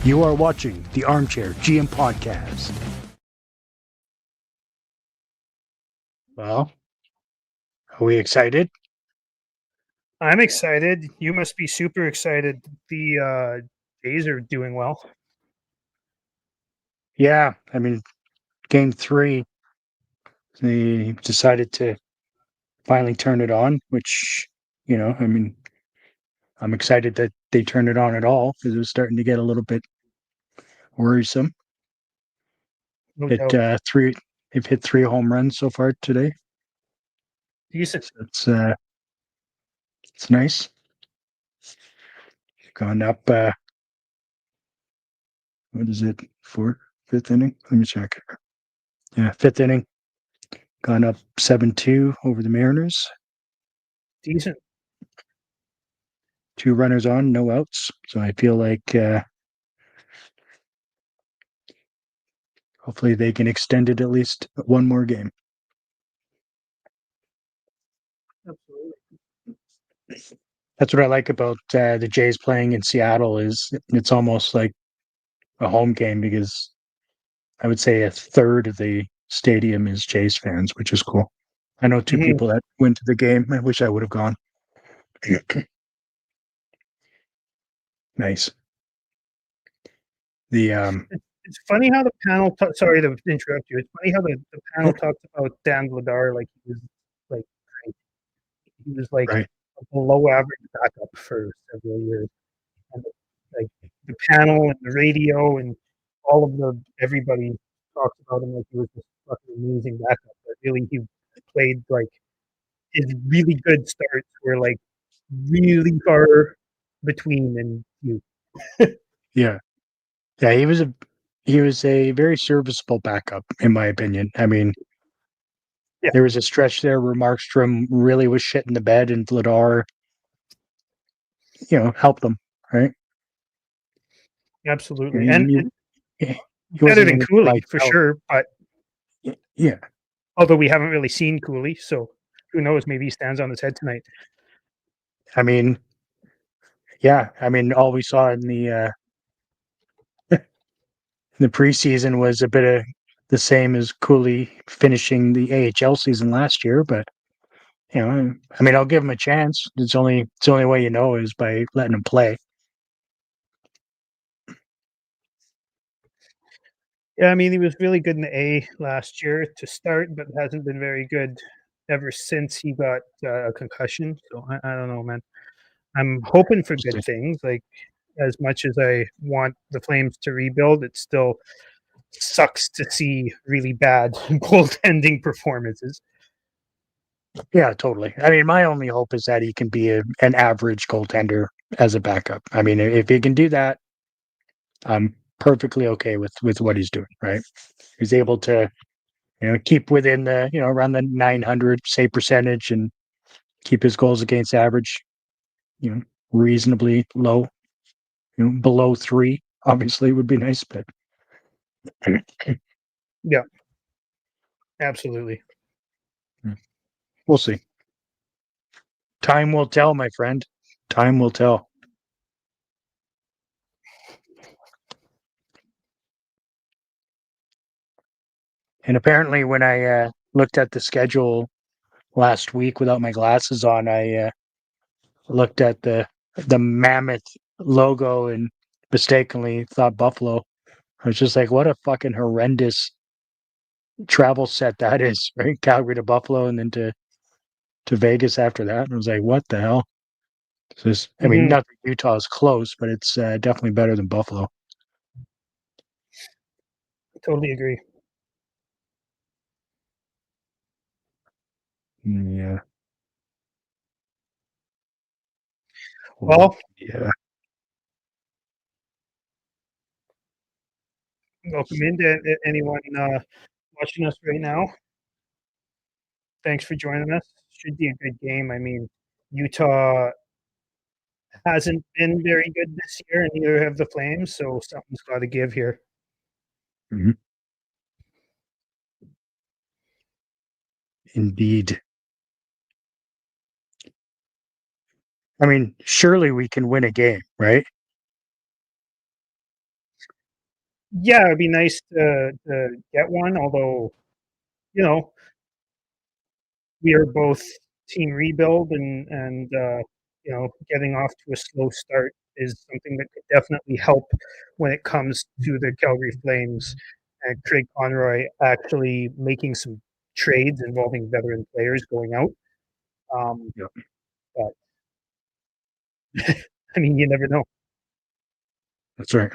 You are watching the Armchair GM Podcast. Well, are we excited? I'm excited. You must be super excited. The Jays are doing well. Yeah, I mean, game 3, they decided to finally turn it on, which, I mean, I'm excited that they turned it on at all because it was starting to get a little bit worrisome. No doubt. They've hit 3 home runs so far today. Decent. So it's nice. Gone up, what is it, fifth inning? Let me check. Yeah, 5th inning. Gone up 7-2 over the Mariners. Decent. 2 runners on, no outs. So I feel like hopefully they can extend it at least one more game. Absolutely. That's what I like about the Jays playing in Seattle is it's almost like a home game because I would say a third of the stadium is Jays fans, which is cool. I know 2 people that went to the game. I wish I would have gone. Nice. It's funny how the panel. Sorry to interrupt you. It's funny how the panel talks about Dan Vladar like like he was like right. a below average backup for several years, and like the panel and the radio and all of everybody talks about him like he was this fucking amazing backup, but really he played like his really good starts were like really far between and few. Yeah. Yeah, he was a very serviceable backup, in my opinion. I mean, Yeah. there was a stretch there where Markstrom really was shitting the bed, and Vladar, helped them, right? Absolutely, Yeah, and he better wasn't than in it to Cooley lights for out. sure. But Yeah, although we haven't really seen Cooley, so who knows? Maybe he stands on his head tonight. I mean, yeah, I mean, all we saw in the preseason was a bit of the same as Cooley finishing the AHL season last year, but I mean, I'll give him a chance. It's the only way is by letting him play. Yeah, I mean he was really good in the A last year to start, but hasn't been very good ever since he got a concussion. So I don't know, man. I'm hoping for good things. Like as much as I want the Flames to rebuild, it still sucks to see really bad goaltending performances. Yeah, totally. I mean, my only hope is that he can be an average goaltender as a backup. I mean, if he can do that, I'm perfectly okay with what he's doing. Right? He's able to keep within the around the 900 save percentage and keep his goals against average, reasonably low. Below 3 obviously would be nice, but Yeah, absolutely. we'll see. Time will tell, my friend. Time will tell. And apparently, when I looked at the schedule last week without my glasses on, I looked at the Mammoth logo and mistakenly thought Buffalo. I was just like, what a fucking horrendous travel set that is, right? Calgary to Buffalo and then to Vegas after that. And I was like, what the hell? I mean, not that Utah is close, but it's definitely better than Buffalo. Totally agree. Yeah. Well, yeah. welcome into anyone watching us right now. Thanks for joining us. Should be a good game. I mean, Utah hasn't been very good this year, and neither have the Flames, so something's got to give here. Mm-hmm. Indeed. I mean, surely we can win a game, right? Yeah, it'd be nice to get one, although, you know, we are both team rebuild and you know, getting off to a slow start is something that could definitely help when it comes to the Calgary Flames and Craig Conroy actually making some trades involving veteran players going out. Um, Yep. but I mean, you never know. That's right.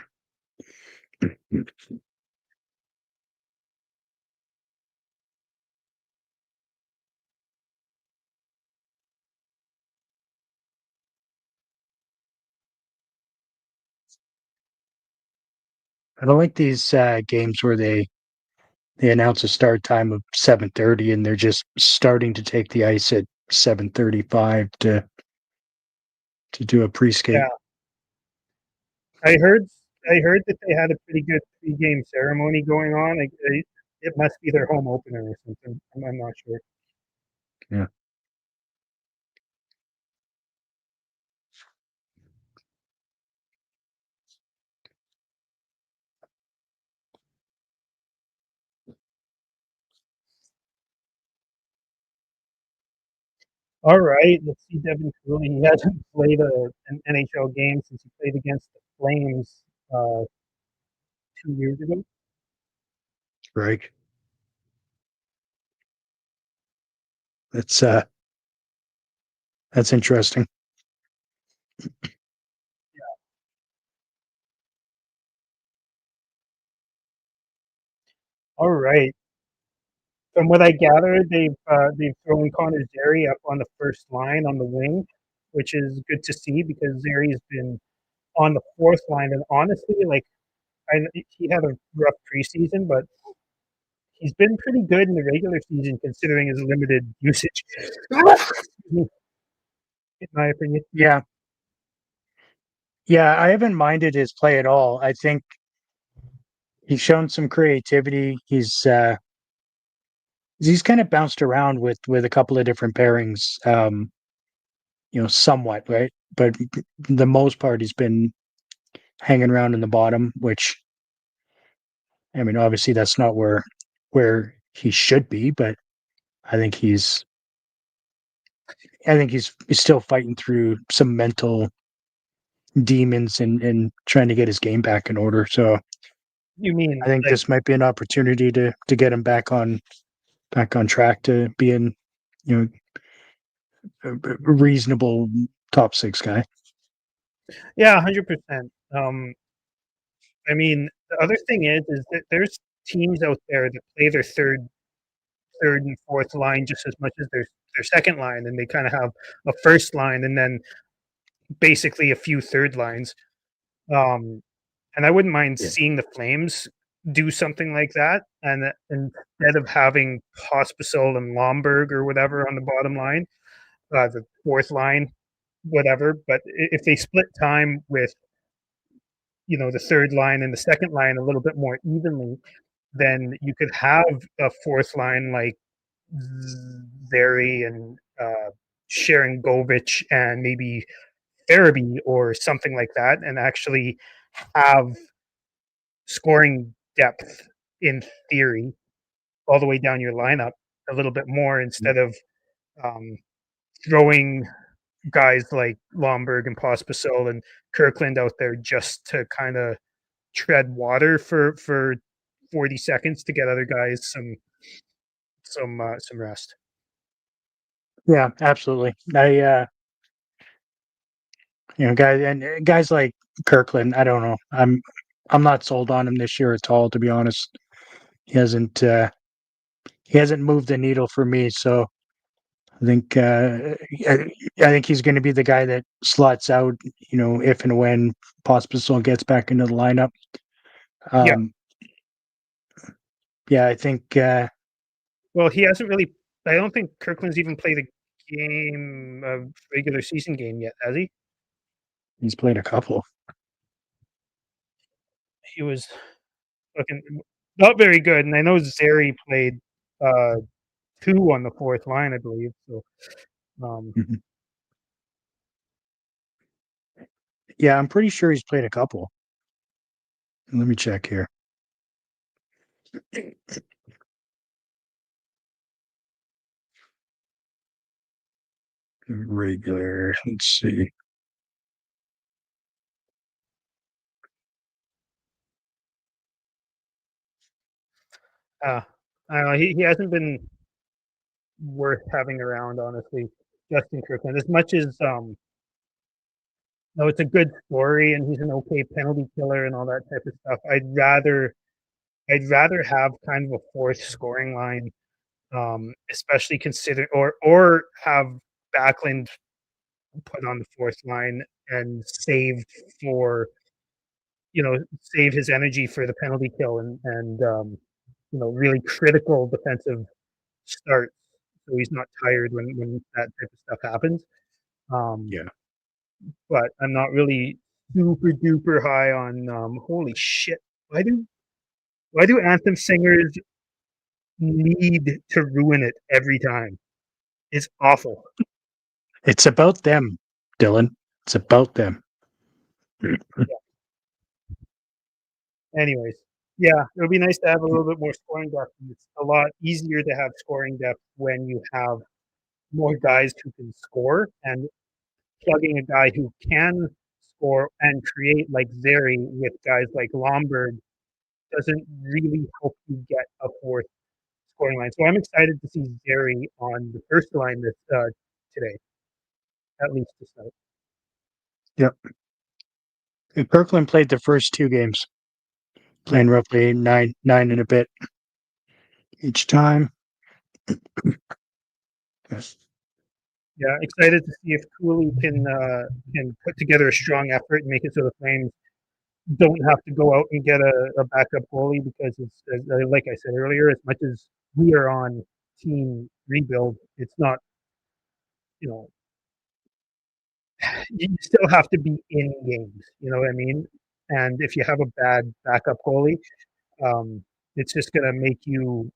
I don't like these games where they announce a start time of 7:30 and they're just starting to take the ice at 7:35 to do a Yeah, pre-skate. I heard I heard that they had a pretty good pre-game ceremony going on. It must be their home opener or something. I'm not sure. Yeah. All right, let's see Devin Cooley. He hasn't played an NHL game since he played against the Flames 2 years ago. Right. That's that's interesting. All right. From what I gather, they've thrown Connor Zary up on the first line on the wing, which is good to see because Zary's been on the fourth line, and honestly, like he had a rough preseason, but he's been pretty good in the regular season considering his limited usage. In my opinion. Yeah. Yeah, I haven't minded his play at all. I think he's shown some creativity. He's kind of bounced around with a couple of different pairings, somewhat, right? But the most part he's been hanging around in the bottom, which I mean, obviously that's not where he should be, but I think he's he's still fighting through some mental demons and trying to get his game back in order. So You I mean think like this might be an opportunity to get him back on track to being, you know, a reasonable top six guy. yeah, 100%. I mean, the other thing is that there's teams out there that play their third and fourth line just as much as their second line, and they kind of have a first line and then basically a few third lines. Um, and I wouldn't mind Yeah. seeing the Flames do something like that, and instead of having Pospisil and Lomberg or whatever on the bottom line, the fourth line, whatever. But if they split time with the third line and the second line a little bit more evenly, then you could have a fourth line like Zary and Sharon Govich and maybe Farabee or something like that, and actually have scoring depth in theory all the way down your lineup a little bit more instead of um, throwing guys like Lomberg and Pospisil and Kirkland out there just to kind of tread water for 40 seconds to get other guys some rest. Yeah, absolutely. Guys like Kirkland, I don't know. I'm not sold on him this year at all, to be honest. He hasn't he hasn't moved the needle for me, so I think I think he's going to be the guy that slots out, if and when Pospisil gets back into the lineup. Yeah. Um, yeah, I think Well, he hasn't really. I don't think Kirkland's even played a game, a regular season game yet, has he? he's played a couple. He was looking not very good, and I know Zary played uh, two on the fourth line, I believe. So, um, Mhm. Yeah, I'm pretty sure he's played a couple. Let me check here. Regular. Let's see. Uh, I don't know. He hasn't been worth having around, honestly. Justin Kirkland, as much as no, it's a good story, and he's an okay penalty killer and all that type of stuff. I'd rather have kind of a fourth scoring line, especially consider or have Backlund put on the fourth line and saved for save his energy for the penalty kill and really critical defensive starts so he's not tired when that type of stuff happens. Um, Yeah. but I'm not really super duper high on holy shit. Why do why do anthem singers need to ruin it every time? It's awful. It's about them, Dylan. It's about them. Anyways, yeah, it would be nice to have a little bit more scoring depth. It's a lot easier to have scoring depth when you have more guys who can score, and plugging a guy who can score and create like Zeri with guys like Lombard doesn't really help you get a fourth scoring line. So I'm excited to see Zeri on the first line today, at least to start. Yep. Kirkland played the first two games, playing roughly nine and a bit each time. Yes. Yeah, excited to see if Cooley can put together a strong effort and make it so the Flames don't have to go out and get a backup goalie because like I said earlier, as much as we are on team rebuild, it's not you know you still have to be in games. You know what I mean? And if you have a bad backup goalie, it's just gonna make you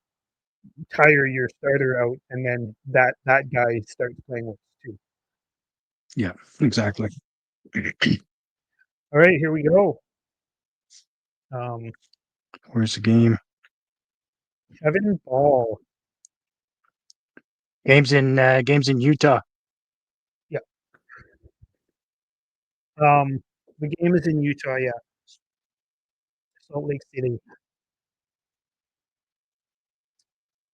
tire your starter out, and then that guy starts playing with us too. Yeah, exactly. All right, here we go. Um, Where's the game? Kevin Ball. Games in Utah. Yeah. The game is in Utah. Yeah, Salt Lake City.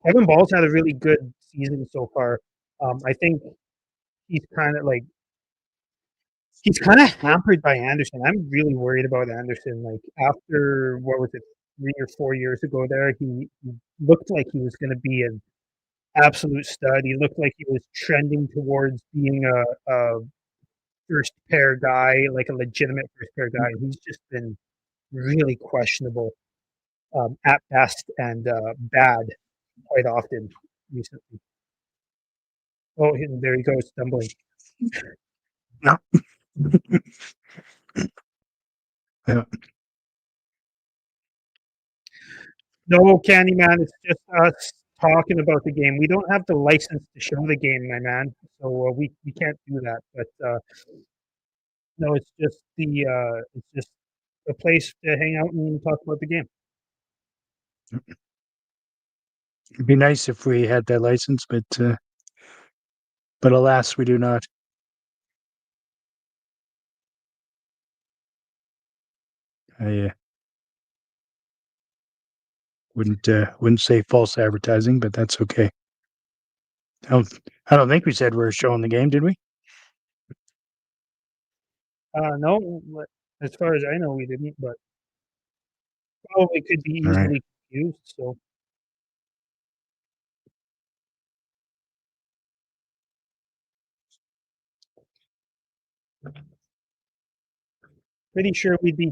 Kevin Ball's had a really good season so far. I think he's kind of like he's kind of hampered by Anderson. I'm really worried about Anderson. Like after what was it, 3 or 4 years ago, there he looked like he was going to be an absolute stud. He looked like he was trending towards being a first pair guy, like a legitimate first pair guy. He's just been really questionable at best and bad quite often recently. Oh, and there he goes, stumbling. No. Yeah. No, Candyman, it's just us talking about the game. We don't have the license to show the game, my man, so we can't do that. But no, it's just a place to hang out and talk about the game. It'd be nice if we had that license, but alas, we do not. I wouldn't say false advertising, but that's okay. I don't think we said we were showing the game, did we? No, as far as I know, we didn't, but probably could be All right. easily confused. So pretty sure we'd be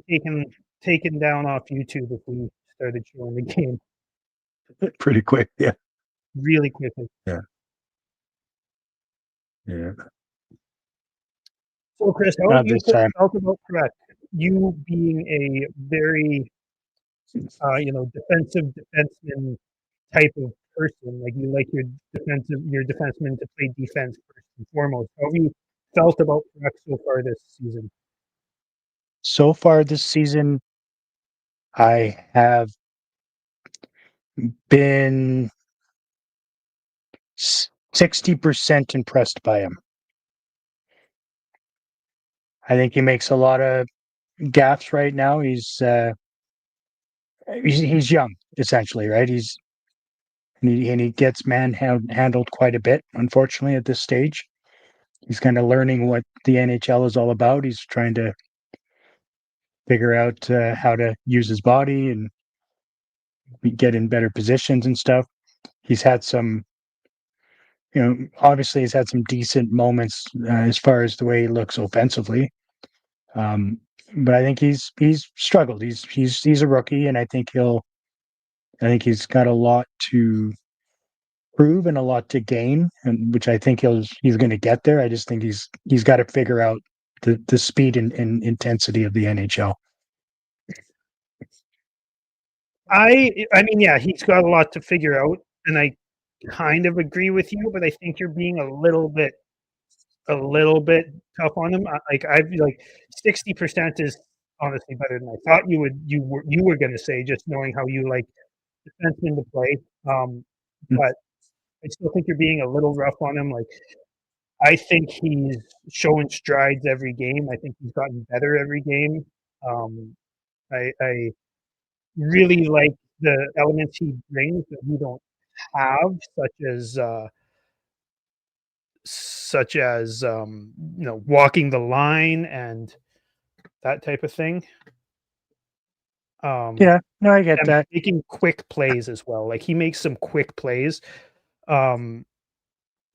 taken down off YouTube if we started showing the game Pretty quick. Yeah. really quickly. Yeah. Yeah. So, Chris, how have Not you this time. felt about Quebec? You being a very, defensive defenseman type of person, like you like your defenseman to play defense first and foremost. How have you felt about Quebec so far this season? So far this season, I have been 60% impressed by him. I think he makes a lot of gaffes right now. He's young, essentially, right? He gets handled quite a bit, unfortunately, at this stage. He's kind of learning what the NHL is all about. He's trying to figure out how to use his body and get in better positions and stuff. He's had some, obviously he's had some decent moments as far as the way he looks offensively. Um, but I think he's struggled. He's a rookie, and I think he's got a lot to prove and a lot to gain, and which I think he's going to get there. I just think he's got to figure out the speed and intensity of the NHL. I mean, yeah, he's got a lot to figure out, and I kind of agree with you, but I think you're being a little bit tough on him. I've like 60% is honestly better than I thought you were going to say, just knowing how you like defensemen to play. But I still think you're being a little rough on him. Like I think he's showing strides every game. I think he's gotten better every game. I really like the elements he brings that we don't have, such as walking the line and that type of thing. Yeah, no, I get And that. making quick plays as well. Like he makes some quick plays um,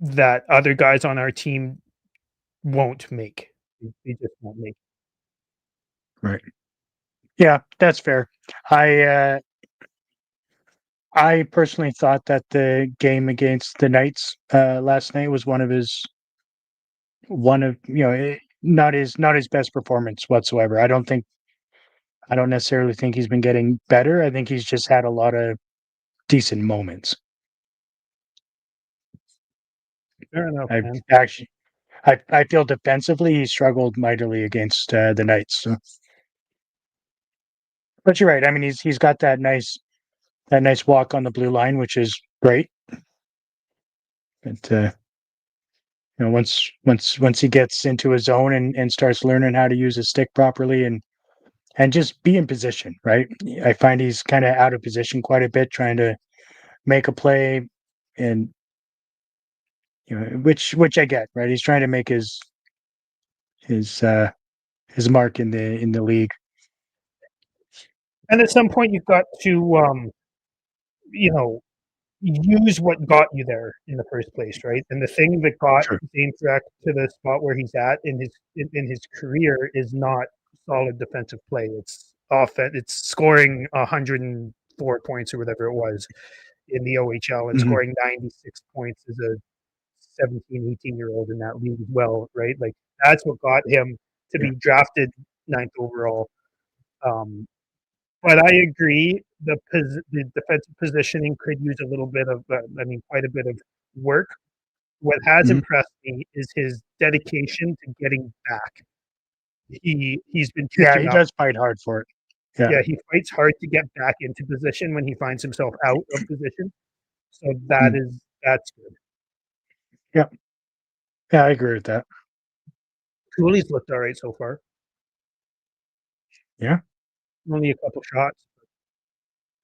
that other guys on our team won't make. They just won't make. Right. Yeah, that's fair. I uh, I personally thought that the game against the Knights last night was one of not his best performance whatsoever. I don't necessarily think he's been getting better. I think he's just had a lot of decent moments. Fair enough, I man. actually I feel defensively he struggled mightily against the Knights. So. But you're right. I mean, he's got that nice walk on the blue line, which is great. But once he gets into his zone and starts learning how to use his stick properly and just be in position, right? I find he's kind of out of position quite a bit, trying to make a play, and which I get, right? He's trying to make his uh, his mark in the league. And at some point, you've got to, you know, use what got you there in the first place, right? And the thing that got Sure. Zane Freck to the spot where he's at in his career is not solid defensive play. It's offense. It's scoring 104 points or whatever it was in the OHL and Hmm. scoring 96 points as a 17, 18-year-old in that league as well, right? Like that's what got him to Yeah. be drafted ninth overall. Um, but I agree. The defensive positioning could use a little bit of, quite a bit of work. What has Hmm. impressed me is his dedication to getting back. He's been Yeah, catching he up. does fight hard for it. Yeah. Yeah, he fights hard to get back into position when he finds himself out of position. So Mm. that's good. Yeah. Yeah, I agree with that. Cooley's looked all right so far. Yeah. Only a couple shots.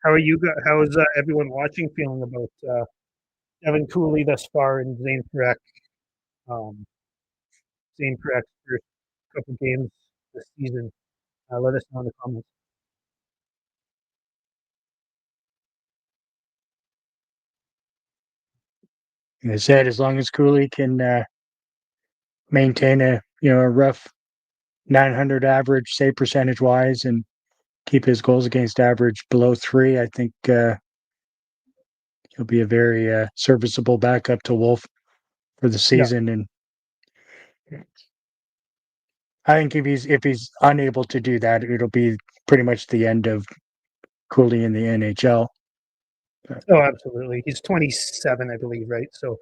How are you? How is everyone watching feeling about Evan Cooley thus far and Um, Zane Freck's first couple games this season? Let us know in the comments. And I said, as long as Cooley can maintain a rough 900 average, say percentage wise, and keep his goals against average below 3, I think he'll be a very serviceable backup to Wolf for the Yeah. season. And I think if he's unable to do that, it'll be pretty much the end of Cooley in the NHL. Oh, absolutely. He's 27, I believe, right? So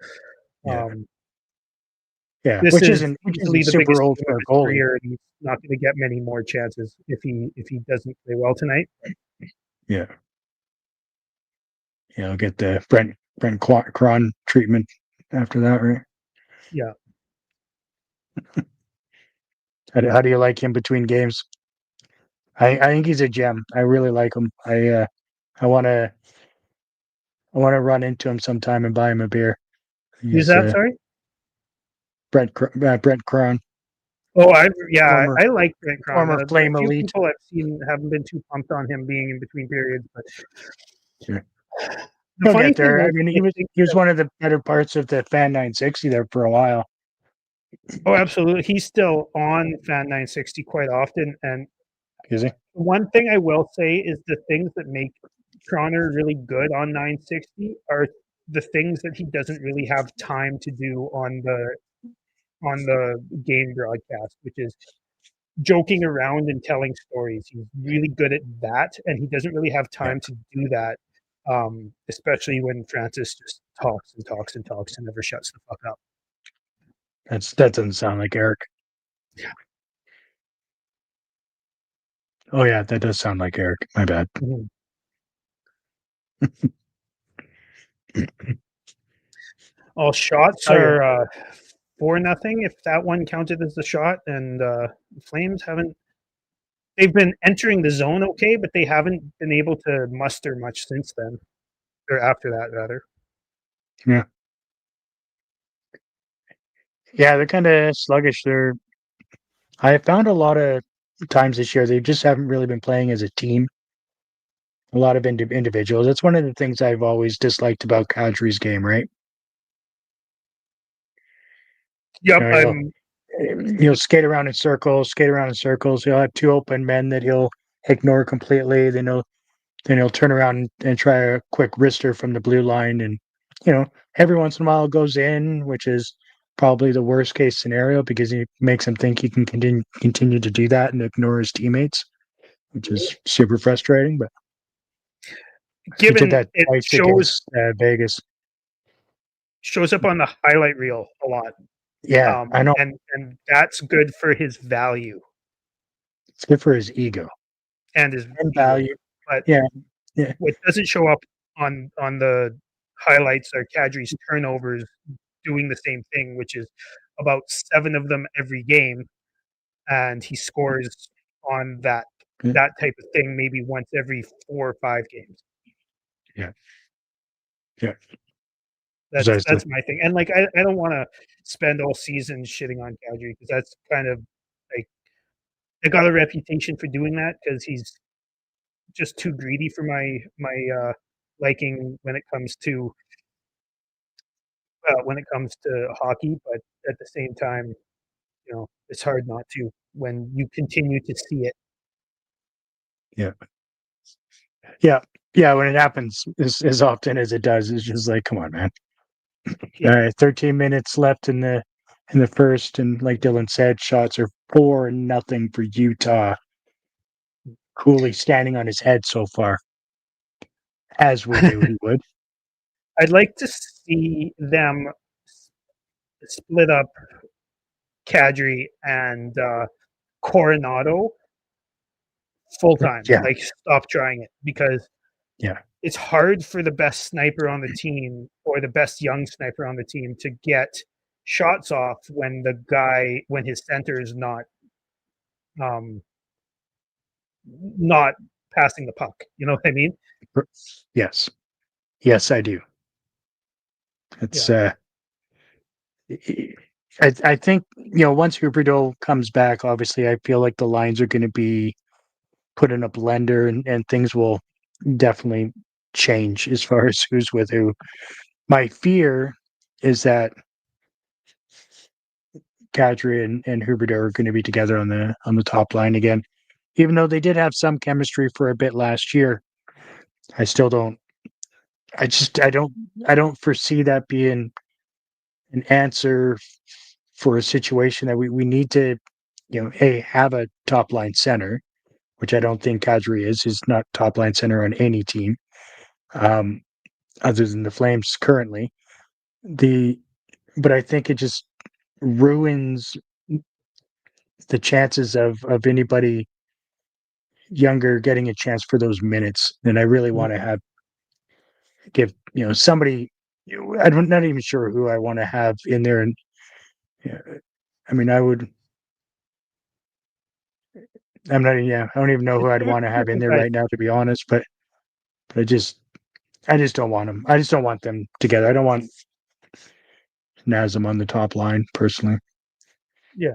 Yeah, um, yeah, this is which easily isn't the super biggest old game of for a his goalie. career, and he's not going to get many more chances if he doesn't play well tonight. Yeah, get the Brent Cron treatment after that, right? Yeah. How do you like him between games? I think he's a gem. I really like him. I want to run into him sometime and buy him a beer. Who's He's that? Sorry. Brent Cron, Oh, former I like Brent Cron. former A Flame few Elite. people I've seen haven't been too pumped on him being in between periods, but Sure. the He'll funny get thing there. I is, mean, I think he was that, one of the better parts of the Fan 960 there for a while. oh, absolutely, he's still on Fan 960 quite often. And Is he? one thing I will say is the things that make Croner really good on 960 are the things that he doesn't really have time to do on the game broadcast, which is joking around and telling stories. He's really good at that, and he doesn't really have Yeah. time to do that, especially when Francis just talks and talks and talks and never shuts the fuck up. That doesn't sound like Eric. Oh yeah, that does sound like Eric. My bad. Mhm. All shots Oh yeah, are 4-0 if that one counted as a shot, and Flames haven't. They've been entering the zone okay, but they haven't been able to muster much since then, or after that rather. yeah, yeah. They're kind of sluggish. I found a lot of times this year they just haven't really been playing as a team. A lot of individuals. That's one of the things I've always disliked about Kadri's game. Right? Yep, You know, I'm. he'll skate around in circles, skate around in circles. He'll have two open men that he'll ignore completely. Then he'll turn around and try a quick wrister from the blue line, and every once in a while it goes in, which is probably the worst case scenario because he makes him think he can continue to do that and ignore his teammates, which is super frustrating. But he did Given that it twice against Vegas. shows up on the highlight reel a lot, Yeah, I know. and that's good for his value It's good for his ego and his and ego. value. But Yeah, yeah, what doesn't show up on the highlights are Kadri's turnovers doing the same thing, which is about 7 of them every game, and he scores on yeah, that type of thing maybe once every 4 or 5 games. yeah. Yeah. That's Precisely. my thing. And like I don't want to spend all season shitting on Kadri because that's kind of like I got a reputation for doing that because he's just too greedy for my liking when it comes to hockey. But at the same time, it's hard not to when you continue to see it. Yeah. Yeah. Yeah. When it happens as often as it does, it's just like, come on, man. Yeah, All right, 13 minutes left in the first, and like Dylan said, shots are 4-0 for Utah. Cooley standing on his head so far, as we knew he would. I'd like to see them split up Kadri and Coronado full time. Yeah. Like stop trying it because Yeah. it's hard for the best sniper on the team or the best young sniper on the team to get shots off when his center is um not passing the puck. You know what I mean? Yes. Yes, I do. It's Yeah. I think once Huberdeau comes back, obviously I feel like the lines are going to be put in a blender, and things will definitely change as far as who's with who. My fear is that Kadri and Huberdeau are going to be together on the top line again, even though they did have some chemistry for a bit last year. I still don't. I don't foresee that being an answer for a situation that we need to, have a top line center, which I don't think Kadri is. He's not top line center on any team, um, other than the Flames currently. The But I think it just ruins the chances of anybody younger getting a chance for those minutes. And I really want to have give somebody. I'm not even sure who I want to have in there, and yeah, I mean, I would. I'm not. Yeah, I don't even know It's who I'd gonna want to be have in different there guys. right now, to be honest. But I just don't want them. I just don't want them together. I don't want Nazem on the top line personally. Yeah.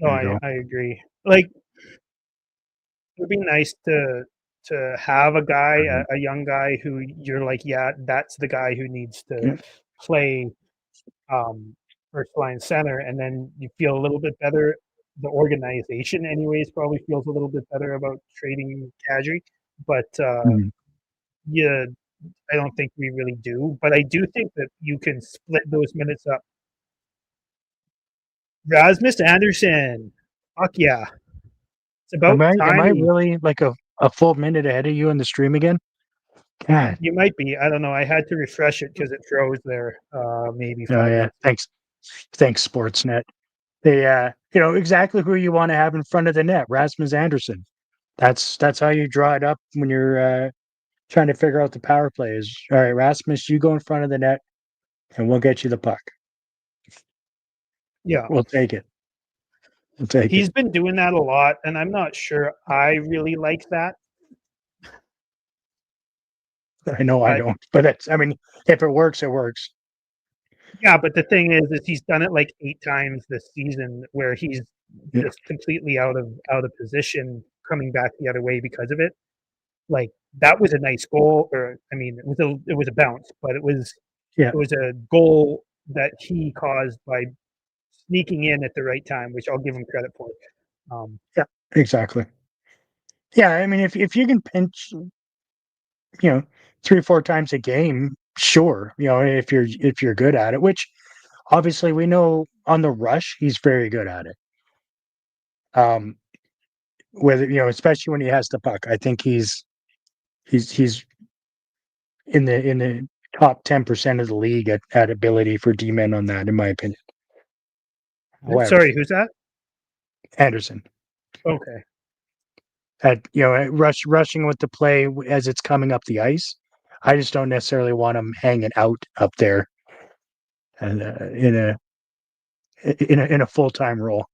No, There you go. I agree. Like, it'd be nice to have a guy, Mhm. a young guy who you're like, yeah, that's the guy who needs to Yeah, play first line center, and then you feel a little bit better. The organization, anyways, probably feels a little bit better about trading Kadri, but mhm. yeah, I don't think we really do. But I do think that you can split those minutes up. Rasmus Anderson, fuck yeah, it's about Am time I he. really like a full minute ahead of you in the stream again? God. You might be. I don't know. I had to refresh it because it froze there. Maybe Oh 5 yeah. minutes ago. Thanks, Sportsnet. They exactly who you want to have in front of the net, Rasmus Anderson. That's how you draw it up when you're trying to figure out the power play. Is all right, Rasmus, you go in front of the net, and we'll get you the puck. Yeah, We'll take it. We'll take it. he's been doing that a lot, and I'm not sure I really like that. I know I But don't, but I mean, if it works, it works. yeah, but the thing is he's done it like 8 times this season, where he's Yeah, just completely out of position, coming back the other way because of it. Like, that was a nice goal, or I mean, it was a bounce, but it was yeah, it was a goal that he caused by sneaking in at the right time, which I'll give him credit for. Um, yeah, exactly. Yeah, I mean, if you can pinch, you know, 3 or 4 times a game, sure. If you're good at it, which obviously we know on the rush he's very good at it. Um, whether especially when he has the puck, I think he's in the top 10% of the league at ability for D men on that, in my opinion. However, Sorry, who's that? Anderson Okay. at rushing with the play as it's coming up the ice, I just don't necessarily want him hanging out up there and in a full time role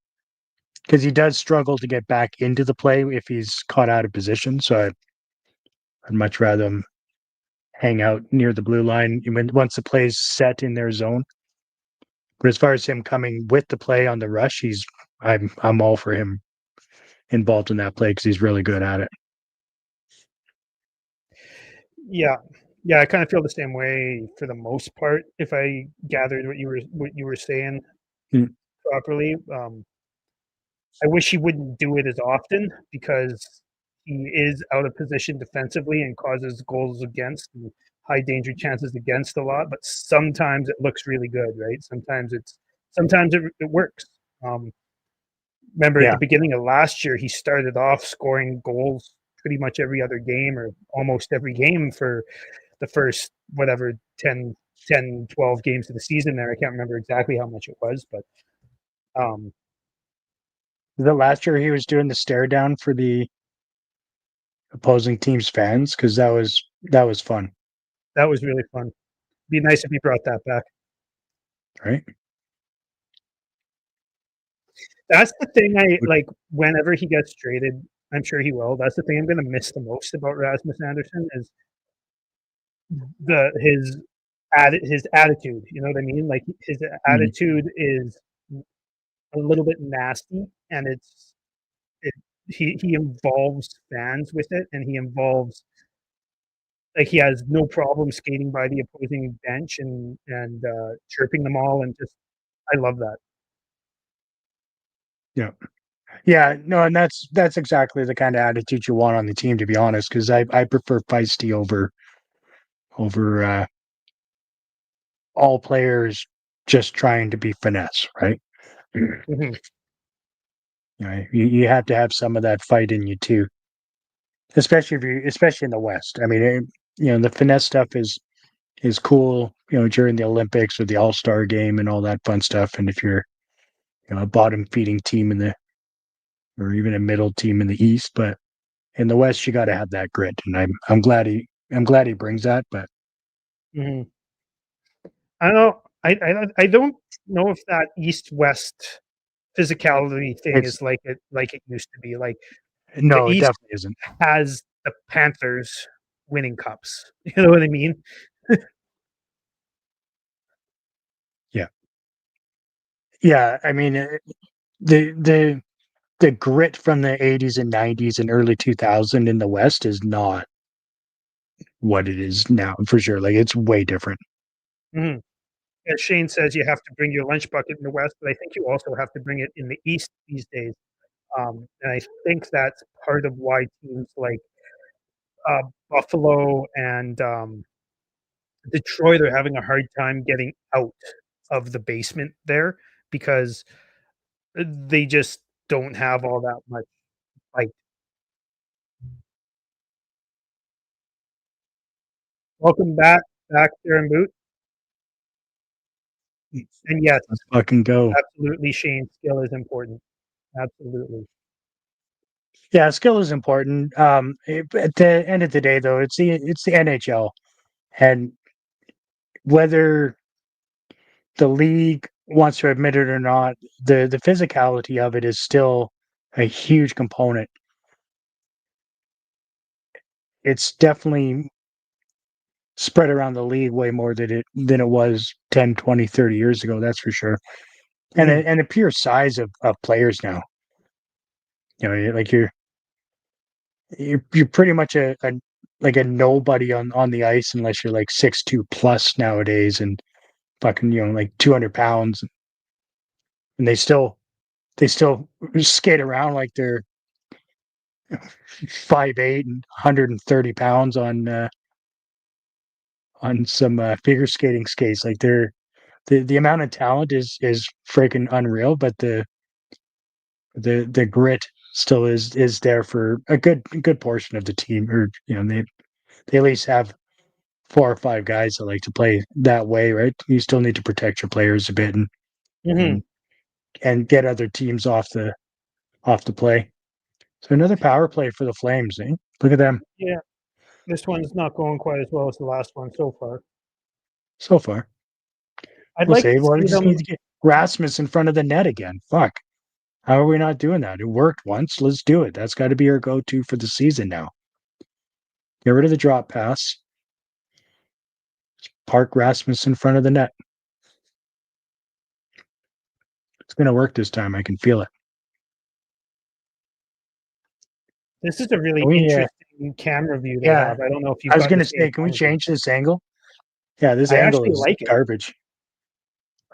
because he does struggle to get back into the play if he's caught out of position. So I'd much rather him hang out near the blue line once the play's set in their zone. But as far as him coming with the play on the rush, I'm all for him involved in that play because he's really good at it. Yeah. Yeah, I kind of feel the same way for the most part, if I gathered what you were saying Mm, properly. I wish he wouldn't do it as often because he is out of position defensively and causes goals against and high danger chances against a lot. But sometimes it looks really good, right? Sometimes it works. Um, Remember at the yeah, beginning of last year, he started off scoring goals pretty much every other game or almost every game for the first whatever 10, 12 games of the season there. I can't remember exactly how much it was, but um, the last year he was doing the stare down for the opposing team's fans because that was fun, that was really fun. Be nice if he brought that back. right? That's the thing I like whenever he gets traded. I'm sure he will. That's the thing I'm going to miss the most about Rasmus Anderson is his attitude. You know what I mean? Like, his Mhm. attitude is a little bit nasty, and it, he involves fans with it, and he involves, like, he has no problem skating by the opposing bench and chirping them all, and just I love that. Yeah, yeah, no, and that's exactly the kind of attitude you want on the team, to be honest. Because I prefer feisty over all players just trying to be finesse, right? Mhm. You have to have some of that fight in you too, especially in the West. I mean, the finesse stuff is cool, during the Olympics or the All Star game and all that fun stuff. And if you're a bottom feeding team or even a middle team in the East, but in the West, you got to have that grit, and I'm glad he brings that. But Mhm. I don't know. I don't know if that East-West physicality thing it's is like it used to be. Like, the no, it East definitely isn't. has the Panthers winning cups. You know what I mean? Yeah, yeah. I mean, the the the grit from the '80s and '90s and early 2000 in the West is not what it is now for sure. Like it's way different. Mhm. As Shane says, you have to bring your lunch bucket in the West, but I think you also have to bring it in the East these days. And I think that's part of why teams like Buffalo and Detroit are having a hard time getting out of the basement there because they just don't have all that much fight. Welcome back there in boot. And yes, Let's fucking go. absolutely, Shane, skill is important. Absolutely. Yeah, skill is important. At the end of the day, though, it's the NHL, and whether the league wants to admit it or not, the physicality of it is still a huge component. It's definitely spread around the league way more than it was 10, 20, 30 years ago, that's for sure. And Mhm, the pure size of players now. Like you're pretty much a like a nobody on the ice unless you're like 6'2" plus nowadays and fucking like 200 pounds, and they still skate around like they're 5'8" and 130 pounds on some figure skating skates. Like the amount of talent is freaking unreal, but the grit still is there for a good portion of the team. Or they at least have 4 or 5 guys that like to play that way, right? You still need to protect your players a bit mhm. and and get other teams off the play. So another power play for the Flames, eh? Look at them Yeah, this one's not going quite as well as the last one so far. so far. I'd We'll like see. to Well, we see just need them to get Rasmus in front of the net again. Fuck. How are we not doing that? It worked once. Let's do it. That's got to be our go-to for the season now. Get rid of the drop pass. Park Rasmus in front of the net. It's going to work this time. I can feel it. this is a really We, interesting camera view they yeah. have. I don't know if I you've was got going the to same say, can we camera view. change this angle? Yeah, this I angle actually is like it. garbage.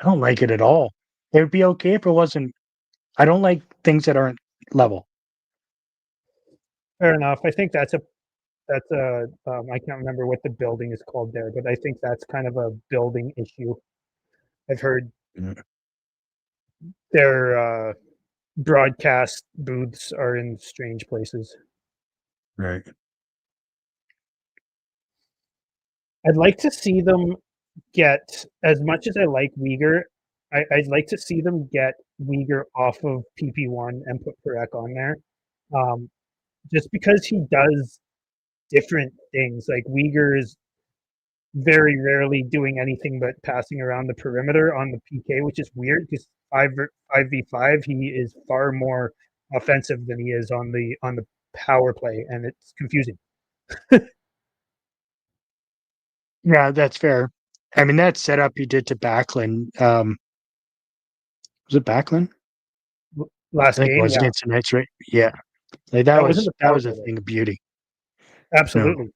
I don't like it at all. It would be okay if it wasn't. I don't like things that aren't level. Fair enough. I think I can't remember what the building is called there, but I think that's kind of a building issue. I've heard Mm, their broadcast booths are in strange places. right. I'd like to see them get as much as I like Uyghur. I'd like to see them get Uyghur off of PP1 and put Perek on there, um, just because he does different things. Like Uyghur is very rarely doing anything but passing around the perimeter on the PK, which is weird because 5v5 he is far more offensive than he is on the power play, and it's confusing. Yeah, that's fair. I mean, that setup he did to Backlund, was it Backlund? I Last think it game, was yeah, against the Knights, right? Yeah. Like that that wasn't was the that power was play a though. thing of beauty. No. Absolutely.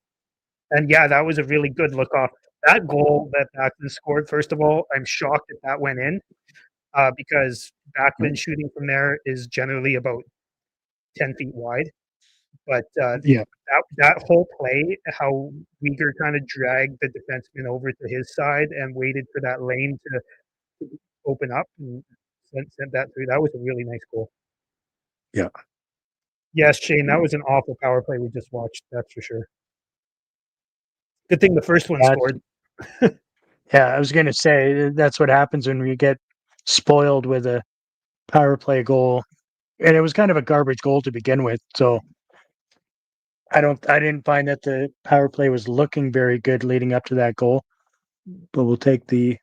And yeah, that was a really good look off. That goal that Backlund scored, first of all, I'm shocked that that went in because Backlund shooting from there is generally about 10 feet wide. But Yeah. that whole play, how Uyghur kind of dragged the defenseman over to his side and waited for that lane to open up and sent that through, that was a really nice goal. Yeah. Yes, Shane, that was an awful power play we just watched, that's for sure. Good thing the first one That's scored. yeah, I was gonna say that's what happens when we get spoiled with a power play goal. And it was kind of a garbage goal to begin with. So I didn't find that the power play was looking very good leading up to that goal, but we'll take the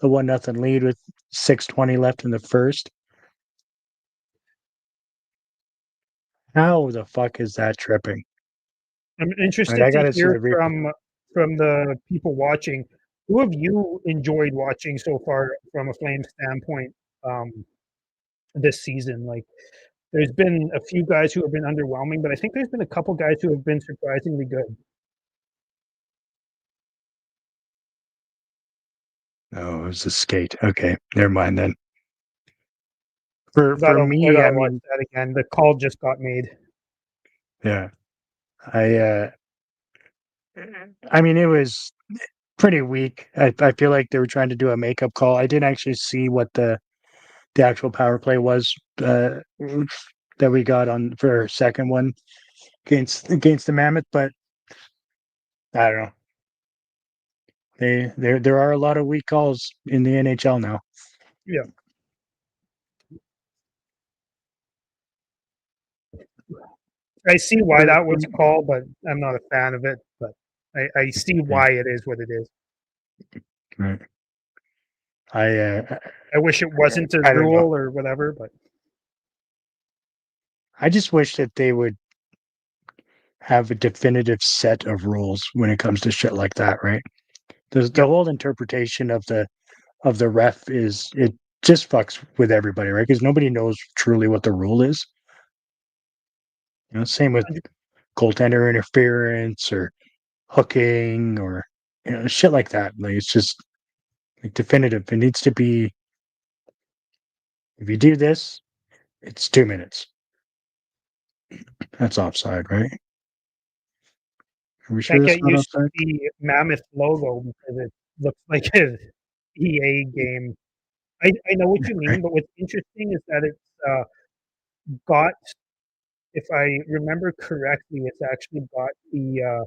1-0 lead with 6:20 left in the first. How the fuck is that tripping? I'm Like, interested I to gotta see hear the replay. from the people watching. Who have you enjoyed watching so far from a Flame standpoint this season? Like, there's been a few guys who have been underwhelming, but I think there's been a couple guys who have been surprisingly good. Oh, it was a skate. Okay, never mind then. I Me, I gotta watch mean, that again. The call just got made. yeah, I I mean, it was pretty weak. I feel like they were trying to do a makeup call. I didn't actually see what the actual power play was that we got on for our second one against the Mammoth, but I don't know. There are a lot of weak calls in the NHL now. Yeah, I see why For, that for, was a call, but I'm not a fan of it. But I see yeah, why it is what it is. right. I I wish it wasn't a I don't know. rule or whatever, but I just wish that they would have a definitive set of rules when it comes to shit like that, right? The yeah, whole interpretation of the ref is it just fucks with everybody, right? Because nobody knows truly what the rule is. Same with goaltender interference or hooking or shit like that. Like it's just like definitive. It needs to be if you do this, it's 2 minutes. That's offside, right? Are we sure can't that's get not used to offside? the Mammoth logo because it looks like a EA game. I know what you Right? mean, but what's interesting is that it's got, if I remember correctly, it's actually got the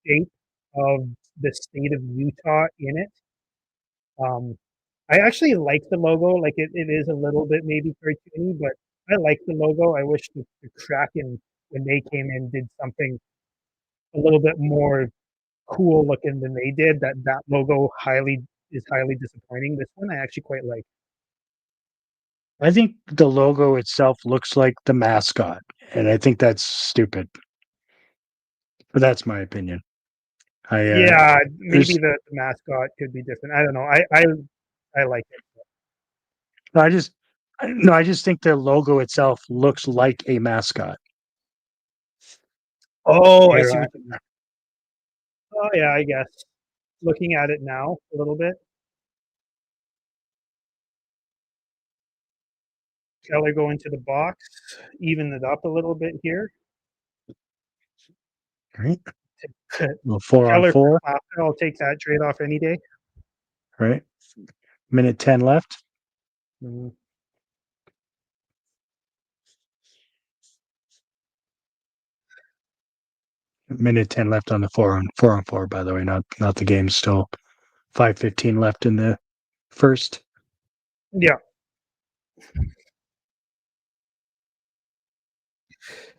shape of the state of Utah in it. Um, I actually like the logo. Like it is a little bit maybe cartoony, but I like the logo. I wish the Kraken, when they came in, did something a little bit more cool looking than they did. That logo highly disappointing. This one I actually quite like. I think the logo itself looks like the mascot, and I think that's stupid. But that's my opinion. I Yeah, maybe there's the mascot could be different. I don't know. I like it. no, I just no, I just think the logo itself looks like a mascot. Oh, I Here, see what you mean. Oh yeah, I guess. Looking at it now a little bit. Keller go into the box, even it up a little bit here. right? Well, 4 on Keller for 4, Clapton, I'll take that trade off any day. right? Minute 10 left. Mm, Minute 10 left on the 4 on 4. By the way, not the game. Still 5:15 left in the first. yeah.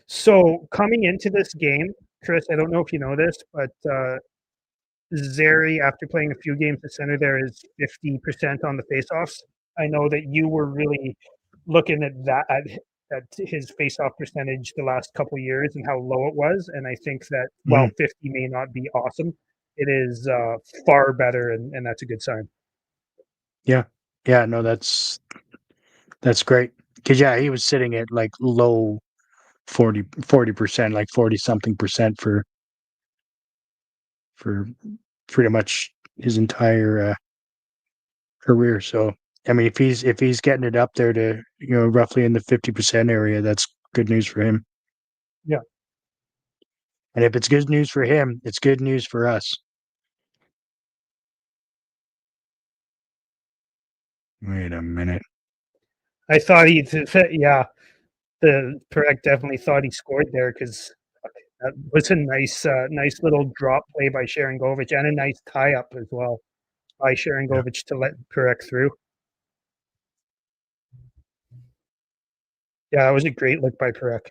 So coming into this game, Chris, I don't know if you know this, but Zeri, after playing a few games at center, there is 50% on the faceoffs. I know that you were really looking at that at his faceoff percentage the last couple years and how low it was, and I think that while Mm, 50 may not be awesome, it is far better, and that's a good sign. yeah, yeah. No, that's great. Because yeah, he was sitting at like low 40%, like 40 something percent for pretty much his entire career. So I mean, if he's getting it up there to roughly in the 50% area, that's good news for him. Yeah, And if it's good news for him, it's good news for us. Wait a minute. I thought he, yeah, the Perek definitely thought he scored there because that was a nice little drop play by Sharon Govich and a nice tie up as well by Sharon Yeah. Govich to let Perek through. Yeah, that was a great look by Perek.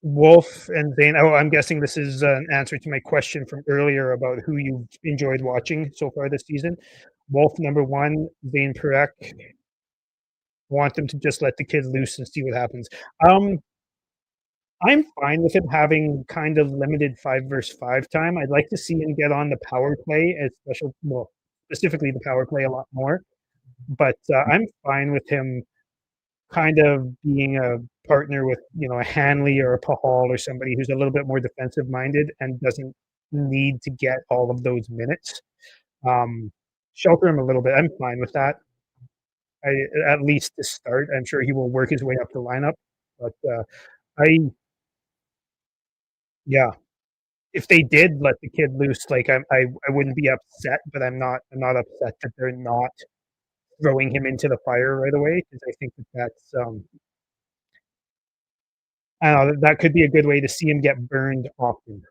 Wolf and Zane. Oh, I'm guessing this is an answer to my question from earlier about who you enjoyed watching so far this season. Wolf number one, Zane Perek. Want them to just let the kid loose and see what happens. Um, I'm fine with him having kind of limited 5 versus 5 time. I'd like to see him get on the power play, specifically the power play a lot more. But I'm fine with him kind of being a partner with a Hanley or a Pahal or somebody who's a little bit more defensive minded and doesn't need to get all of those minutes. Um, Shelter him a little bit. I'm fine with that. At least to start. I'm sure he will work his way up the lineup. But I yeah, if they did let the kid loose, like I wouldn't be upset, but I'm not upset that they're not throwing him into the fire right away because I think that's I don't know, that could be a good way to see him get burned often.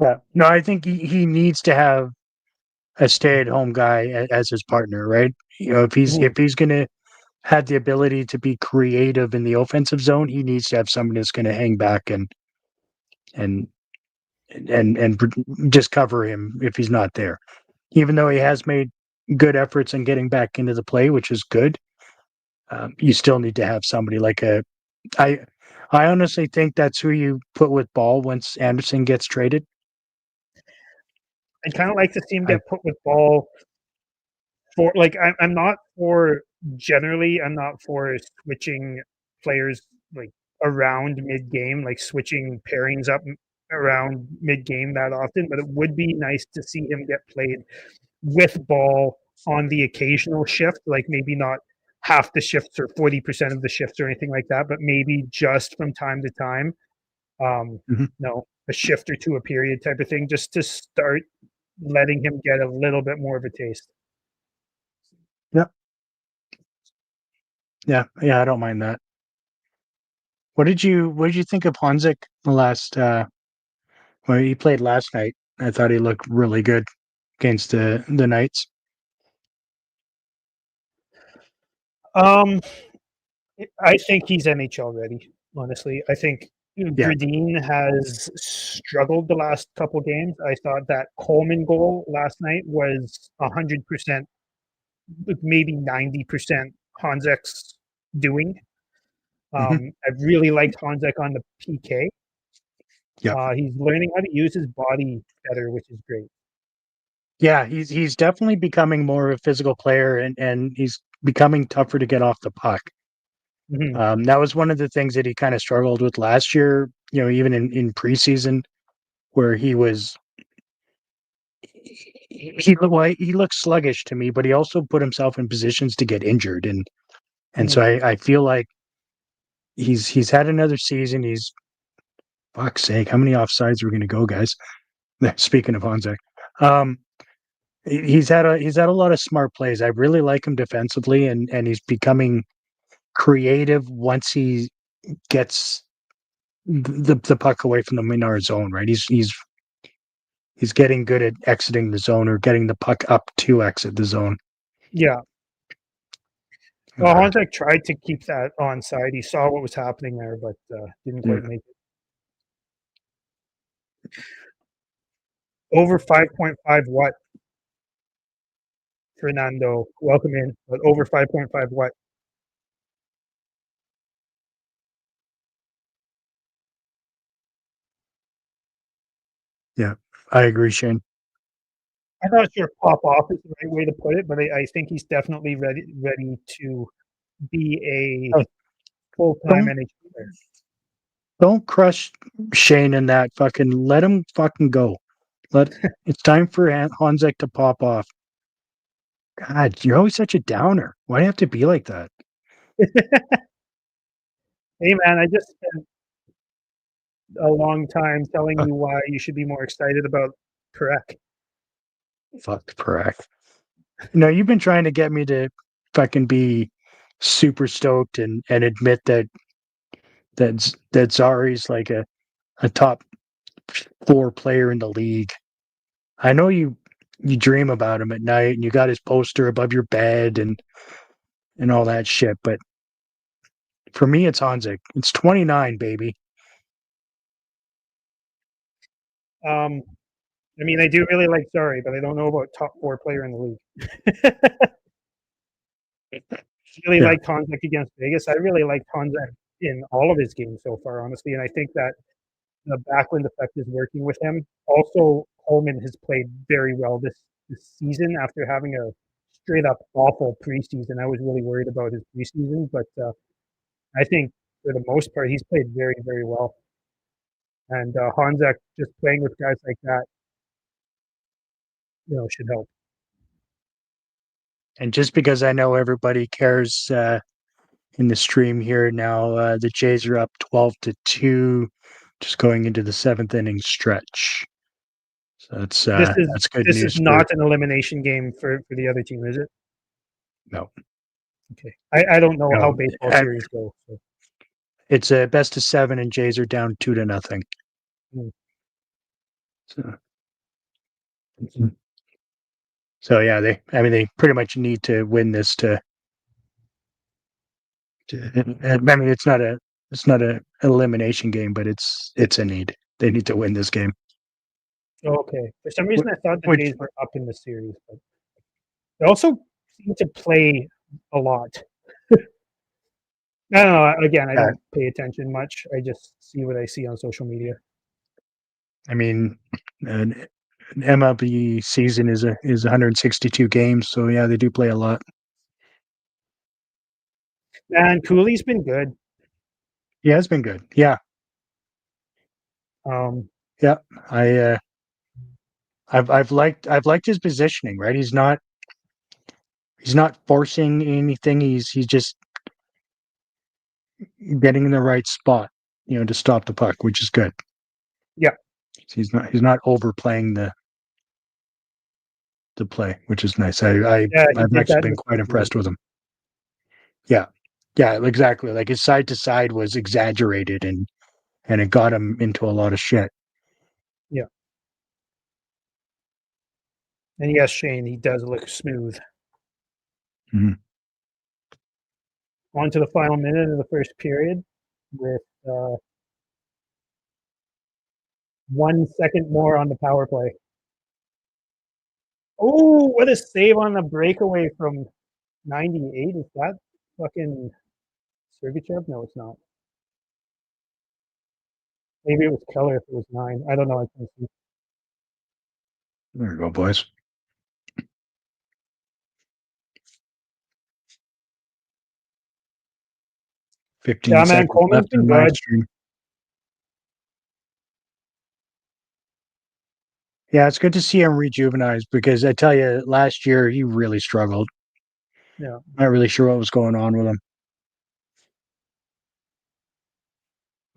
Yeah. No, I think he needs to have a stay-at-home guy as his partner, right? If he's Mhm. if he's gonna have the ability to be creative in the offensive zone, he needs to have somebody that's gonna hang back and just cover him if he's not there. Even though he has made good efforts in getting back into the play, which is good, you still need to have somebody like a. I I honestly think that's who you put with Ball once Anderson gets traded. I'd kind of like to see him I get put with ball for like I'm not for generally I'm not for switching players like around mid game, like switching pairings up around mid game that often, but it would be nice to see him get played with ball on the occasional shift, like maybe not half the shifts or 40% of the shifts or anything like that, but maybe just from time to time, Mhm. a shift or two a period type of thing, just to start letting him get a little bit more of a taste. Yeah, yeah. I don't mind that. What did you think of Honzik the last when he played last night? I thought he looked really good against the Knights. Um, I think he's NHL ready. Honestly, I think Yeah. Gradine has struggled the last couple games. I thought that Coleman goal last night was 100%, maybe 90% Hansek's doing. Hmm. I really liked Hansek on the PK. Yep. He's learning how to use his body better, which is great. Yeah, he's definitely becoming more of a physical player and he's becoming tougher to get off the puck. Mhm, That was one of the things that he kind of struggled with last year, even in preseason, where he looked sluggish to me, but he also put himself in positions to get injured, and so mhm. I feel like he's had another season. He's fuck's sake, how many offsides are we going to go, guys? Speaking of Honzek, um, he's had a lot of smart plays. I really like him defensively, and he's becoming creative once he gets the puck away from the Menard zone. Right, he's getting good at exiting the zone or getting the puck up to exit the zone. Yeah. Well, Uh, Hansek tried to keep that on side. He saw what was happening there, but didn't yeah, quite make it. Over 5.5 what, Fernando? Welcome in. But over 5.5 what? yeah, I agree, Shane. I'm not sure pop off is the right way to put it, but I think he's definitely ready to be a Hey, full time don't NHL player. don't crush Shane in that fucking. Let him fucking go. Let It's time for Honzek to pop off. God, you're always such a downer. Why do you have to be like that? Hey man, I just spent a long time telling Uh, you why you should be more excited about Perek. Fuck Parak. No, you've been trying to get me to fucking be super stoked and admit that Zari's like a top four player in the league. I know you dream about him at night and you got his poster above your bed and all that shit, but For me, it's Hanzik. It's 29, baby. Um, I mean, I do really like Zari, but I don't know about top four player in the league. Really Yeah. liked Honzek against Vegas. I really liked Honzek in all of his games so far, honestly, and I think that the backwind effect is working with him. Also, Coleman has played very well this season after having a straight up awful preseason. I was really worried about his preseason, but I think for the most part he's played very very well. And Honzek just playing with guys like that, should help. And just because I know everybody cares in the stream here now, the Jays are up 12-2, just going into the seventh inning stretch. So This is that's good this is news for not an elimination game for the other team, is it? no, Okay, I don't know how no. baseball I, series go. So. it's a best of seven, and Jays are down 2-0. Hmm. So, so yeah, they pretty much need to win this I mean, it's not a elimination game, but it's a need. They need to win this game. Okay. For some reason, I thought the Which Jays were up in the series, but they also seem to play a lot. I don't know. Again, I uh, don't pay attention much. I just see what I see on social media. I mean, an MLB season is 162 games, so yeah, they do play a lot. And Cooley's been good. Yeah, it's been good. Yeah, Um, yeah. I I've liked his positioning. Right, he's not forcing anything. He's just getting in the right spot, to stop the puck, which is good. yeah, He's not overplaying the play, which is nice. yeah, he I've did actually that in been the quite first series. impressed with him. Yeah, yeah, exactly. Like his side to side was exaggerated, and it got him into a lot of shit. Yeah, and yes, Shane, he does look smooth. Mhm. On to the final minute of the first period with 1 second more on the power play. Oh, what a save on the breakaway from 98. Is that fucking Sergachev? No, it's not. Maybe it was Keller if it was 9. I don't know. I can't see. There you go, boys. 15 Yeah, man, seconds Coleman's left been on my good. stream. Yeah, it's good to see him rejuvenized because I tell you, last year he really struggled. Yeah. Not really sure what was going on with him.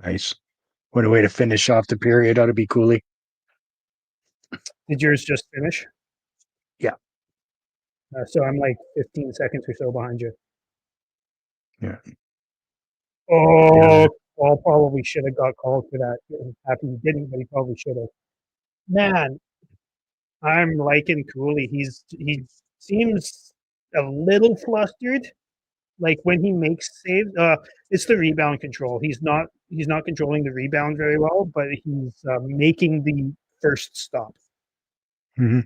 Nice. What a way to finish off the period. Ought to be Cooley. Did yours just finish? Yeah. So I'm like 15 seconds or so behind you. Yeah. Oh, Yeah. Paul probably should have got called for that. I'm happy he didn't, but he probably should have. Man, I'm liking Cooley. He seems a little flustered. Like when he makes saves, it's the rebound control. He's not controlling the rebound very well, but he's making the first stop. Hmm.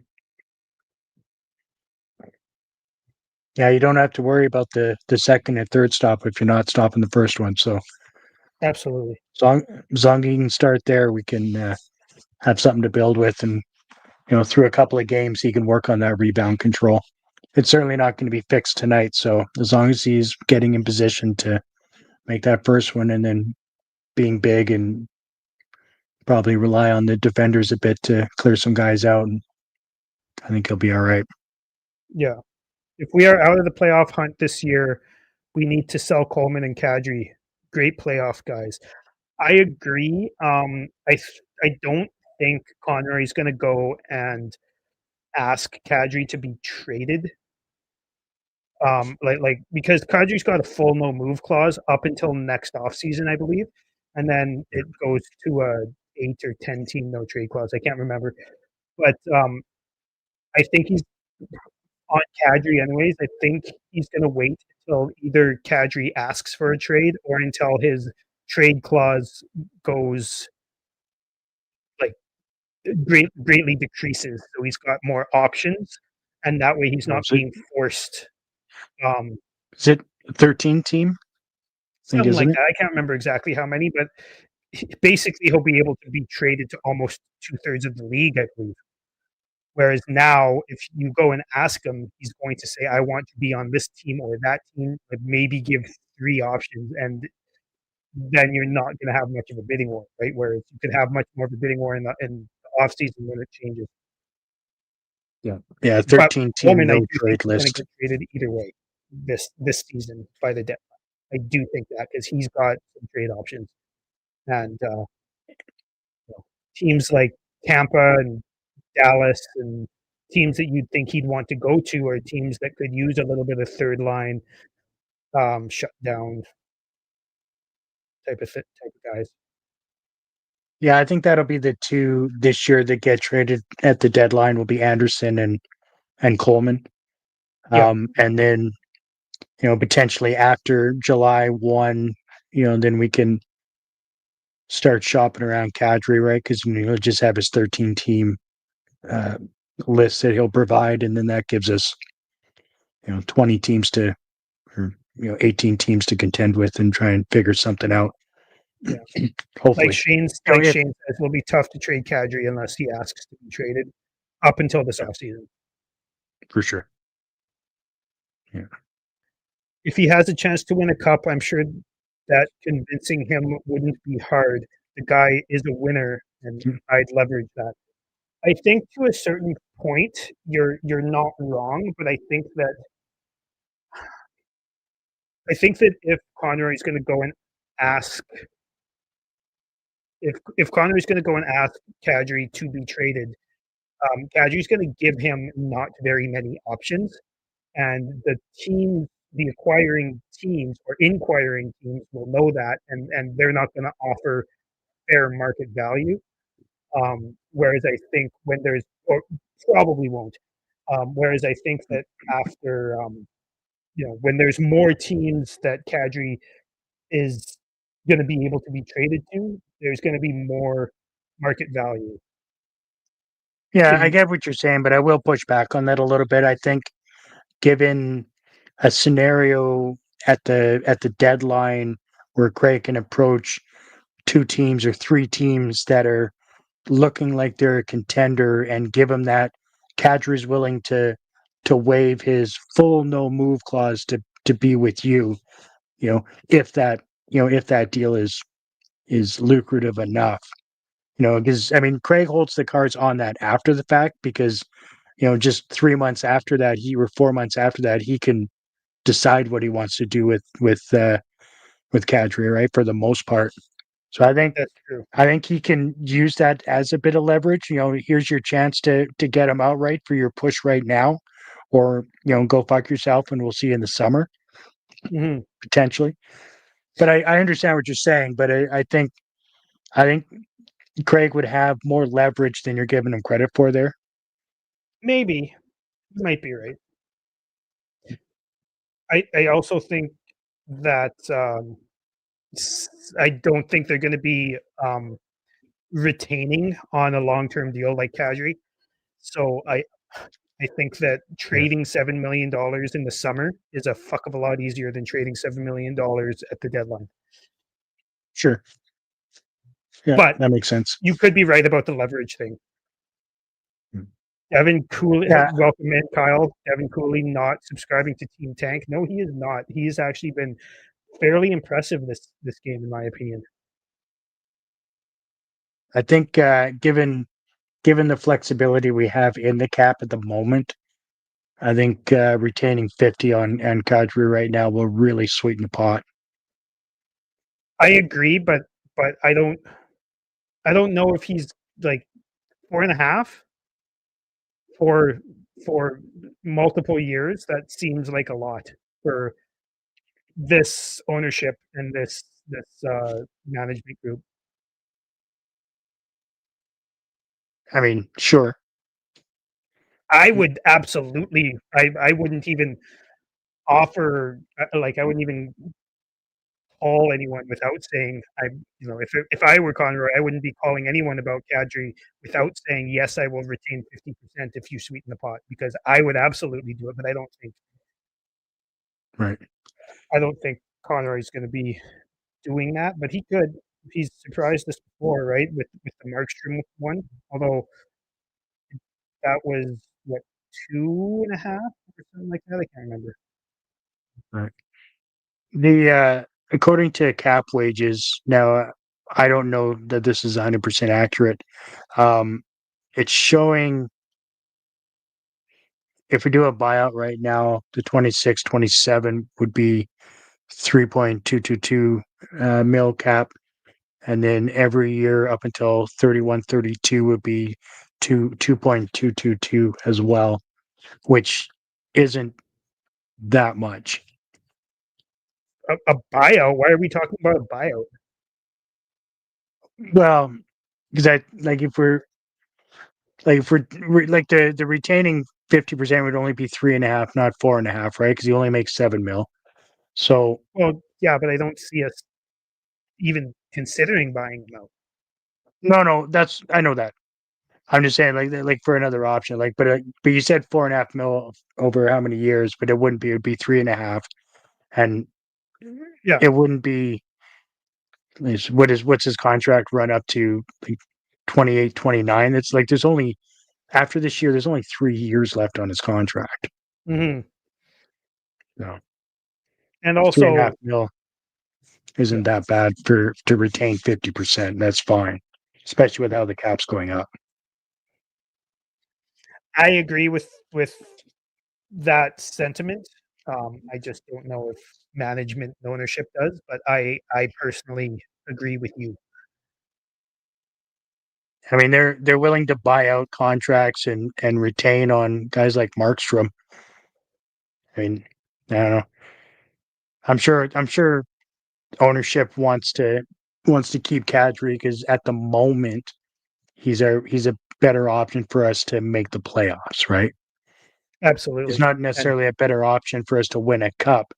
Yeah, you don't have to worry about the second and third stop if you're not stopping the first one. So Absolutely. Zong Zongi can start there. We can have something to build with, and through a couple of games, he can work on that rebound control. It's certainly not going to be fixed tonight. So as long as he's getting in position to make that first one, and then being big and probably rely on the defenders a bit to clear some guys out, and I think he'll be all right. Yeah. If we are out of the playoff hunt this year, we need to sell Coleman and Kadri. Great playoff guys. I agree. I don't think Conroy's going to go and ask Kadri to be traded. Like because Kadri's got a full no move clause up until next offseason, I believe, and then it goes to a 8 or 10 team no trade clause. I can't remember, but I think he's on Kadri anyways. I think he's going to wait until either Kadri asks for a trade or until his trade clause goes like greatly decreases, so he's got more options, and that way he's not Was it? being forced. Um, Is it 13 team? I think, Something isn't like it? that. I can't remember exactly how many, but basically he'll be able to be traded to almost 2/3 of the league, I believe. Whereas now, if you go and ask him, he's going to say, "I want to be on this team or that team," but maybe give 3 options, and then you're not gonna have much of a bidding war, right? Whereas you could have much more of a bidding war in the off season when it changes. Yeah. Yeah, But 13 team Bowman, I no do think trade he's gonna list. get traded either way this season by the deadline. I do think that because he's got some trade options, and you know, teams like Tampa and Dallas and teams that you'd think he'd want to go to are teams that could use a little bit of third line shutdown type of guys. Yeah, I think that'll be the two this year that get traded at the deadline will be Anderson and Coleman. Yeah, And then, potentially after July 1, then we can start shopping around Kadri, right? Because he'll just have his 13 team uh, list that he'll provide, and then that gives us 20 teams to or 18 teams to contend with and try and figure something out. yeah. Like Hopefully, Shane's you know, like if Shane says, it'll be tough to trade Kadri unless he asks to be traded up until this yeah, offseason. for sure. Yeah, If he has a chance to win a cup, I'm sure that convincing him wouldn't be hard. The guy is a winner, and mm, I'd leverage that. I think to a certain point, you're not wrong, but I think that if Conroy is going to go and ask if Conroy is going to go and ask Kadri to be traded, Kadri is going to give him not very many options, and the acquiring teams or inquiring teams will know that, and they're not going to offer fair market value. Whereas I think when there's or probably won't. Whereas I think that after when there's more teams that Kadri is going to be able to be traded to, there's going to be more market value. So yeah, I you, get what you're saying, but I will push back on that a little bit. I think given a scenario at the deadline where Craig can approach two teams or three teams that are looking like they're a contender and give him that Kadri's willing to waive his full no move clause to be with you, if that deal is lucrative enough. Because I mean Craig holds the cards on that after the fact because just 3 months after that, he or 4 months after that, he can decide what he wants to do with Kadri, right? For the most part. So that's true. I think he can use that as a bit of leverage. Here's your chance to get him outright for your push right now, or go fuck yourself, and we'll see you in the summer Hmm. potentially. But I understand what you're saying. But I think Craig would have more leverage than you're giving him credit for there. Maybe you might be right. I also think that I don't think they're going to be retaining on a long term deal like Kadri. So I think that Yeah, trading $7 million in the summer is a fuck of a lot easier than trading $7 million at the deadline. sure. Yeah, But that makes sense. you could be right about the leverage thing. Mm. Evan Cooley, Yeah, welcome in, Kyle. Evan Cooley not subscribing to Team Tank. No, he is not. He's actually been fairly impressive this game, in my opinion. I think given the flexibility we have in the cap at the moment, I think retaining 50 on Kadri right now will really sweeten the pot. I agree, but I don't know if he's like 4.5 for for multiple years. That seems like a lot for this ownership and this management group. I mean, sure. I would absolutely. I wouldn't even offer like I wouldn't even call anyone without saying if I were Conroy, I wouldn't be calling anyone about Kadri without saying yes, I will retain 50% if you sweeten the pot because I would absolutely do it, but Right. I don't think Conroy's going to be doing that, but he could. He's surprised us before, right? With the Markstrom one, although that was what 2.5 or something like that. I can't remember. Right. The according to cap wages now, I don't know that this is 100% accurate. Um, it's showing if we do a buyout right now, the 26-27 would be 3.222 mil cap, and then every year up until 31-32 would be 2.222 as well, which isn't that much. A buyout? Why are we talking about a buyout? Well, because I like if we're like the retaining 50% would only be 3.5, not 4.5, right? Because you only make 7 mil. So Well, yeah, but I don't see us even considering buying them out. no, that's I know that. I'm just saying like for another option, but you said 4.5 mil over how many years? But it wouldn't be. It would be 3.5, and Yeah. it wouldn't be. What's his contract run up to? Like 28, 29. It's like there's only after this year. There's only 3 years left on his contract. Hmm. So And 3.5 also, mil yeah, isn't that bad for to retain 50%. That's fine, especially with how the cap's going up. I agree with that sentiment. I just don't know if management and ownership does, but I personally agree with you. I mean, they're willing to buy out contracts and retain on guys like Markstrom. I mean, I don't know. I'm sure ownership wants to keep Kadri because at the moment he's a better option for us to make the playoffs, right? It's Absolutely. not And necessarily a better option for us to win a cup,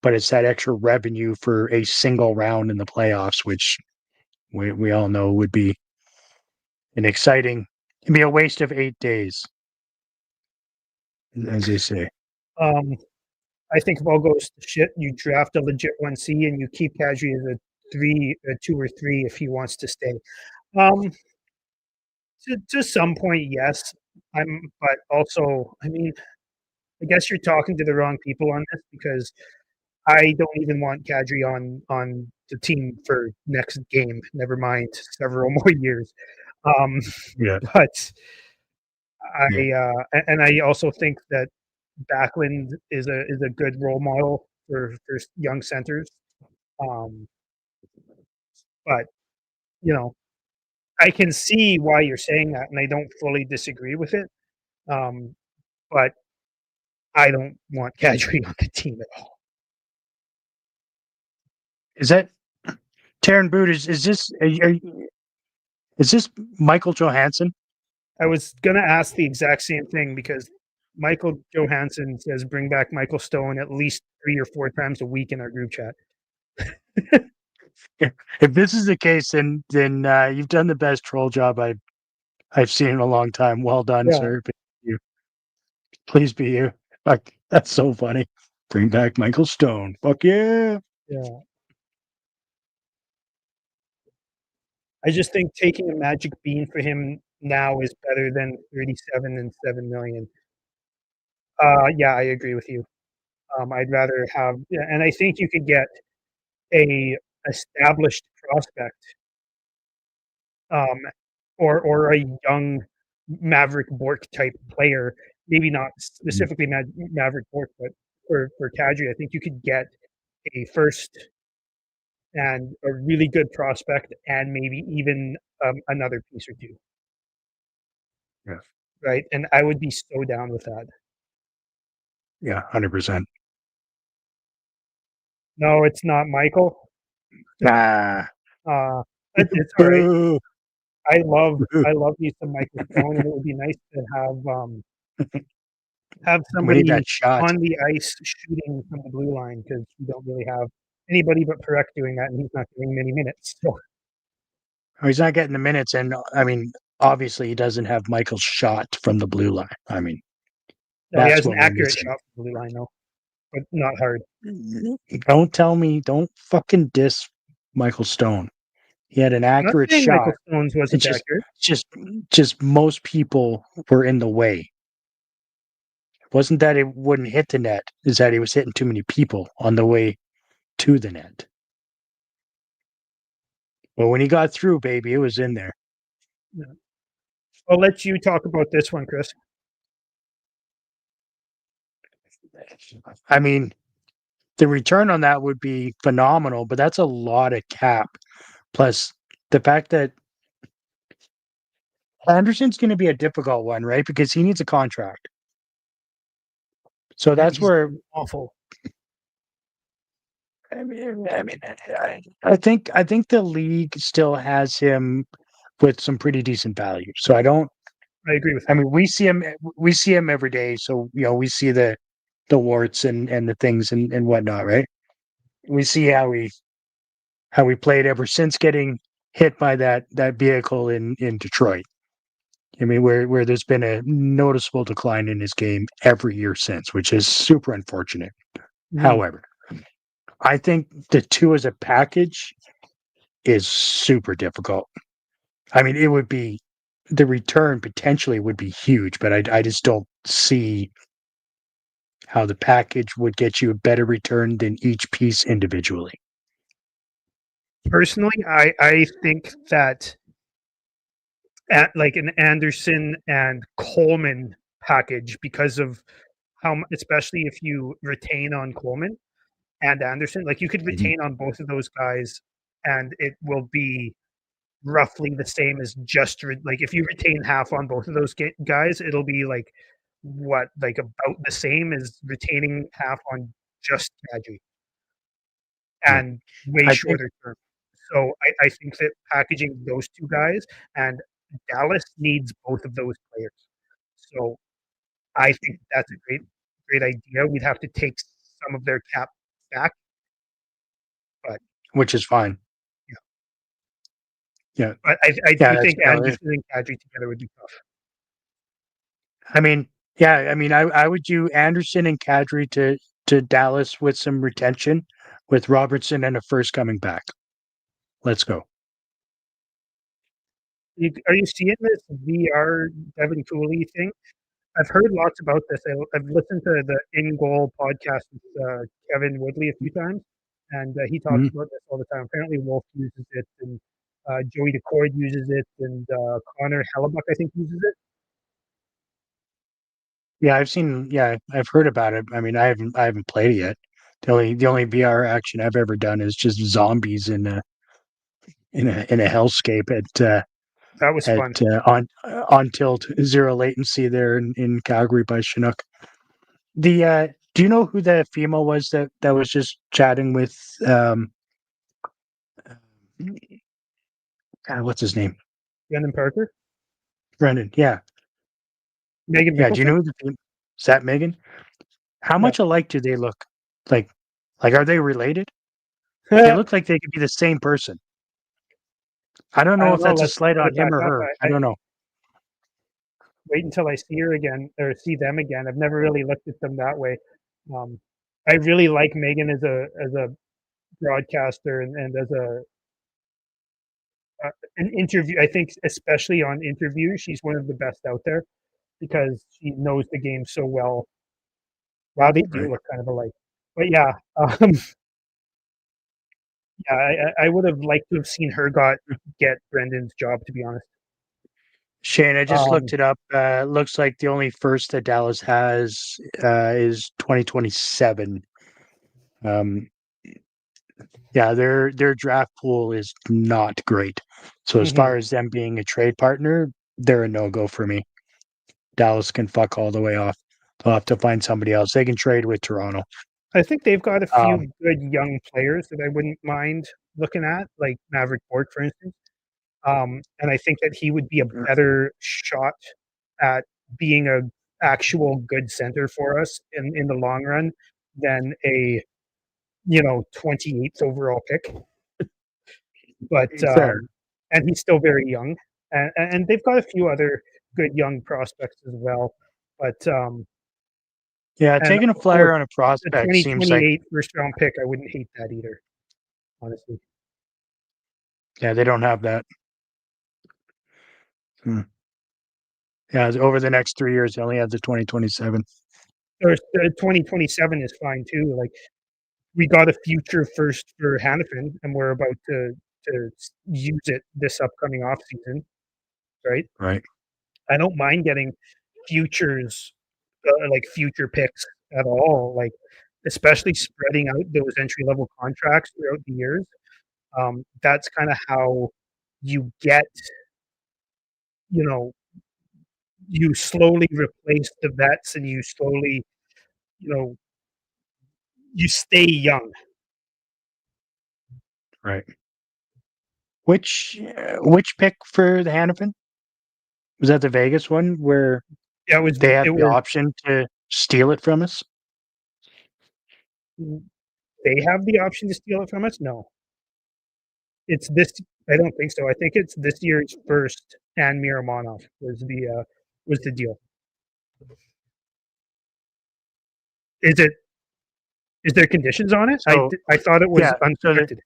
but it's that extra revenue for a single round in the playoffs, which we all know would be an exciting, it'd be a waste of 8 days, as they say. um, I think if all goes to shit, you draft a legit 1C and you keep Kadri as a 2 or 3 if he wants to stay. Um, to some point, yes. But also, I mean, I guess you're talking to the wrong people on this because I don't even want Kadri on the team for next game. Never mind several more years. Um, Yeah, but yeah. and I also think that Backlund is a good role model for young centers. Um, but you know, I can see why you're saying that, and I don't fully disagree with it. Um, but I don't want Kadri on the team at all. Is that Taryn Boot? Is this Michael Johansson? I was gonna ask the exact same thing because Michael Johansson says bring back Michael Stone at least 3 or 4 times a week in our group chat. If this is the case, then you've done the best troll job I've seen in a long time. Well done, Yeah, sir. Please be you. Fuck, that's so funny. Bring back Michael Stone. Fuck yeah. yeah. I just think taking a magic bean for him now is better than 37 and 7 million. Yeah, I agree with you. I'd rather have, yeah, and I think you could get a established prospect, um, or a young Maverick Bork type player. Maybe not Mm, specifically Maverick Bork, but for Kadri, I think you could get a first and a really good prospect, and maybe even another piece or two, yeah. right? And I would be so down with that. Yeah, 100%. No, it's not Michael. Ah. Uh, it's all right. Boo. I love me some Michael Stone, and it would be nice to have. Have We need somebody that shot. on the ice shooting from the blue line because we don't really have anybody but Parekh doing that, and he's not getting many minutes. So He's not getting the minutes, and I mean, obviously, he doesn't have Michael's shot from the blue line. I mean, no, he that's has an what we're accurate missing. shot from the blue line though, but not hard. Don't fucking diss Michael Stone. He had an I'm not accurate saying Michael shot. Stone's It's wasn't accurate. just, just most people were in the way. It wasn't that it wouldn't hit the net; is that he was hitting too many people on the way to the net. But when he got through, baby, it was in there. Yeah. I'll let you talk about this one, Chris. I mean, the return on that would be phenomenal, but that's a lot of cap. Plus, the fact that Anderson's going to be a difficult one, right? Because he needs a contract. So Yeah, that's he's where been awful. I think the league still has him with some pretty decent value. So I don't. I agree with I that. mean, we see him every day. So we see the warts and the things and whatnot, right? We see how he played ever since getting hit by that vehicle in Detroit. I mean, where there's been a noticeable decline in his game every year since, which is super unfortunate. Mhm. However, I think the two as a package is super difficult. I mean, it would be the return potentially would be huge, but I just don't see how the package would get you a better return than each piece individually. Personally, I think that like an Anderson and Coleman package because of especially if you retain on Coleman and Anderson, like you could Mhm. retain on both of those guys, and it will be roughly the same as like if you retain half on both of those guys, it'll be like like about the same as retaining half on just Kadri Right. and way I think shorter term. So I think that packaging those two guys and Dallas needs both of those players. So I think that's a great idea. We'd have to take some of their cap back, but which is fine. yeah. Yeah. But I Yeah, do that's think Anderson and Kadri together would be tough. I mean, yeah, I mean, I would do Anderson and Kadri to Dallas with some retention, with Robertson and a first coming back. Let's go. Are you seeing this VR Devin Cooley thing? I've heard lots about this. I've listened to the In Goal podcast with Kevin Woodley a few times, and he talks Mhm. about this all the time. Apparently, Wolf uses it, and Joey DeCord uses it, and Connor Hellebuck, I think, uses it. Yeah, I've heard about it. I mean, I haven't played it yet. The only VR action I've ever done is just zombies in a hellscape That was at fun. on tilt, zero latency there in Calgary by Chinook. The do you know who the female was that was just chatting with what's his name? Brendan Parker, Brendan. Yeah. Megan Yeah. Do you know Mickelson. who is that Megan? How Yeah, much alike do they look? Like like are they related? They look like they could be the same person. I don't I know don't if know. that's a Let's slight put on it back him or up. her. I don't know. Wait until I see her again or see them again. I've never really looked at them that way. Um, I really like Megan as a broadcaster and as an interview. I think especially on interviews, she's one of the best out there because she knows the game so well. Wow, they do Right. look kind of alike. But yeah, um, yeah, I would have liked to have seen her get Brendan's job. To be honest, Shane, I just um, looked it up. Looks like the only first that Dallas has is 2027. Um, yeah, their draft pool is not great. So as mhm. far as them being a trade partner, they're a no go for me. Dallas can fuck all the way off. They'll have to find somebody else. They can trade with Toronto. I think they've got a Um, few good young players that I wouldn't mind looking at, like Maverick Bork, for instance. And I think that he would be a better shot at being actual good center for us in the long run than a 28th overall pick. But Fair. and he's still very young, and they've got a few other good young prospects as well. But Yeah, and taking a oh, flyer on a a prospect seems like 2028 first round pick, I wouldn't hate that either, honestly. yeah, they don't have that. Hmm. Yeah, over the next 3 years, they only have the 2027. Or 2027 is fine too. Like we got a future first for Hannafin, and we're about to use it this upcoming off season, right? Right. I don't mind getting futures, like future picks at all. Like especially spreading out those entry level contracts throughout the years. That's kind of how you get, you know, you slowly replace the vets, and you slowly, you know, you stay young. Right. Which pick for the Hannafin? Was that the Vegas one where Yeah, they have it the was option to steal it from us? they have the option to steal it from us. No, it's this. I don't think so. I think it's this year's first, and Miramonov was the deal. Is it? Is there conditions on it? So I thought it was yeah, so unprotected.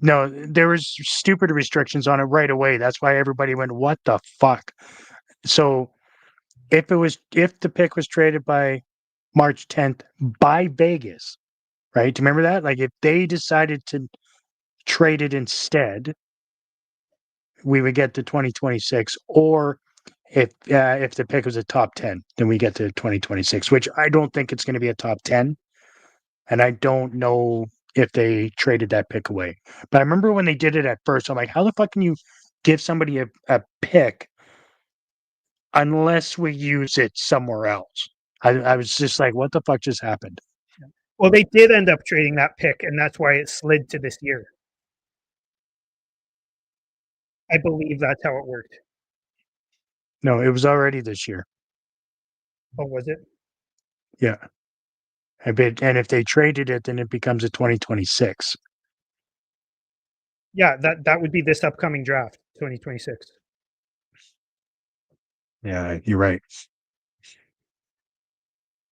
no, there was stupid restrictions on it right away. That's why everybody went, "What the fuck?" So if the pick was traded by March 10th by Vegas, right? Do you remember that? Like if they decided to trade it instead, we would get to 2026, or if the pick was a top 10, then we get to 2026, which I don't think it's going to be a top 10, and I don't know if they traded that pick away. But I remember when they did it at first, I'm like, how the fuck can you give somebody a pick unless we use it somewhere else? I was just like, what the fuck just happened? Well, they did end up trading that pick, and that's why it slid to this year. I believe that's how it worked. No, it was already this year. Oh, was it? Yeah. And if they traded it, then it becomes a 2026. Yeah, that would be this upcoming draft, 2026. Yeah, you're right.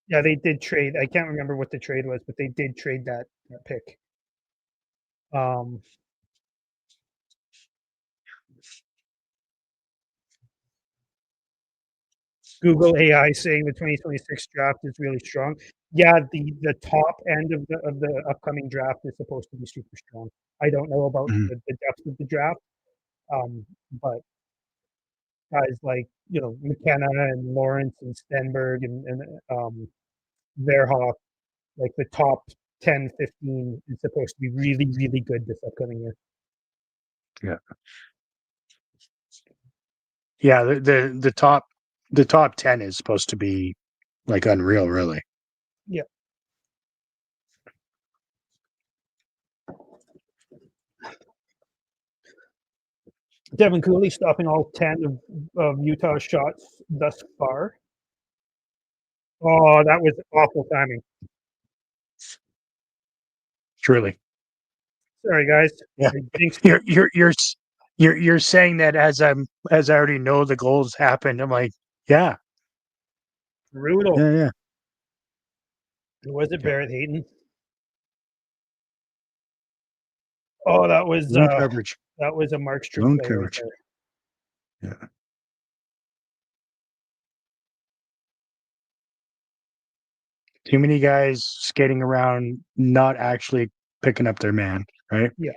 Yeah, they did trade. I can't remember what the trade was, but they did trade that pick. Um, Google AI saying the 2026 draft is really strong. Yeah, the top end of the upcoming draft is supposed to be super strong. I don't know about Mhm. the depth of the draft, but guys like McKenna and Lawrence and Stenberg and Verhoff, like the top 10, 15 is supposed to be really, really good this upcoming year. Yeah. Yeah, the top 10 is supposed to be like unreal, really. Yeah. Devin Cooley stopping all 10 of Utah's shots thus far. Oh, that was awful timing. Truly. Sorry, guys. Yeah. I jinxed it. You're saying that as I already know the goals happened. I'm like, yeah, Brutal. yeah, Who was it? yeah. Barrett Hayton. Oh, Zone coverage. that was a Markstrom Zone play right coverage. there. Yeah. Too many guys skating around, not actually picking up their man, right? Yeah.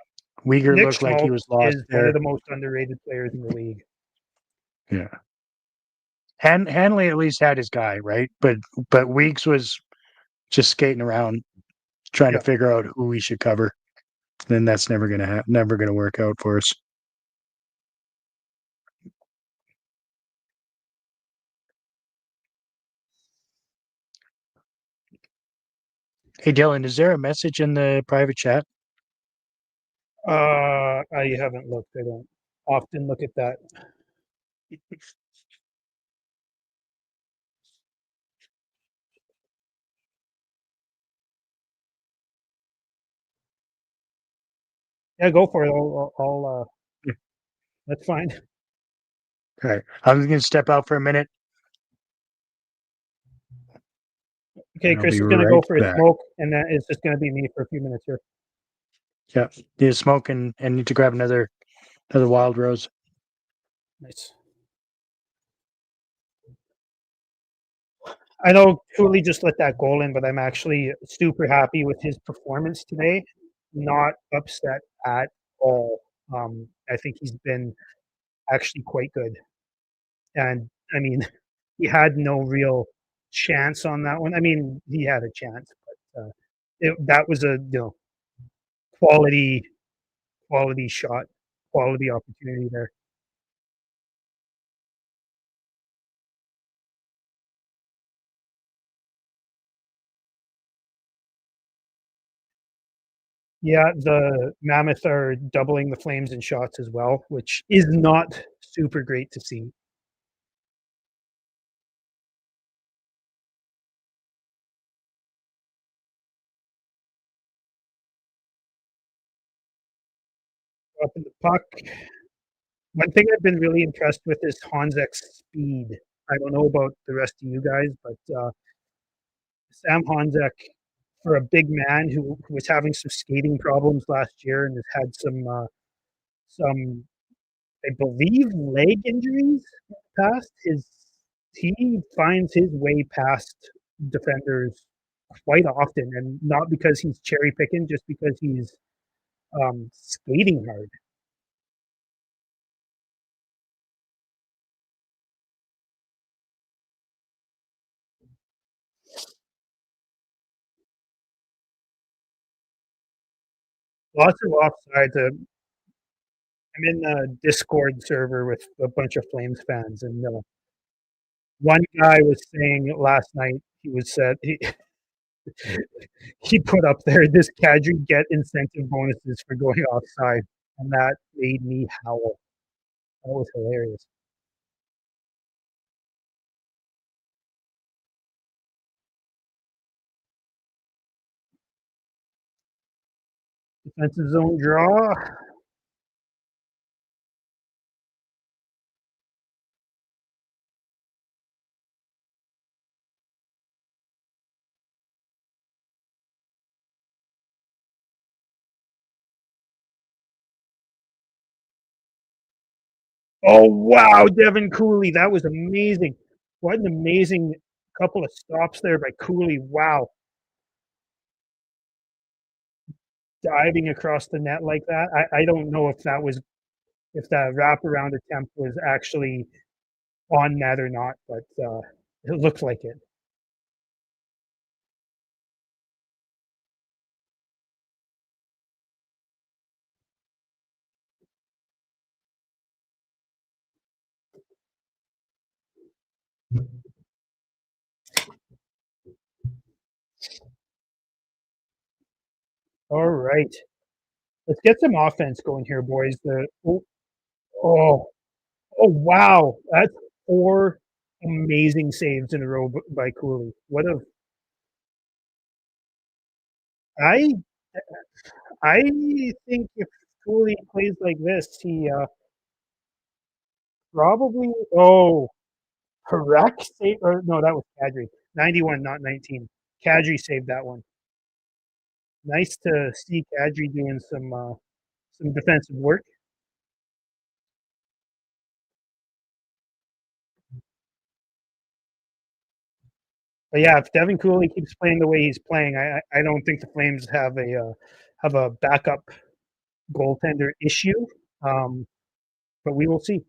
Uyghur Nick looked like he was Schmaltz lost is one of there. the most underrated players in the league. Yeah. Hanley at least had his guy, right? But Weeks was just skating around trying to Yeah. figure out who we should cover. Then that's never gonna work out for us. Hey Dylan, is there a message in the private chat? I haven't looked. I don't often look at that. Yeah, go for it. Yeah. That's fine. Okay. I'm going to step out for a minute Okay, and I'll Chris be is gonna go right for a back. smoke, and then it's just gonna be me for a few minutes here. Yeah. Need a smoke and need to grab another wild rose. Nice. I know Cooley just let that goal in, but I'm actually super happy with his performance today. Not upset at all. I think he's been actually quite good. And I mean, he had no real chance on that one. I mean, he had a chance, but that was a quality quality shot, quality opportunity there. Yeah, the Mammoth are doubling the Flames in shots as well, which is not super great to see. Up in the puck. One thing I've been really impressed with is Honzek's speed. I don't know about the rest of you guys, but Sam Honzek, for a big man who was having some skating problems last year and has had some I believe leg injuries past, his he finds his way past defenders quite often, and not because he's cherry picking, just because he's skating hard. Lots of offsides. I'm in a Discord server with a bunch of Flames fans, and one guy was saying last night he was said he put up there this Kadri get incentive bonuses for going offside, and that made me howl. That was hilarious. Defensive zone draw. Oh wow, Devin Cooley, that was amazing. What an amazing couple of stops there by Cooley. Wow, diving across the net like that. I don't know if that wraparound attempt was actually on net or not, but it looked like it. All right, let's get some offense going here, boys. Oh oh wow, that's four amazing saves in a row by Cooley. What a I I think if Cooley plays like this, he probably correct save or no, that was Kadri. 91, not 19. Kadri saved that one. Nice to see Kadri doing some defensive work. But yeah, if Devin Cooley keeps playing the way he's playing, I don't think the Flames have a backup goaltender issue. Um, but we will see.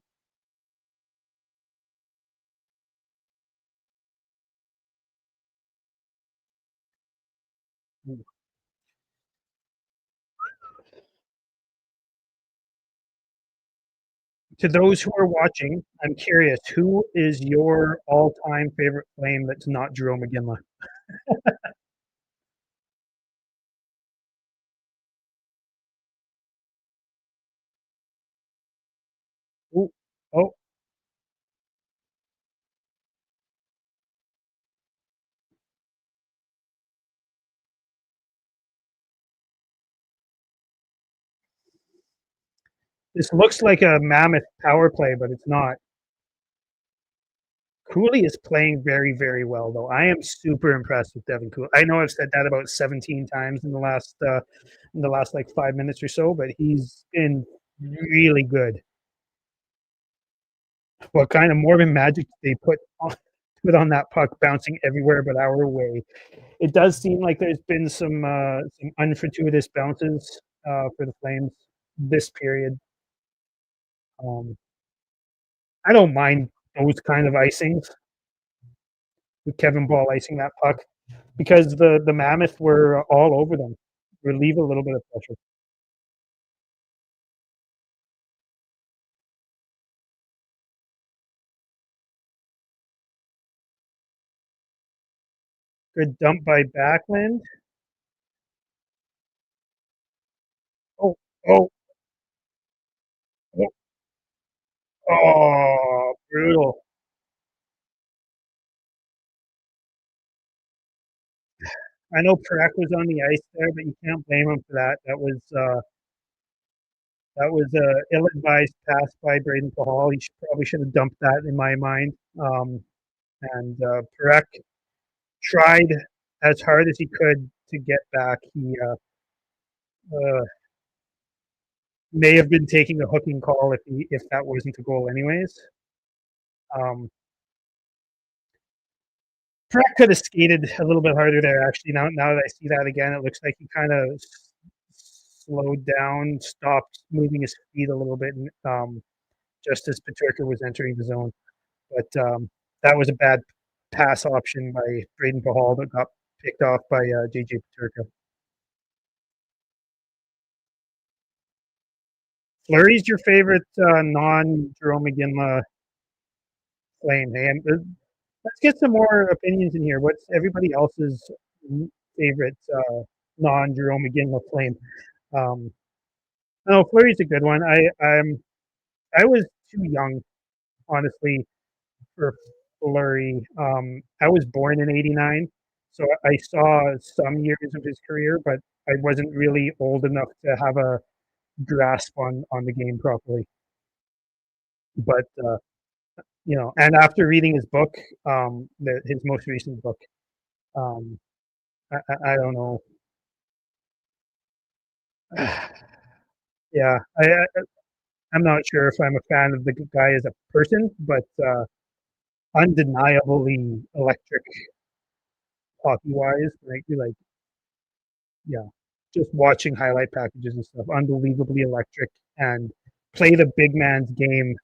To those who are watching, I'm curious, who is your all-time favorite Flame that's not Jerome McGinley? Ooh, oh, This looks like a Mammoth power play, but it's not. Cooley is playing very, very well, though. I am super impressed with Devin Cooley. I know I've said that about 17 times in the last like 5 minutes or so, but he's been really good. What kind of Mormon magic they put on that puck, bouncing everywhere but our way? It does seem like there's been some unfortuitous bounces for the Flames this period. Um, I don't mind those kind of icings with Kevin Ball icing that puck because the Mammoth were all over them. Relieve a little bit of pressure. Good dump by Backlund. Oh, oh, oh, oh, brutal. I know Parak was on the ice there, but you can't blame him for that. That was a ill-advised pass by Braden Pahal. He probably should have dumped that in my mind. And Parak tried as hard as he could to get back. He uh, may have been taking a hooking call if that wasn't a goal anyways. Um, Pratt could have skated a little bit harder there. Actually, now that I see that again, it looks like he kind of slowed down, stopped moving his feet a little bit, and, just as Peterka was entering the zone. But that was a bad pass option by Braden Pahal that got picked off by JJ Peterka. Fleury's your favorite non-Jerome McGinley Flame. Hey, let's get some more opinions in here. What's everybody else's favorite non-Jerome McGinley Flame? Um, no, Fleury's a good one. I was too young, honestly, for Fleury. I was born in '89, so I saw some years of his career, but I wasn't really old enough to have a grasp on the game properly. But and after reading his book, his most recent book, um, I don't know. Yeah, I'm not sure if I'm a fan of the guy as a person, but undeniably electric hockey wise. Like yeah, just watching highlight packages and stuff, unbelievably electric and play the big man's game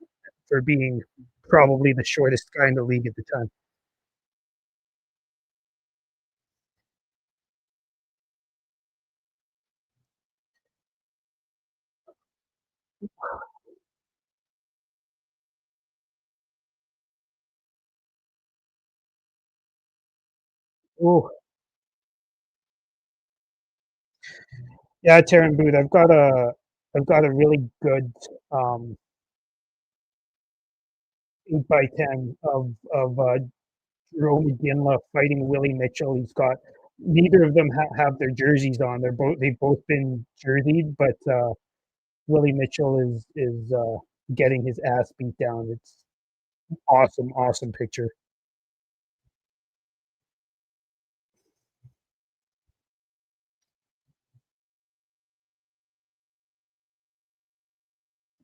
for being probably the shortest guy in the league at the time. Oh yeah, Taron Booth. I've got a really good 8x10 of Jerome McGinley fighting Willie Mitchell. He's got neither of them have their jerseys on. They've both been jerseyed, but Willie Mitchell is getting his ass beat down. It's awesome, awesome picture.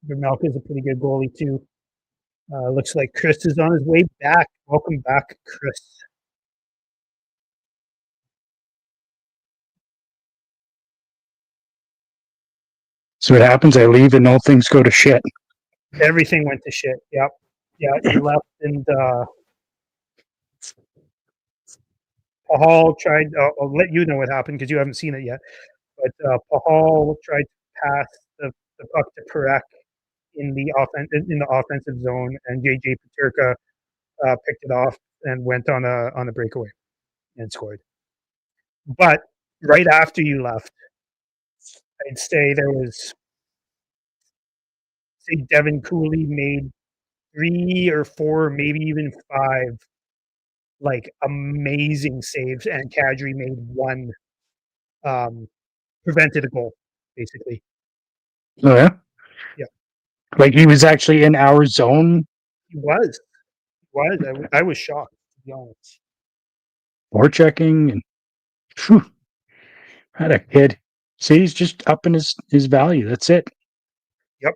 Vermelka is a pretty good goalie too. Looks like Chris is on his way back. Welcome back, Chris. So what happens? I leave and all things go to shit. Everything went to shit. Yep. Yeah, you left, and Pahal tried. I'll let you know what happened because you haven't seen it yet. But Pahal tried to pass the puck to Parekh in the offensive zone, and JJ Peterka picked it off and went on a breakaway and scored. But right after you left, I'd say there was say Devin Cooley made 3 or 4, maybe even 5 like amazing saves, and Kadri made one um, prevented a goal, basically. Oh yeah. Yeah. Like he was actually in our zone He was. He was. I was shocked, to be honest. for checking and phew, had a kid. See, he's just upping his value. That's it. Yep.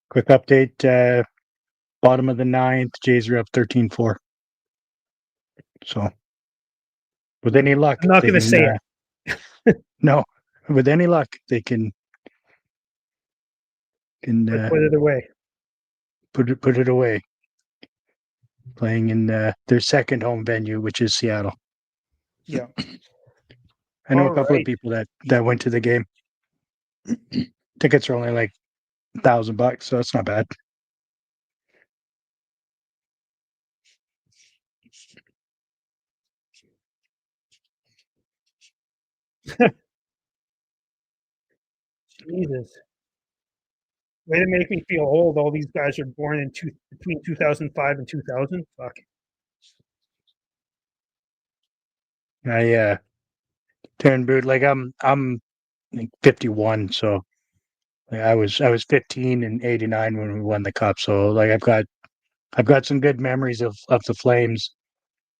Quick update. Bottom of the ninth, Jays are up 13-4. So with any luck, I'm not they going to can say it. no. With any luck, they can I put it away. put it away. Playing in their second home venue, which is Seattle. Yeah. I know All a couple of right. people that went to the game. Tickets are only like $1,000, so that's not bad. Jesus. Way to make me feel old. All these guys are born in between 2005 and 2000. Fuck. I turned boot like I'm like 51, so like, I was 15 in '89 when we won the cup. So like I've got some good memories of the Flames,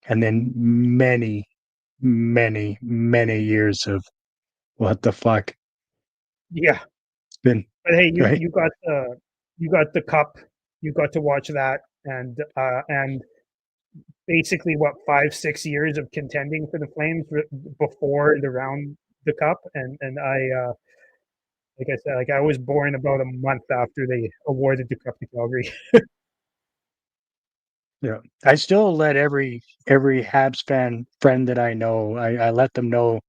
and then many years of what the fuck Yeah. it's been, But hey, you right? you got the cup. You got to watch that, and basically what 5 6 years of contending for the Flames before and around the cup, and I like I said, like I was born about a month after they awarded the cup to Calgary. Yeah. I still let every Habs fan friend that I know, I let them know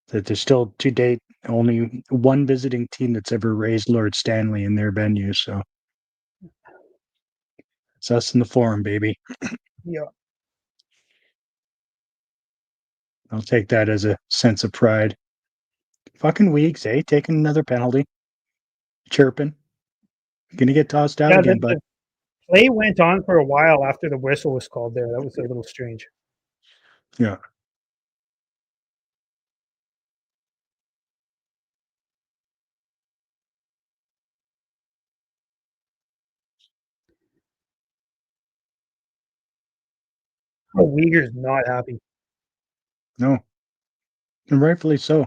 that there's still to date only one visiting team that's ever raised Lord Stanley in their venue. So it's us in the forum, baby. Yeah, I'll take that as a sense of pride. Fucking Weeks, eh? Taking another penalty, chirping. Gonna get tossed out yeah. again, but The play went on for a while after the whistle was called. There, that was a little strange. yeah. Oh, Uyghur's not happy. No. And rightfully so.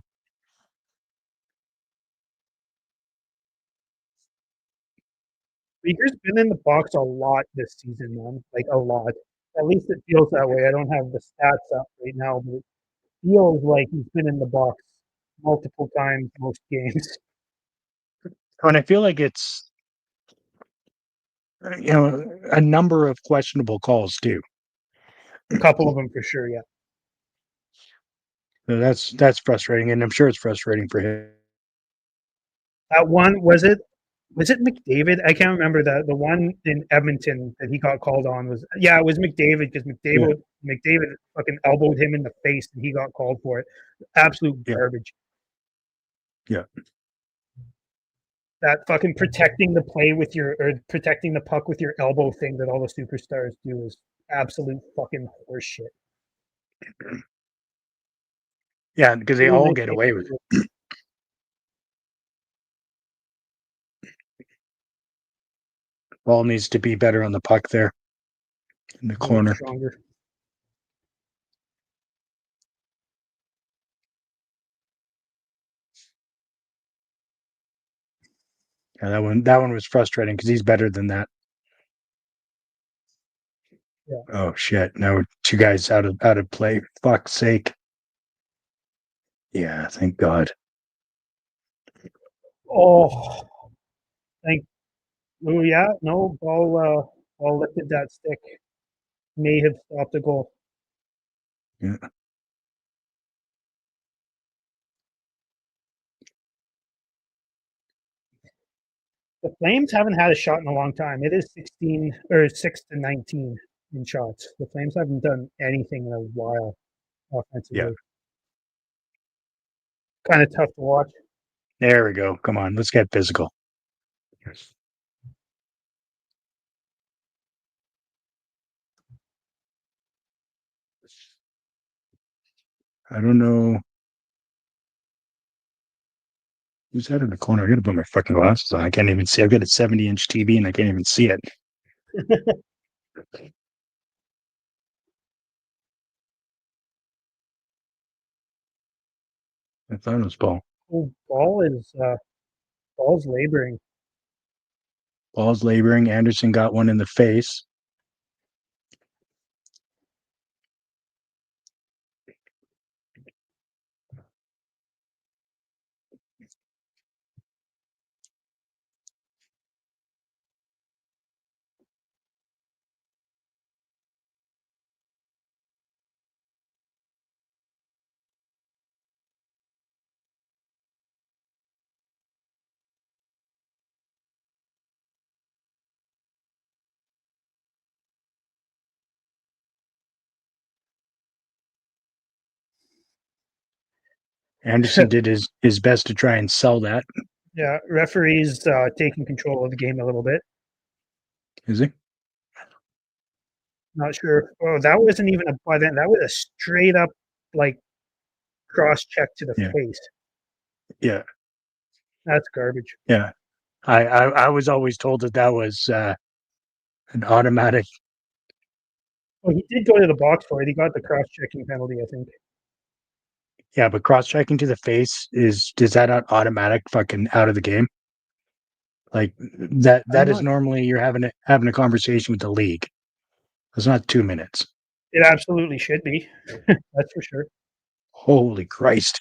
Uyghur's been in the box a lot this season, man. Like a lot. At least it feels that way. I don't have the stats up right now, but it feels like he's been in the box multiple times most games. And I feel like it's a number of questionable calls too. A couple of them for sure, yeah. So that's frustrating, and I'm sure it's frustrating for him. That one was it McDavid? I can't remember the one in Edmonton that he got called on was yeah, it was McDavid because Yeah, McDavid fucking elbowed him in the face and he got called for it. Absolute yeah, garbage. yeah. That fucking protecting the play with your or protecting the puck with your elbow thing that all the superstars do is absolute fucking horseshit. Yeah, because they Really all makes get me away with it. Ball needs to be better on the puck there in the a little corner. stronger. Yeah, that one was frustrating because he's better than that. Yeah. Oh shit! Now we're two guys out of play. Fuck's sake! Yeah, thank God. Oh, thank. Oh yeah, no ball lifted that stick. May have stopped the goal. Yeah, The Flames haven't had a shot in a long time. It is 16 or 6-19 in shots. The Flames haven't done anything in a while yeah. offensively. Kind of tough to watch. There we go. Come on, let's get physical. I don't know. Who's that in the corner? I gotta put my fucking glasses on. I can't even see. I've got a 70-inch TV and I can't even see it. I thought it was Paul. Oh, Ball's laboring. Paul's laboring. Anderson got one in the face. Anderson did his best to try and sell that. Yeah, referees taking control of the game a little bit. Is he? Not sure. Oh, that wasn't even a butt end. That was a straight up like cross check to the Yeah. face. Yeah. That's garbage. Yeah. I was always told that was an automatic. Well, he did go to the box for it. He got the cross checking penalty, I think. Yeah, but cross checking to the face is that not automatic fucking out of the game? Like that is normally you're having a conversation with the league. It's not 2 minutes. It absolutely should be. That's for sure. Holy Christ.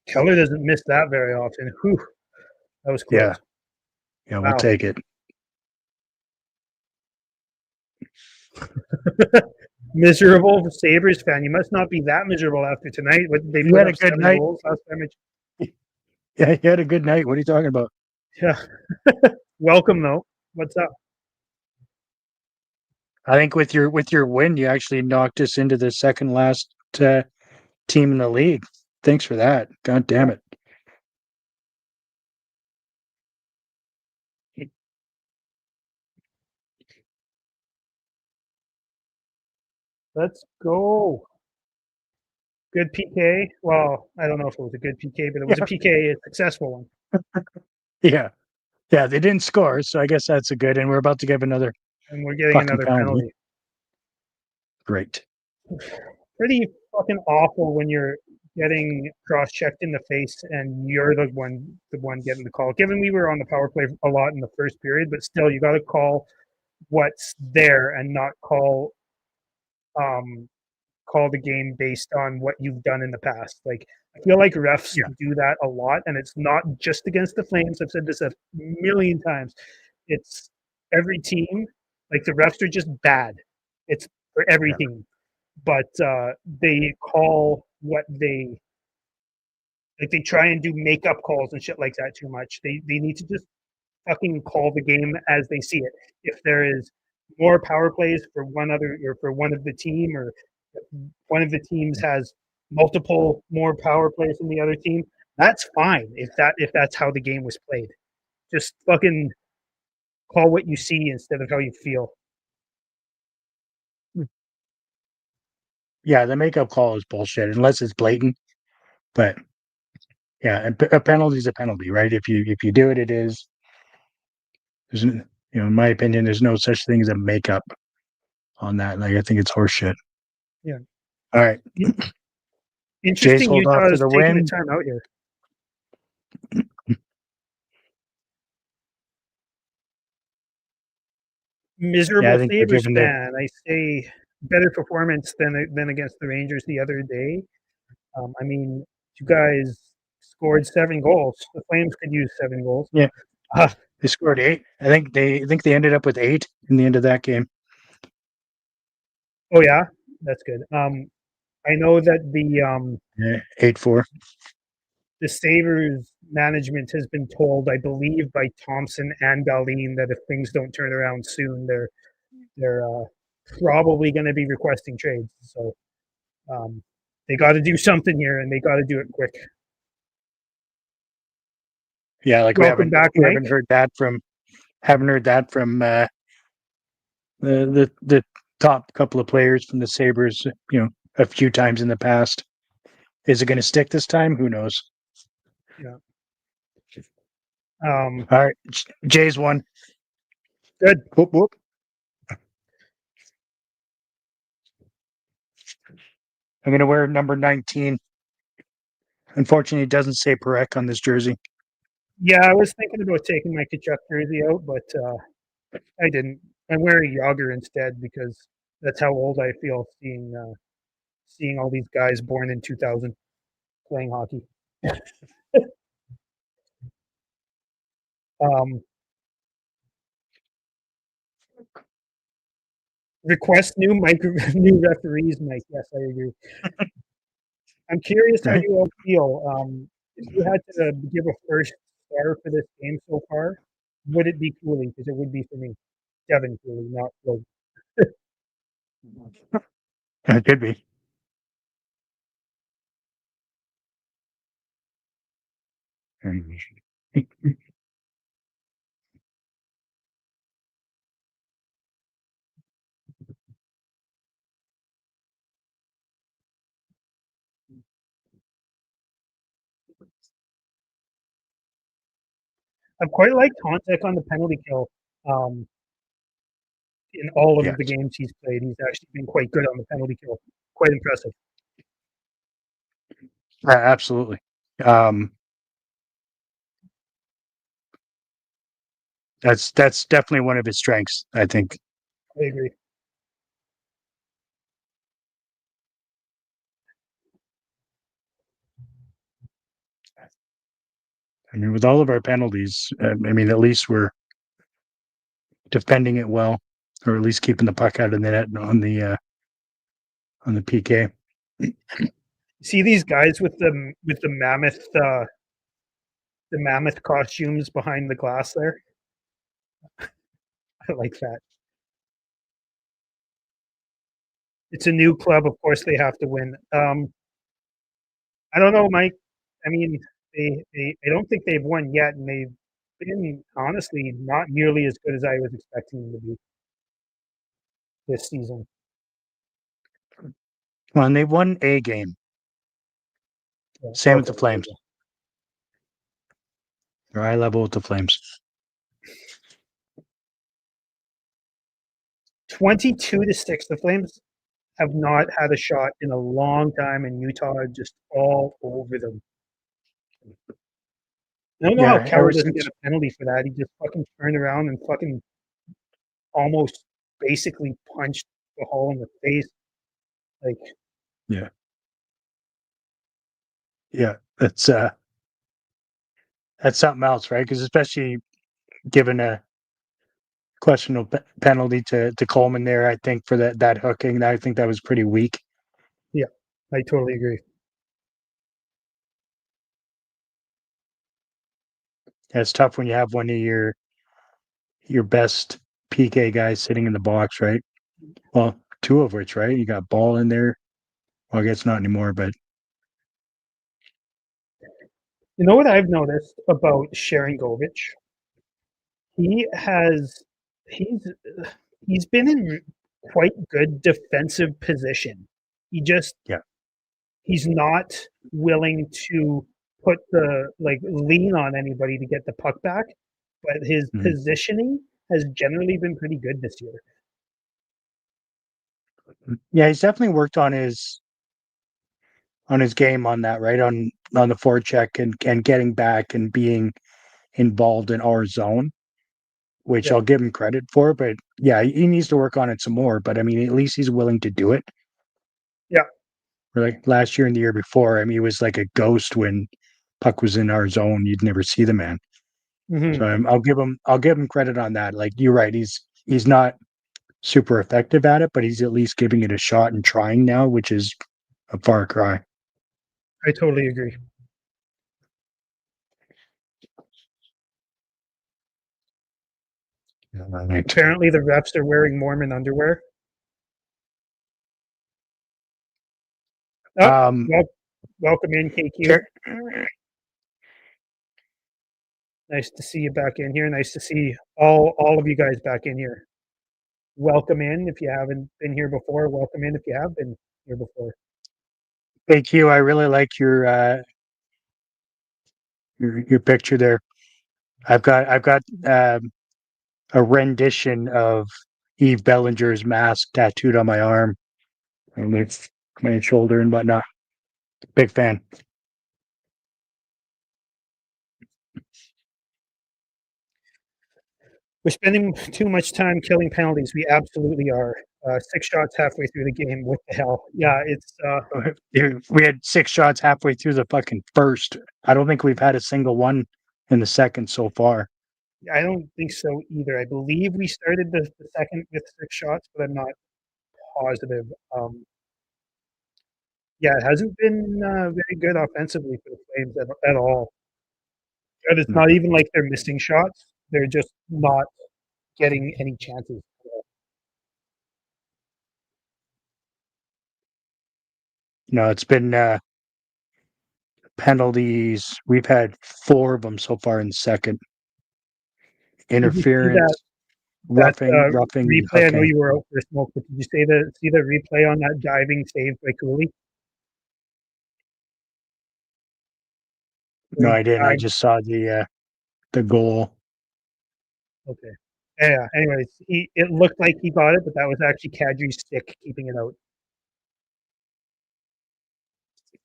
Keller doesn't miss that very often. Whew, that was close. Yeah. Yeah, we'll Wow. take it. Miserable Sabres fan. You must not be that miserable after tonight. What, they You put had a up good 7 night. goals last time. Yeah, you had a good night. What are you talking about? Yeah. Welcome though. What's up? I think with your win, you actually knocked us into the second last team in the league. Thanks for that. God damn it. Let's go. Good PK. Well, I don't know if it was a good PK, but it was a PK, a successful one. Yeah. Yeah, they didn't score, so I guess that's a good. And we're about to give another And we're getting fucking another penalty. Great. Pretty fucking awful when you're getting cross-checked in the face and you're the one getting the call. Given we were on the power play a lot in the first period, but still, you got to call what's there and not call the game based on what you've done in the past. Like, I feel like refs do that a lot, and it's not just against the Flames. I've said this a million times. It's every team. Like, the refs are just bad. It's for every team. But they call what they like. They try and do makeup calls and shit like that too much. They need to just fucking call the game as they see it. If there is more power plays for one other or for one of the team, or if one of the teams has multiple more power plays than the other team, that's fine. If that's how the game was played, just fucking call what you see instead of how you feel. Yeah, the makeup call is bullshit unless it's blatant. But yeah, a penalty is a penalty, right? If you do it, it is. There's, in my opinion, there's no such thing as a makeup on that. Like, I think it's horseshit. Yeah. All right. Interesting. Jays hold off Utah for is the taking win. a time out here. Miserable Sabres fan. I say better performance than against the Rangers the other day. I mean, you guys scored 7 goals. The Flames could use 7 goals. Yeah, they scored 8. I think they ended up with 8 in the end of that game. Oh yeah, that's good. I know that the 8-4. The Sabres management has been told, I believe, by Thompson and Dahlin that if things don't turn around soon, they're probably going to be requesting trades. So they got to do something here, and they got to do it quick. Yeah, like Welcome back, we Mike. haven't heard that from the top couple of players from the Sabres. a few times in the past. Is it going to stick this time? Who knows? Yeah. Um, All right, Jay's one. good. Whoop whoop. I'm going to wear number 19. Unfortunately, it doesn't say Perec on this jersey. Yeah, I was thinking about taking my Kachuk jersey out, but I didn't. I'm wearing Yager instead because that's how old I feel seeing all these guys born in 2000 playing hockey. Um, request new new referees, Mike. Yes, I agree. I'm curious how Right? you all feel. If you had to give a first star for this game so far, would it be Cooley? Because it would be for me, Devin Cooley, not Logan. It could be. I've quite liked Hontek on the penalty kill. Um, in all of the Yes, games he's played, he's actually been quite good on the penalty kill. Quite impressive. absolutely. Um, that's definitely one of his strengths. I think. I agree. I mean, with all of our penalties, I mean, at least we're defending it well, or at least keeping the puck out of the net on the PK. See these guys with the mammoth costumes behind the glass there. I like that. It's a new club, of course they have to win. I don't know, Mike. I mean, I don't think they've won yet, and they've been honestly not nearly as good as I was expecting them to be this season. Well, and they won a game. Yeah, Same with okay, the there you Flames. go. They're eye level with the Flames. 22-6. The Flames have not had a shot in a long time, and Utah are just all over them. I don't know how Yeah, ever Keller doesn't get since. a penalty for that. He just fucking turned around and fucking almost basically punched the hole in the face. Like, Yeah, yeah, that's something else, right? Because especially given a questionable penalty to Coleman there, I think for that hooking, I think that was pretty weak. yeah, I totally agree. Yeah, it's tough when you have one of your best PK guys sitting in the box, right? Well, two of which, right? You got Ball in there. Well, I guess not anymore, but You know what I've noticed about Sharangovich? He has he's he's been in quite good defensive position. He just yeah. he's not willing to put the like lean on anybody to get the puck back, but his Mhm. positioning has generally been pretty good this year. Yeah, he's definitely worked on his game on that, right? On the forecheck and getting back and being involved in our zone, which Yeah. I'll give him credit for. But yeah, he needs to work on it some more. But I mean, at least he's willing to do it. Yeah. Like last year and the year before, I mean, he was like a ghost when puck was in our zone. You'd never see the man. Hmm. So I'll give him credit on that. Like you're right, he's not super effective at it, but he's at least giving it a shot and trying now, which is a far cry. I totally agree. Right. Apparently, the refs are wearing Mormon underwear. Oh, Um, well, welcome in, KQ. Ter- Nice to see you back in here. Nice to see all of you guys back in here. Welcome in if you haven't been here before. Welcome in if you have been. here before. Thank you. I really like your picture there. I've got a rendition of Eve Bellinger's mask tattooed on my arm and my shoulder and whatnot. Big fan. We're spending too much time killing penalties. We absolutely are. 6 shots halfway through the game. What the hell? Yeah, it's We had 6 shots halfway through the fucking first. I don't think we've had a single one in the second so far. I don't think so either. I believe we started the second with 6 shots, but I'm not positive. Yeah, it hasn't been very good offensively for the Flames at all. And it's not even like they're missing shots; they're just not getting any chances. No, it's been penalties. We've had 4 of them so far in the second. Did you see that Interference, that roughing, and replay? I know hooking. you were out for a smoke, but did you see the replay on that diving save by Cooley? Where No, he I didn't. I dived. just saw the goal. Okay. Yeah. Anyways, it looked like he got it, but that was actually Kadri's stick keeping it out.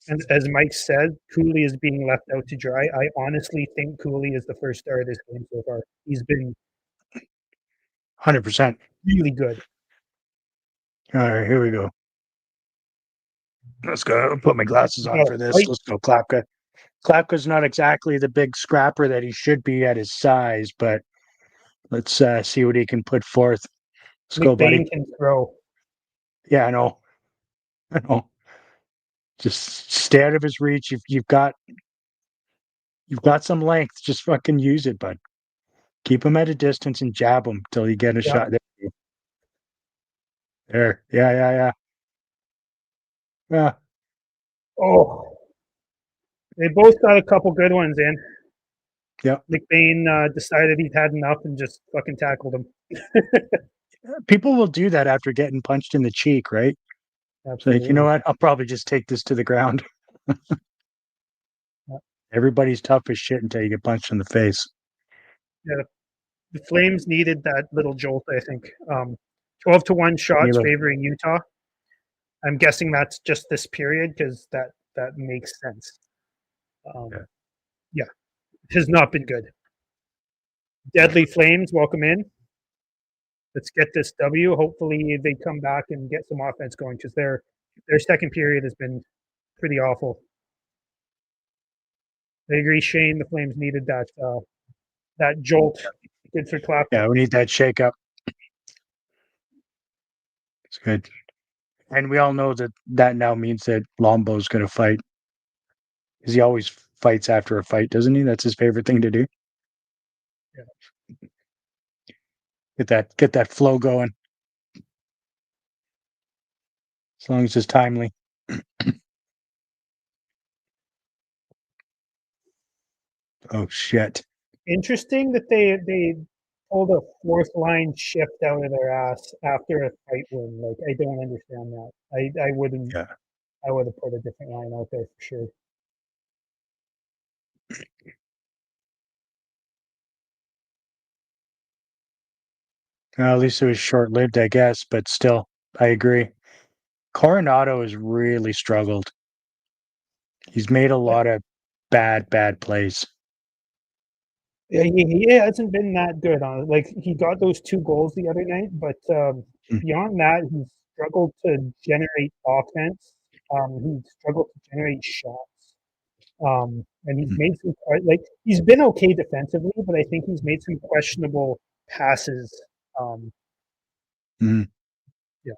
And as Mike said, Cooley is being left out to dry. I honestly think Cooley is the first star of this game so far. He's been 100%. really good. All right, here we go. Let's go. I'll put my glasses on Got a for this. fight. Let's go, Klapka. Klapka's not exactly the big scrapper that he should be at his size, but let's see what he can put forth. Let's go, buddy. McBain can throw. Yeah, I know. I know. Just stay out of his reach. You've got some length. Just fucking use it, bud. Keep him at a distance and jab him till you get a Yeah. shot. There. Yeah, yeah, yeah. Yeah. Oh, they both got a couple good ones in. Yeah. McBain decided he'd had enough and just fucking tackled him. People will do that after getting punched in the cheek, right? It's like, you know Absolutely. what? I'll probably just take this to the ground. Yeah. Everybody's tough as shit until you get punched in the face. Yeah, the Flames needed that little jolt, I think. 12-1 shots Milo. favoring Utah. I'm guessing that's just this period because that makes sense. Yeah. Yeah, it has not been good. Deadly Flames, welcome in. Let's get this W. Hopefully they come back and get some offense going because their second period has been pretty awful. I agree, Shane. The Flames needed that jolt. Good for Clap. Yeah, we need that shake up. It's good. And we all know that now means that Lombo's going to fight. Because he always fights after a fight, doesn't he? That's his favorite thing to do. Yeah. Get that flow going. As long as it's timely. Oh shit. Interesting that they pulled a fourth line shift out of their ass after a fight win. Like I don't understand that. I wouldn't. Yeah. I would have put a different line out there for sure. At least it was short lived, I guess, but still, I agree. Coronado has really struggled. He's made a lot of bad plays. Yeah, he hasn't been that good on it. Like he got those 2 goals the other night, but Mm. beyond that, he's struggled to generate offense. He's struggled to generate shots. And he's made some like he's been okay defensively, but I think he's made some questionable passes. Um, Mm. yeah,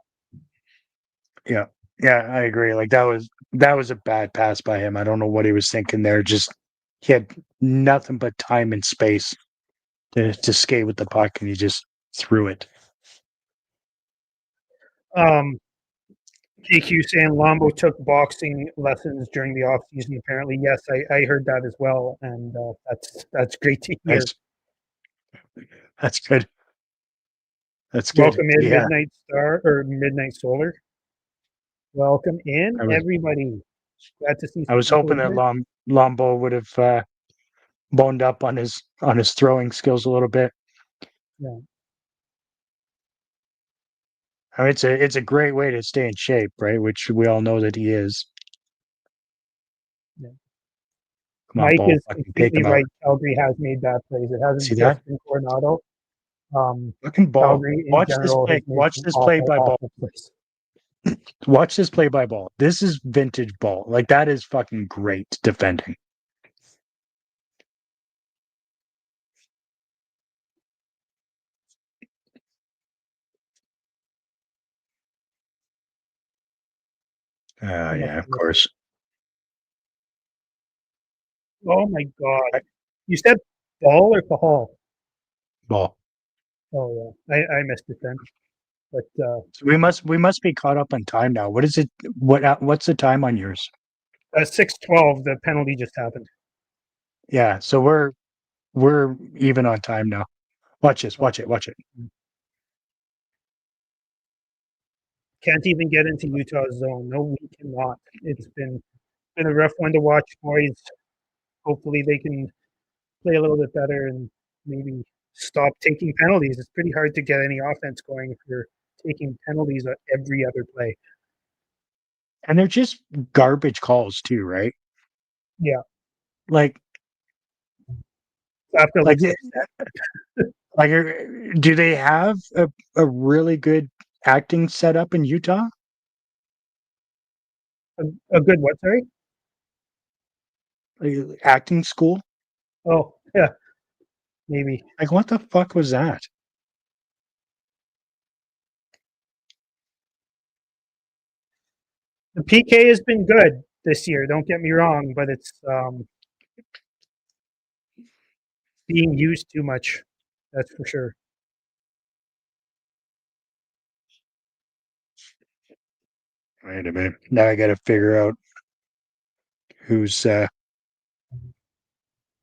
Yeah. Yeah, I agree. Like that was a bad pass by him. I don't know what he was thinking there. Just he had nothing but time and space to skate with the puck and he just threw it. JQ saying Lombo took boxing lessons during the off season. Apparently, yes, I heard that as well, and that's great to hear. Nice. That's good. That's good. Welcome in Yeah. Midnight Star or Midnight Solar. Welcome in, I was everybody. Glad to see I some was people hoping that here. Lombo would have boned up on his throwing skills a little bit. Yeah, I mean, it's a great way to stay in shape, right? Which we all know that he is. yeah. Come on, Mike Ball, is fucking take completely him out. right. Calgary has made bad plays. It See hasn't that? just been Coronado. Fucking Ball. Calgary in general has made Watch some this play awful, by Ball. awful plays. Watch this play by Ball. This is vintage Ball. Like that is fucking great defending. I must Yeah, have of missed it. course. Oh my God. Right, You said Ball or Pahal? Ball. Oh yeah, I missed it then. But So we must be caught up on time now. What is it? What's the time on yours? 6:12, the penalty just happened. Yeah, so we're even on time now. Watch this. Oh, Watch it. Watch it. can't even get into Utah's zone. No, we cannot. It's been a rough one to watch, boys. Hopefully they can play a little bit better and maybe stop taking penalties. It's pretty hard to get any offense going if you're taking penalties on every other play. And they're just garbage calls too, right? Yeah, Like after like looks so like do they have a really good acting setup in Utah? a good what? Sorry. Like, acting school? Oh yeah, maybe Like what the fuck was that? the PK has been good this year. Don't get me wrong, but it's being used too much. That's for sure. Wait a minute. Now I got to figure out who's uh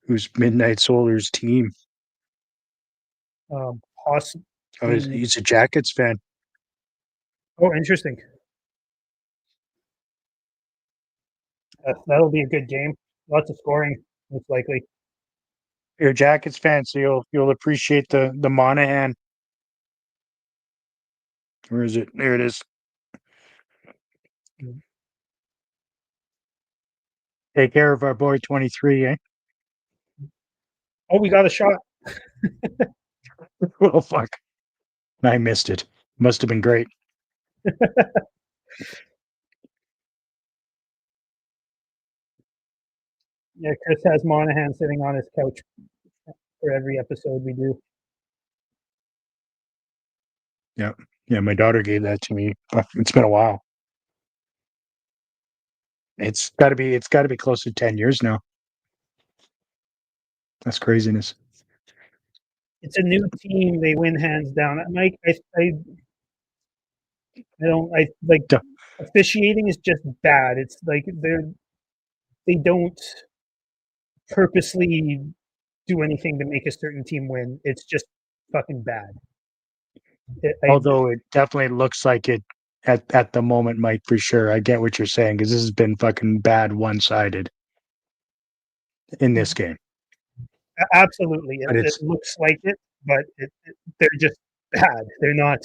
who's Midnight Solar's team. Oh, Possibly. he's a Jackets fan. Oh, interesting. That'll be a good game. Lots of scoring, most likely. You're a Jackets fan, so you'll appreciate the Monahan. Where is it? There it is. Take care of our boy 23, eh? Oh, we got a shot. Oh fuck. I missed it. Must have been great. Yeah, Chris has Monahan sitting on his couch for every episode we do. Yeah. Yeah, my daughter gave that to me. It's been a while. It's gotta be close to 10 years now. That's craziness. It's a new team. They win hands down. Mike, I don't. I like Duh. officiating is just bad. It's like they don't purposely do anything to make a certain team win. It's just fucking bad. I Although it definitely looks like it at the moment, Mike, for sure. I get what you're saying because this has been fucking bad one-sided in this game. absolutely. But It it's looks like it, but they're just bad. They're not.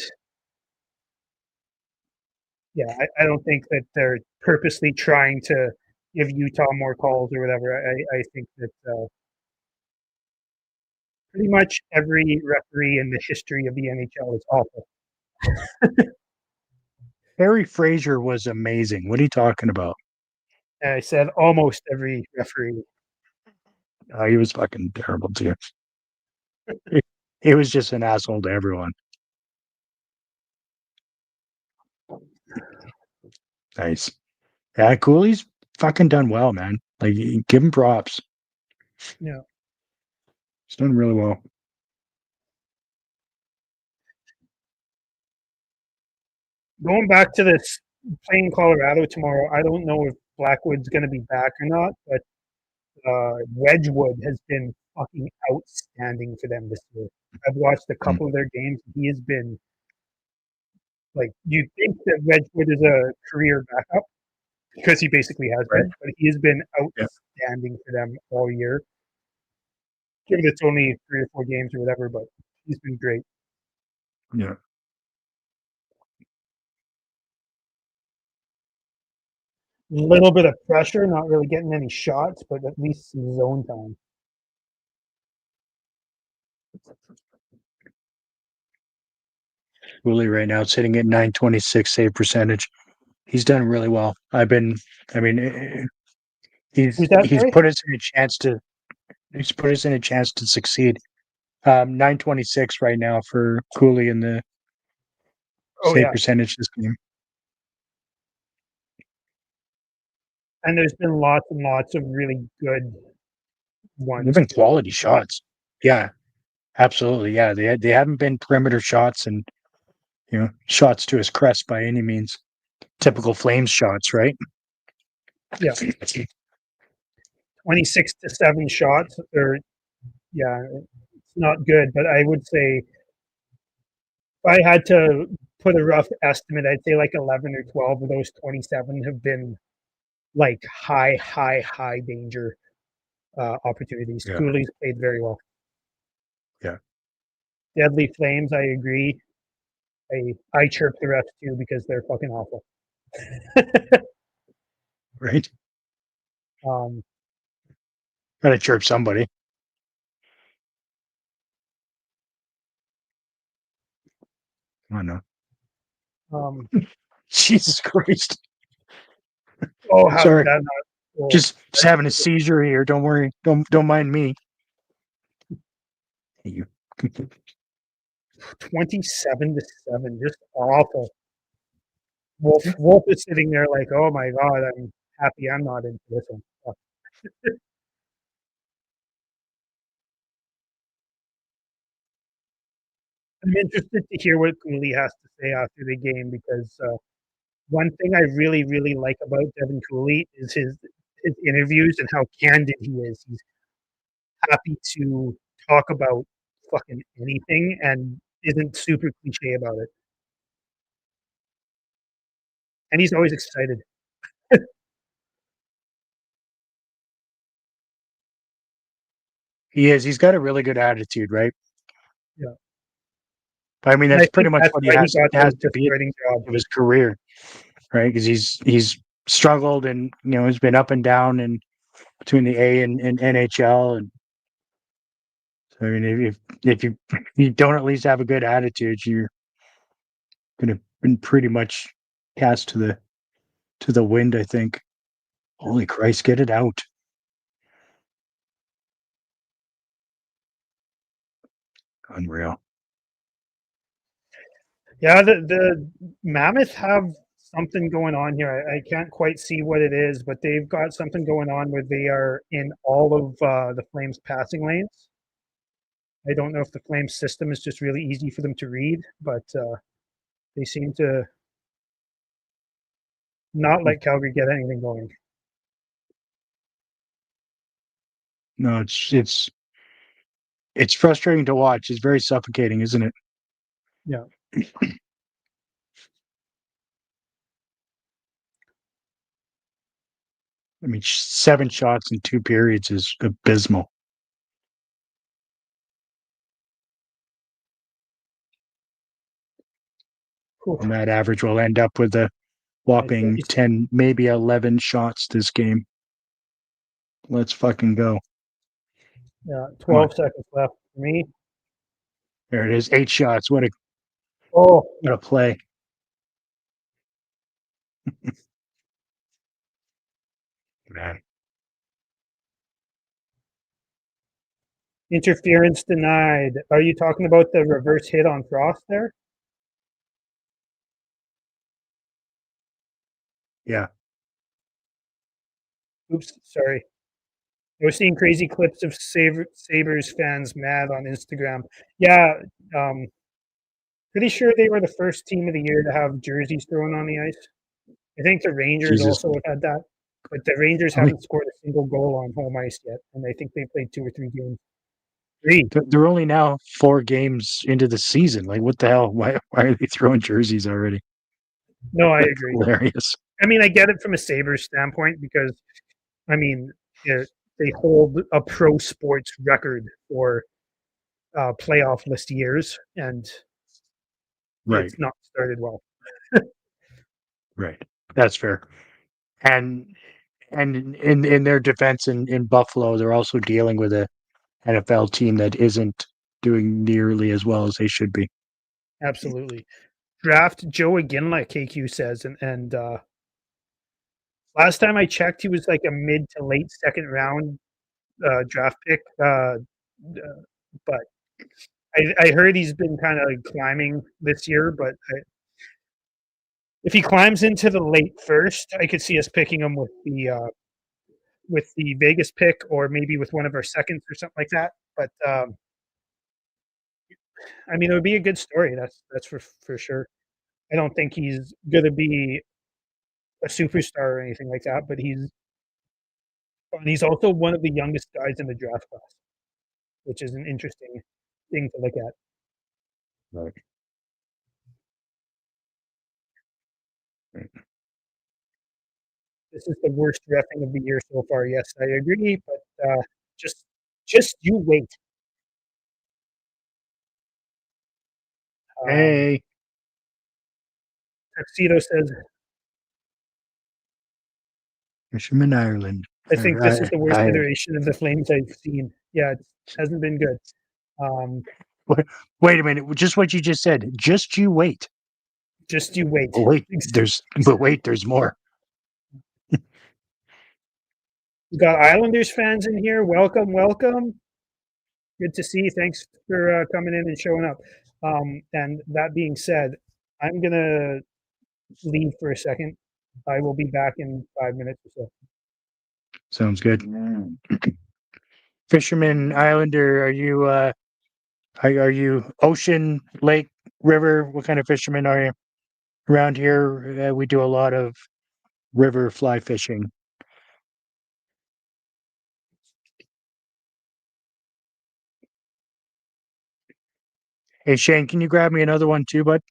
Yeah, I don't think that they're purposely trying to give Utah more calls or whatever. I think that pretty much every referee in the history of the NHL is awful. Harry Frazier was amazing. What are you talking about? And I said almost every referee. He was fucking terrible too. He, he was just an asshole to everyone. Nice. Yeah, Cooley's fucking done well, man. Like, give him props. Yeah. He's done really well. Going back to this playing Colorado tomorrow, I don't know if Blackwood's going to be back or not, but Wedgwood has been fucking outstanding for them this year. I've watched a Mm. couple of their games. He has been Like you'd think that Wedgwood is a career backup because he basically has Right. been, but he has been Yeah. outstanding for them all year. Given it's only 3 or 4 games or whatever, but he's been great. Yeah. A little bit of pressure, not really getting any shots, but at least some zone time. Cooley right now sitting at 926 save percentage. He's done really well. I mean, Who's that? he's Sorry. put us in a chance to succeed. 926 right now for Cooley in the Oh save yeah, percentage this game. and there's been lots and lots of really good They've ones been too. quality shots. Yeah, absolutely. Yeah, they haven't been perimeter shots and shots to his crest by any means. Typical Flames shots, right? Yeah, 26 to 7 shots, or yeah, it's not good. But I would say if I had to put a rough estimate, I'd say like 11 or 12 of those 27 have been like high danger opportunities. Yeah, Cooley's played very well. yeah, Deadly Flames, I agree. I chirp the refs too because they're fucking awful. right. um, Gotta chirp somebody. I know. um, Jesus Christ. oh, how did Sorry. that not? Oh, Just having a seizure here. Don't worry. Don't mind me. You 27 to 7, just awful. Wolf is sitting there like, oh my god, I'm happy I'm not into this one. I'm interested to hear what Cooley has to say after the game because one thing I really like about Devin Cooley is his interviews and how candid he is. He's happy to talk about fucking anything and isn't super cliche about it. And he's always excited. He is. He's got a really good attitude, right? Yeah. But I mean, And I that's pretty think much that's what he why he got has to the be at starting job. of his career, right? Because he's struggled and he's been up and down and between the A and NHL, and so I mean, if you don't at least have a good attitude, you're gonna been pretty much cast to the wind. I think. Holy Christ, get it out! Unreal. Yeah, the Mammoth have something going on here. I can't quite see what it is, but they've got something going on where they are in all of the Flames passing lanes. I don't know if the Flames system is just really easy for them to read, but they seem to not let Calgary get anything going. No, it's frustrating to watch. It's very suffocating, isn't it? Yeah. I mean, 7 shots in 2 periods is abysmal. Oof. And that average will end up with a whopping 10, maybe 11 shots this game. Let's fucking go. Yeah, Come on. 12 seconds left for me. There it is. 8 shots. Oh, What a play. Man. interference denied. Are you talking about the reverse hit on Frost there? Yeah. Oops, sorry. I was seeing crazy clips of Sabres fans mad on Instagram. Yeah, um, pretty sure they were the first team of the year to have jerseys thrown on the ice. I think the Rangers Jesus. also have had that, but the Rangers How many, haven't scored a single goal on home ice yet, and I think they played 2 or 3 games. Three. They're only now 4 games into the season. Like, what the hell? Why are they throwing jerseys already? No, I That's agree. hilarious. I mean, I get it from a Sabres standpoint because, I mean, they hold a pro sports record for playoff list years, and Right, it's not started well. right. That's fair. And in their defense in Buffalo, they're also dealing with a NFL team that isn't doing nearly as well as they should be. Absolutely. Draft Joe Iginla, KQ says, and last time I checked, he was like a mid to late second round draft pick. But I heard he's been kind of climbing this year. But if he climbs into the late first, I could see us picking him with the Vegas pick, or maybe with one of our seconds or something like that. But I mean, it would be a good story. That's for sure. I don't think he's going to be a superstar or anything like that, but he's also one of the youngest guys in the draft class, which is an interesting thing to look at. Right. This is the worst drafting of the year so far. Yes, I agree, but just just you wait. Um, Hey, Tuxedo says, Fisherman Ireland. "I think this is the worst I iteration of the Flames I've seen. Yeah, it hasn't been good. Um, wait a minute. Just what you just said. Just you wait. just you wait." Oh, wait, there's more. We got Islanders fans in here. Welcome, welcome. Good to see you. Thanks for coming in and showing up. And that being said, I'm gonna leave for a second. I will be back in 5 minutes or so. Sounds good. Fisherman Islander, are you ocean, lake, river? What kind of fisherman are you? Around here, we do a lot of river fly fishing. Hey Shane, can you grab me another one too, bud?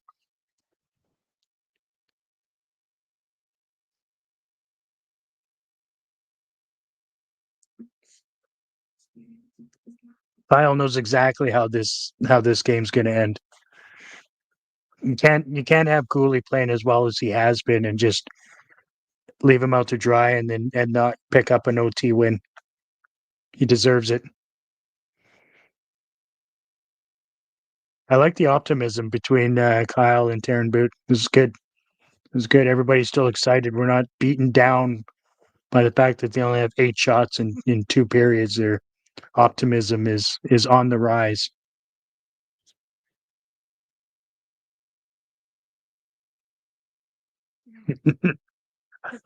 Kyle knows exactly how this game's going to end. You can't have Cooley playing as well as he has been and just leave him out to dry and not pick up an OT win. He deserves it. I like the optimism between Kyle and Taryn Boot. This is good. This is good. Everybody's still excited. We're not beaten down by the fact that they only have 8 shots in 2 periods. Their optimism is on the rise.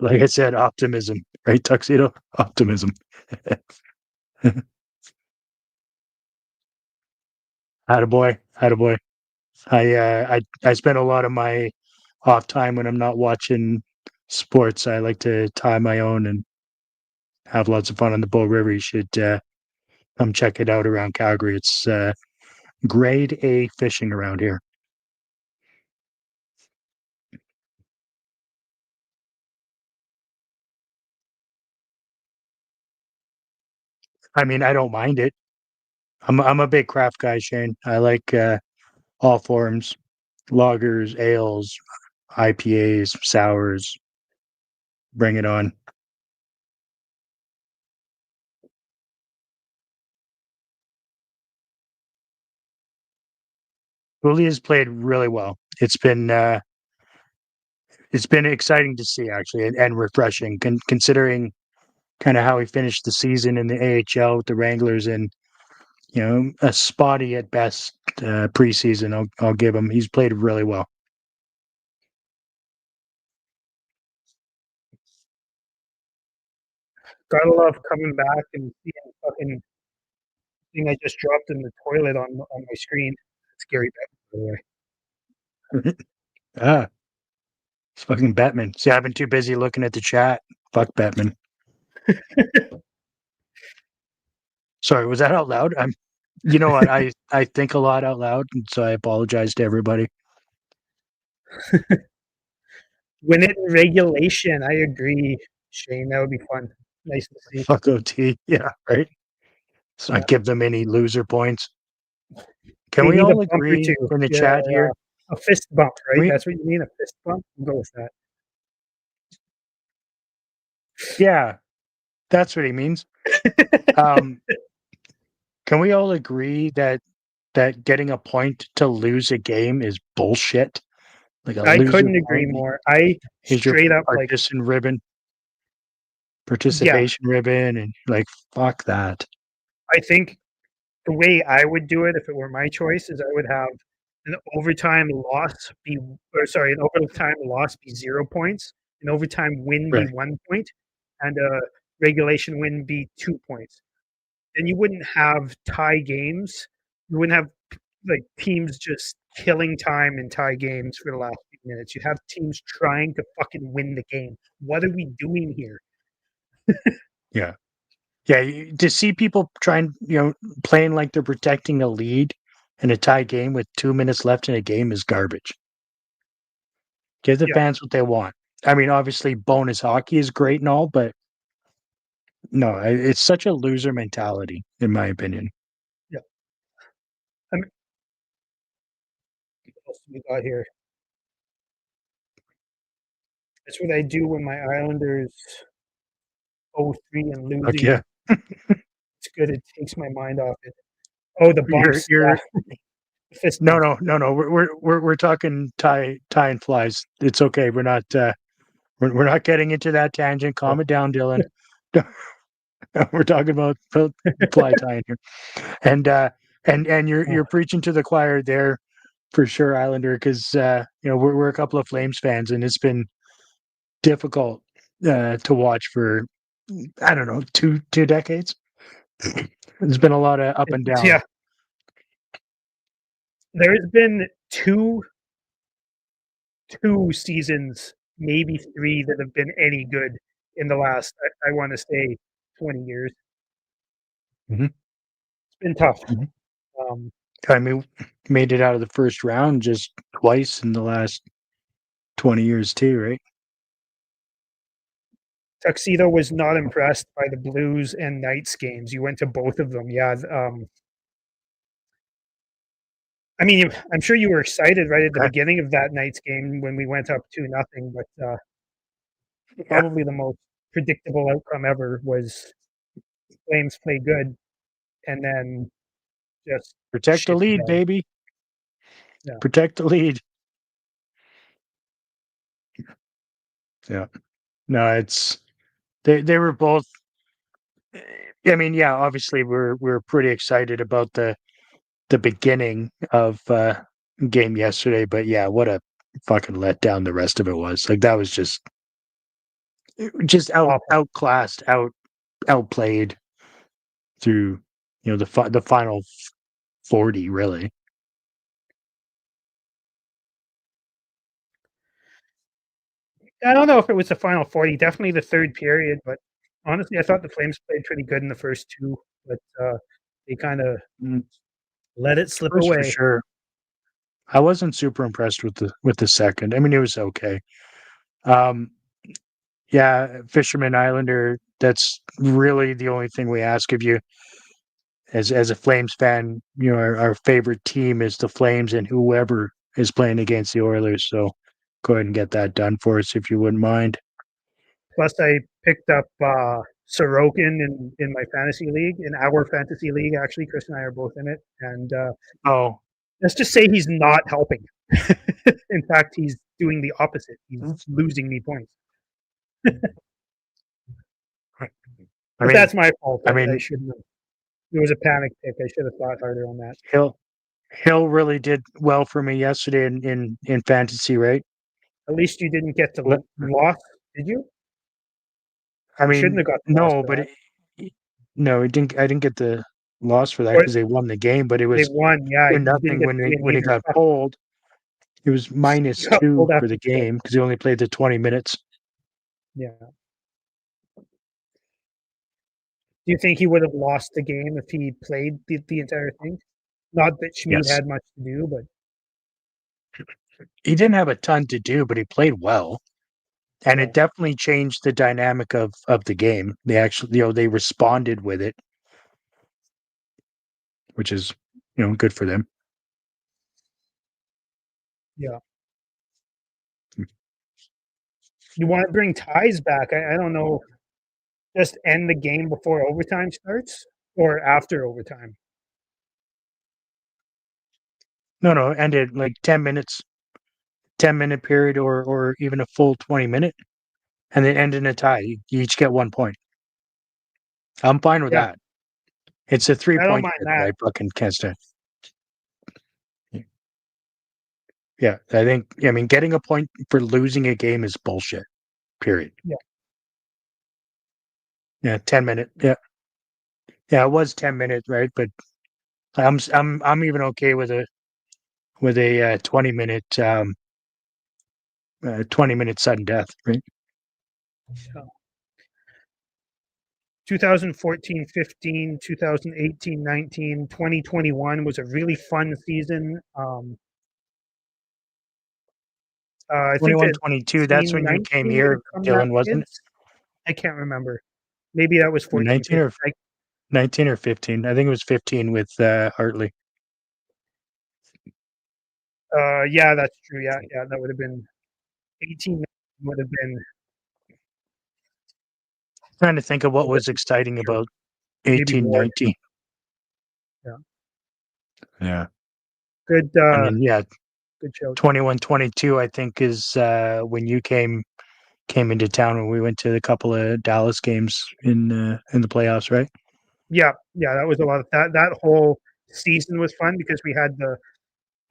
Like I said, optimism, right? Tuxedo optimism. Attaboy, attaboy. I spend a lot of my off time when I'm not watching sports. I like to tie my own and have lots of fun on the Bull River. You should come check it out around Calgary. It's grade A fishing around here. I mean, I don't mind it. I'm a big craft guy, Shane. I like all forms, lagers, ales, IPAs, sours. Bring it on. Willie has played really well. It's been exciting to see actually and refreshing considering kind of how he finished the season in the AHL with the Wranglers and a spotty at best preseason. I'll give him. He's played really well. Gotta love coming back and seeing fucking thing I just dropped in the toilet on my screen. It's Gary Bettman, by the way. Ah, it's fucking Batman. See, I've been too busy looking at the chat. Fuck Batman. Sorry, was that out loud? You know what? I think a lot out loud, and so I apologize to everybody. Win it in regulation. I agree, Shane. That would be fun. Nice to see. Fuck OT. Yeah, right. Let's Yeah. not give them any loser points. Can They we need a all bump or agree two. in the Yeah, chat here? a fist bump, right? We That's what you mean, a fist bump? We'll go with that. yeah, that's what he means. Um, can we all agree that getting a point to lose a game is bullshit? Like a I loser couldn't agree point more. I is your straight up like, partition ribbon, yeah, participation ribbon, and like fuck that. I think the way I would do it if it were my choice is I would have an overtime loss be, or sorry, an overtime loss be 0 points, an overtime win be Right. 1 point, and a regulation win be 2 points. Then you wouldn't have tie games. You wouldn't have like teams just killing time in tie games for the last few minutes. You have teams trying to fucking win the game. What are we doing here? Yeah. Yeah. To see people trying, playing like they're protecting a lead in a tie game with 2 minutes left in a game is garbage. Give the Yeah, fans what they want. I mean, obviously, bonus hockey is great and all, but no, it's such a loser mentality, in my opinion. yeah. I mean, what else do we got here? That's what I do when my Islanders 0-3 and Fuck losing. yeah. It's good. It takes my mind off it. Oh, the You're bumps. you're Yeah, the fist no bump. no no no. We're talking tie and flies. It's okay. We're not getting into that tangent. Oh, Calm it down, Dylan. We're talking about fly tying here, and and oh, you're preaching to the choir there for sure, Islander, because we're a couple of Flames fans, and it's been difficult to watch for I don't know two decades. There's been a lot of up and yeah. down. There has been two seasons, maybe three, that have been any good in the last, I want to say, 20 years. Hmm. It's been tough. Hmm. Um, I mean, made it out of the first round just twice in the last 20 years too, right? Tuxedo was not impressed by the Blues and Knights games. You went to both of them. Yeah. I mean, I'm sure you were excited right at the Okay. beginning of that Knights game when we went up 2-0, but Yeah. probably the most predictable outcome ever was Flames play good and then just Protect the shit the lead, bed. baby. Yeah. Protect the lead. Yeah. No, it's they were both. I mean, yeah, obviously we're pretty excited about the beginning of game yesterday, but yeah, what a fucking letdown the rest of it was. Like that was just Awful. outclassed, outplayed through the final 40 really. I don't know if it was the final 40, definitely the third period, but honestly, I thought the Flames played pretty good in the first two, but they kind of Mm, let it slip first for away. sure. I wasn't super impressed with the second. I mean, it was okay. Um, yeah, Fisherman Islander. That's really the only thing we ask of you as a Flames fan. Our favorite team is the Flames, and whoever is playing against the Oilers. So go ahead and get that done for us if you wouldn't mind. Plus, I picked up Sorokin in my fantasy league, in our fantasy league, actually. Chris and I are both in it. And Oh, let's just say he's not helping. In fact, he's doing the opposite. He's losing me points. I But mean, that's my fault. I I mean, shouldn't have. It was a panic pick. I should have thought harder on that. Hill really did well for me yesterday in fantasy, right? At least you didn't get Le- the loss, did you? I You shouldn't mean, have got the loss no, for but that. no, it didn't. I didn't get the loss for that Or because they won the game, but it they was won. Yeah, two you didn't nothing get the win when it either. got pulled. It was minus You got two pulled for after the two. game because he only played the 20 minutes. Yeah. Do you think he would have lost the game if he played the entire thing? Not that Schmid Yes. had much to do, but He didn't have a ton to do, but he played well. And yeah, it definitely changed the dynamic of the game. They actually, they responded with it, which is, good for them. yeah. You want to bring ties back? I don't know. Just end the game before overtime starts or after overtime. No, no, ended like 10 minutes, 10-minute period, or even a full 20-minute, and then end in a tie. You each get 1 point. I'm fine with Yeah, that. It's a three I don't point mind shit that that. I fucking can't stand. Yeah, I mean, getting a point for losing a game is bullshit. Period. Yeah, Yeah, 10-minute. Yeah, yeah, it was 10 minutes, right? But I'm even okay with a 20-minute sudden death, right? yeah. 2014, 15, 2018, 19, 2021 was a really fun season. I think 21, that 22. That's 18, when you came 19 would here, have come that Dylan, wasn't it? kids. I can't remember. Maybe that was 14, 19 15. or 19 or 15. I think it was 15 with Hartley. Yeah, that's true. Yeah, yeah, that would have been 18 would have been Trying to think of a what little bit was exciting more, about maybe 18, more. 19. Yeah. Yeah. Good, And then yeah, good show. 21, 22. I think is when you came into town when we went to a couple of Dallas games in the playoffs, right? Yeah, yeah, that was a lot of that. That whole season was fun because we had the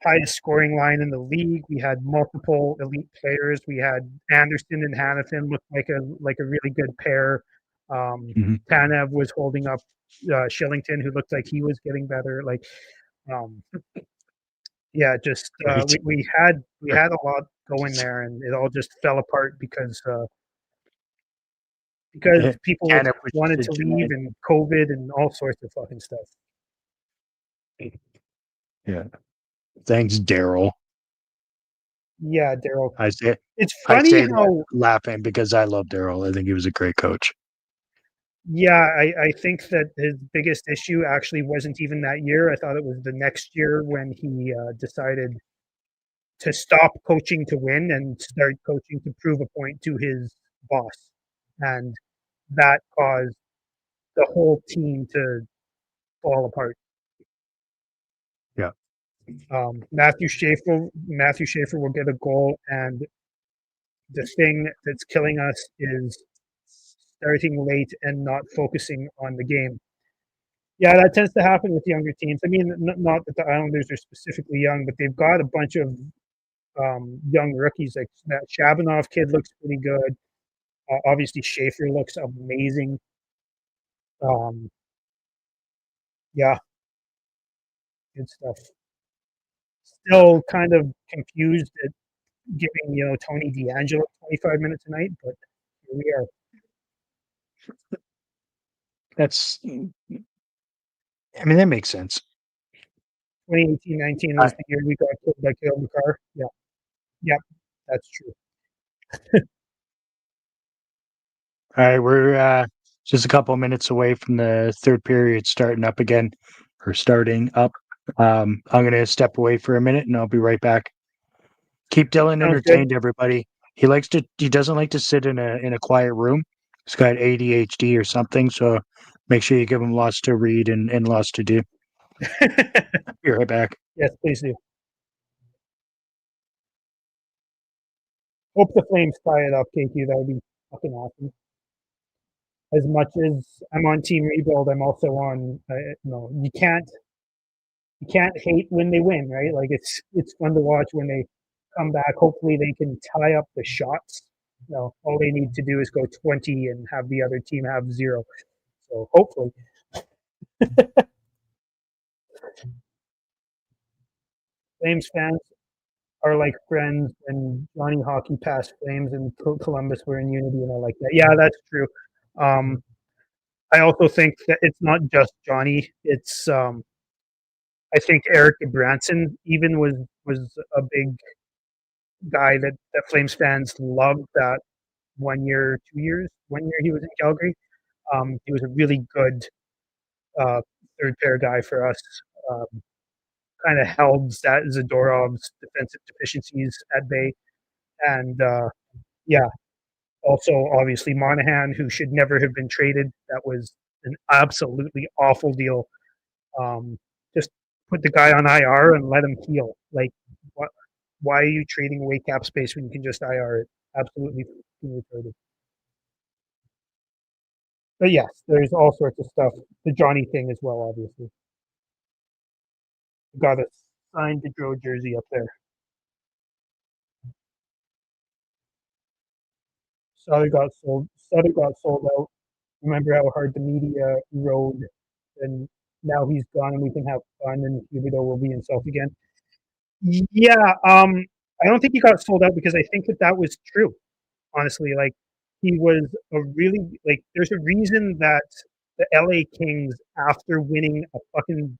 highest scoring line in the league. We had multiple elite players. We had Anderson and Hannafin looked like a really good pair. Mhm. Tanev was holding up Shillington, who looked like he was getting better. Like, um, yeah, just Right. we had a lot going there, and it all just fell apart because Yeah. people Canada was just wanted a to leave giant. and COVID and all sorts of fucking stuff. Yeah. Thanks, Daryl. Yeah, Daryl. I say It's I funny say that how laughing because I love Daryl. I think he was a great coach. yeah, I think that his biggest issue actually wasn't even that year. I thought it was the next year when he decided to stop coaching to win and start coaching to prove a point to his boss, and that caused the whole team to fall apart. Yeah. Matthew Schaefer will get a goal, and the thing that's killing us is starting late and not focusing on the game. Yeah, that tends to happen with younger teams. I mean, not that the Islanders are specifically young, but they've got a bunch of young rookies. Like that Shabanov kid looks pretty good. Obviously, Schaefer looks amazing. Um, yeah, good stuff. Still kind of confused at giving Tony DeAngelo 25 minutes a night, but here we are. That's I mean that makes sense. 2018-19 All was right. the year we got killed by Cale Makar. Yeah, yeah, that's true. All right, we're just a couple of minutes away from the third period starting up again or starting up. I'm gonna step away for a minute and I'll be right back. Keep Dylan Sounds good. entertained, everybody. He doesn't like to sit in a quiet room. He's got ADHD or something, so make sure you give him lots to read and lots to do. Be right back. Yes, please do. Hope the Flames tie it up, KQ. That would be fucking awesome. As much as I'm on Team Rebuild, I'm also on. You can't hate when they win, right? Like it's fun to watch when they come back. Hopefully, they can tie up the shots. All they need to do is go 20 and have the other team have 0. So hopefully, Flames fans are like friends, and Johnny Hockey passed Flames and Columbus were in unity, and I like that. Yeah, that's true. Um, I also think that it's not just Johnny. It's I think Eric Branson even was a big guy that Flames fans loved that 1 year, 2 years, 1 year he was in Calgary. He was a really good uh, third pair guy for us. Um, kind of held Zadorov's defensive deficiencies at bay, and yeah, also obviously Monahan, who should never have been traded. That was an absolutely awful deal. Just put the guy on IR and let him heal. Like, what? Why are you trading away cap space when you can just IR it? Absolutely retarded. But yes, there's all sorts of stuff. The Johnny thing as well, obviously. Got a signed Gaudreau jersey up there. Sutter got sold out. Remember how hard the media rode, and now he's gone, and we can have fun, and Huberdeau will be himself again. Yeah, I don't think he got sold out because I think that was true. Honestly, like he was a really like. There's a reason that the LA Kings, after winning a fucking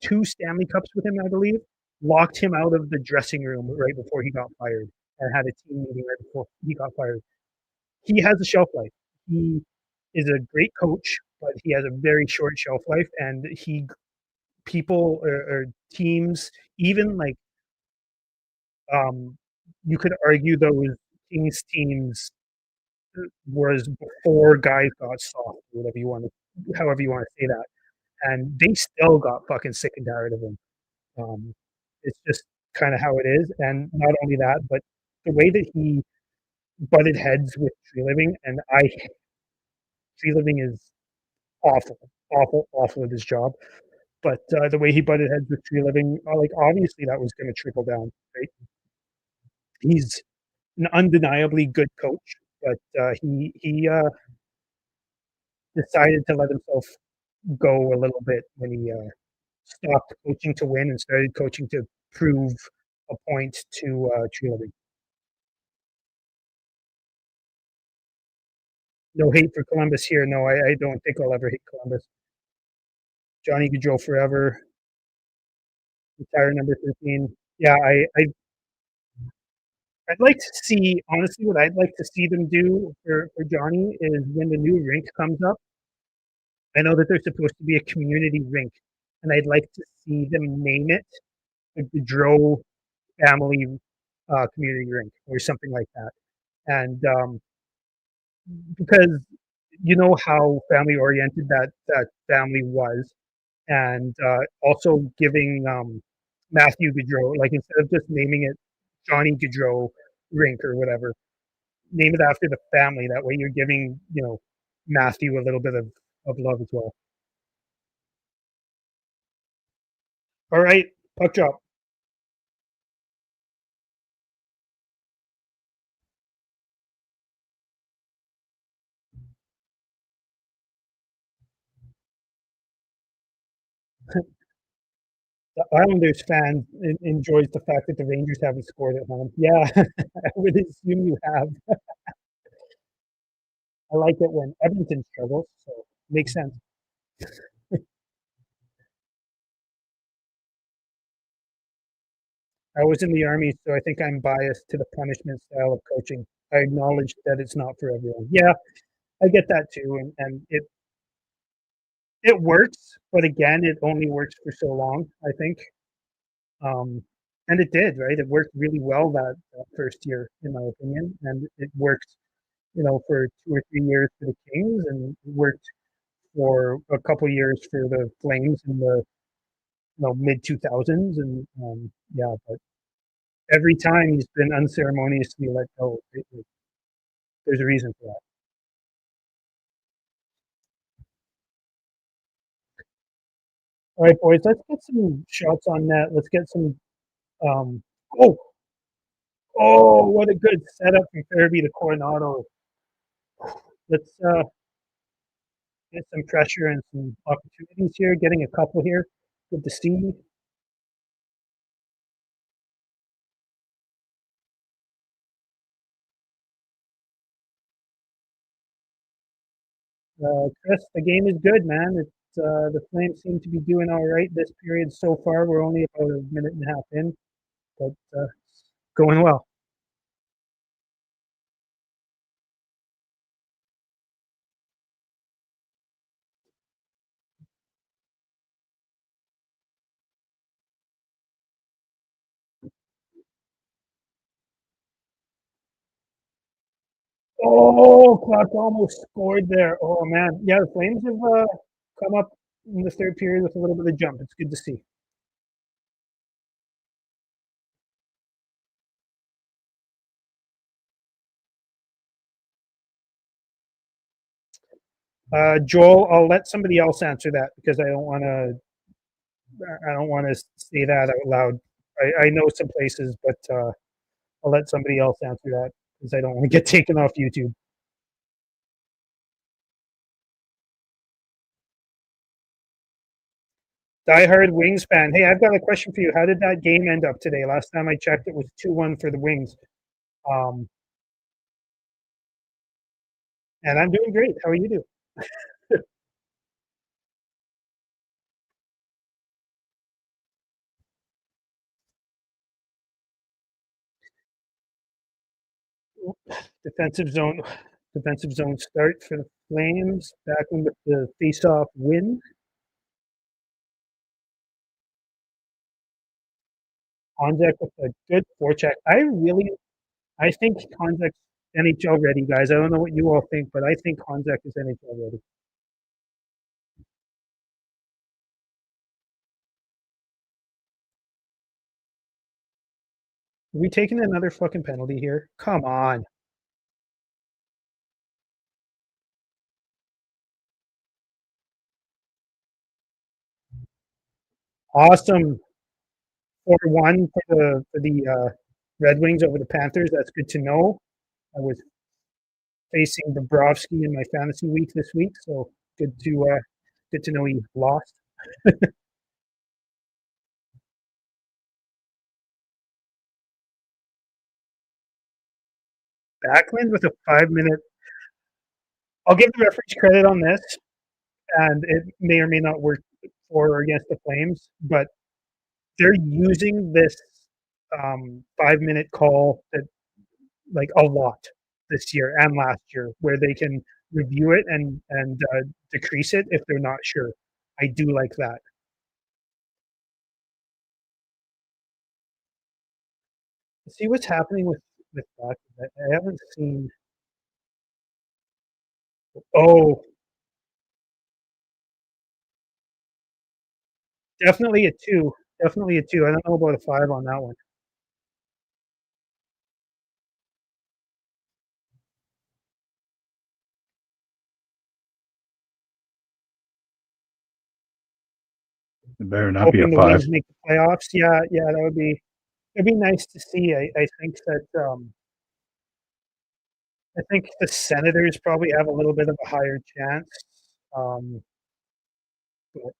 two Stanley Cups with him, I believe, locked him out of the dressing room right before he got fired, and had a team meeting right before he got fired. He has a shelf life. He is a great coach, but he has a very short shelf life, and he people or teams, even like um, you could argue those Kings teams was before guys got soft, whatever you want to, however you want to say that, and they still got fucking sick and tired of him. Um, it's just kind of how it is, and not only that, but the way that he butted heads with Tree Living, and Tree Living is awful, awful, awful at his job. But the way he butted heads with Tree Living, like obviously that was going to trickle down, right? He's an undeniably good coach, but he decided to let himself go a little bit when he stopped coaching to win and started coaching to prove a point to Tree Living. No hate for Columbus here. No, I don't think I'll ever hate Columbus. Johnny Gaudreau forever. Retire number 13. Yeah, I'd like to see, honestly, what I'd like to see them do for Johnny is when the new rink comes up. I know that there's supposed to be a community rink, and I'd like to see them name it the Gaudreau Family Community Rink or something like that. And because you know how family oriented that family was, and also giving Matthew Gaudreau, like instead of just naming it Johnny Gaudreau Rink or whatever, name it after the family. That way, you're giving Matthew a little bit of love as well. All right, puck drop. The Islanders fan enjoys the fact that the Rangers haven't scored at home. Yeah, I would assume you have. I like it when Edmonton struggles, so makes sense. I was in the army, so I think I'm biased to the punishment style of coaching. I acknowledge that it's not for everyone. Yeah, I get that too, and it works, but again, it only works for so long. I think, and it did, right? It worked really well that first year, in my opinion, and it worked, for 2 or 3 years for the Kings, and it worked for a couple years for the Flames in the mid 2000s, and yeah, but every time he's been unceremoniously let go. There's a reason for that. All right, boys, let's get some shots on net. Let's get some. Um, oh, oh, what a good setup from Fairby to Coronado. Let's get some pressure and some opportunities here. Getting a couple here. Good to see. Chris, the game is good, man. The Flames seem to be doing all right this period so far. We're only about a minute and a half in, but going well. Oh, Clark almost scored there. Oh man, yeah, the Flames have come up in the third period with a little bit of jump. It's good to see. Joel, I'll let somebody else answer that because I don't want to. I don't want to say that out loud. I know some places, but I'll let somebody else answer that because I don't want to get taken off YouTube. Diehard Wings fan. Hey, I've got a question for you. How did that game end up today? Last time I checked, it was 2-1 for the Wings. Um, and I'm doing great. How are you doing? Defensive zone, defensive zone start for the Flames. Back with the face-off win. Konzak with a good forecheck. I think Konzak's NHL ready, guys. I don't know what you all think, but I think Konzak is NHL ready. Are we taking another fucking penalty here? Come on. Awesome 4-1 for the Red Wings over the Panthers. That's good to know. I was facing Bobrovsky in my fantasy week this week, so good to know he lost. Backlund with a 5 minute. I'll give the referees credit on this, and it may or may not work for or against the Flames, but they're using this 5 minute call that like a lot this year and last year, where they can review it and decrease it if they're not sure. I do like that. See what's happening with that. I haven't seen. Oh, definitely a two. Definitely a two. I don't know about a five on that one. It better not be a Hoping the five. Wings make the playoffs. Yeah, yeah, that would be. It'd be nice to see. I think that I think the Senators probably have a little bit of a higher chance. Um, but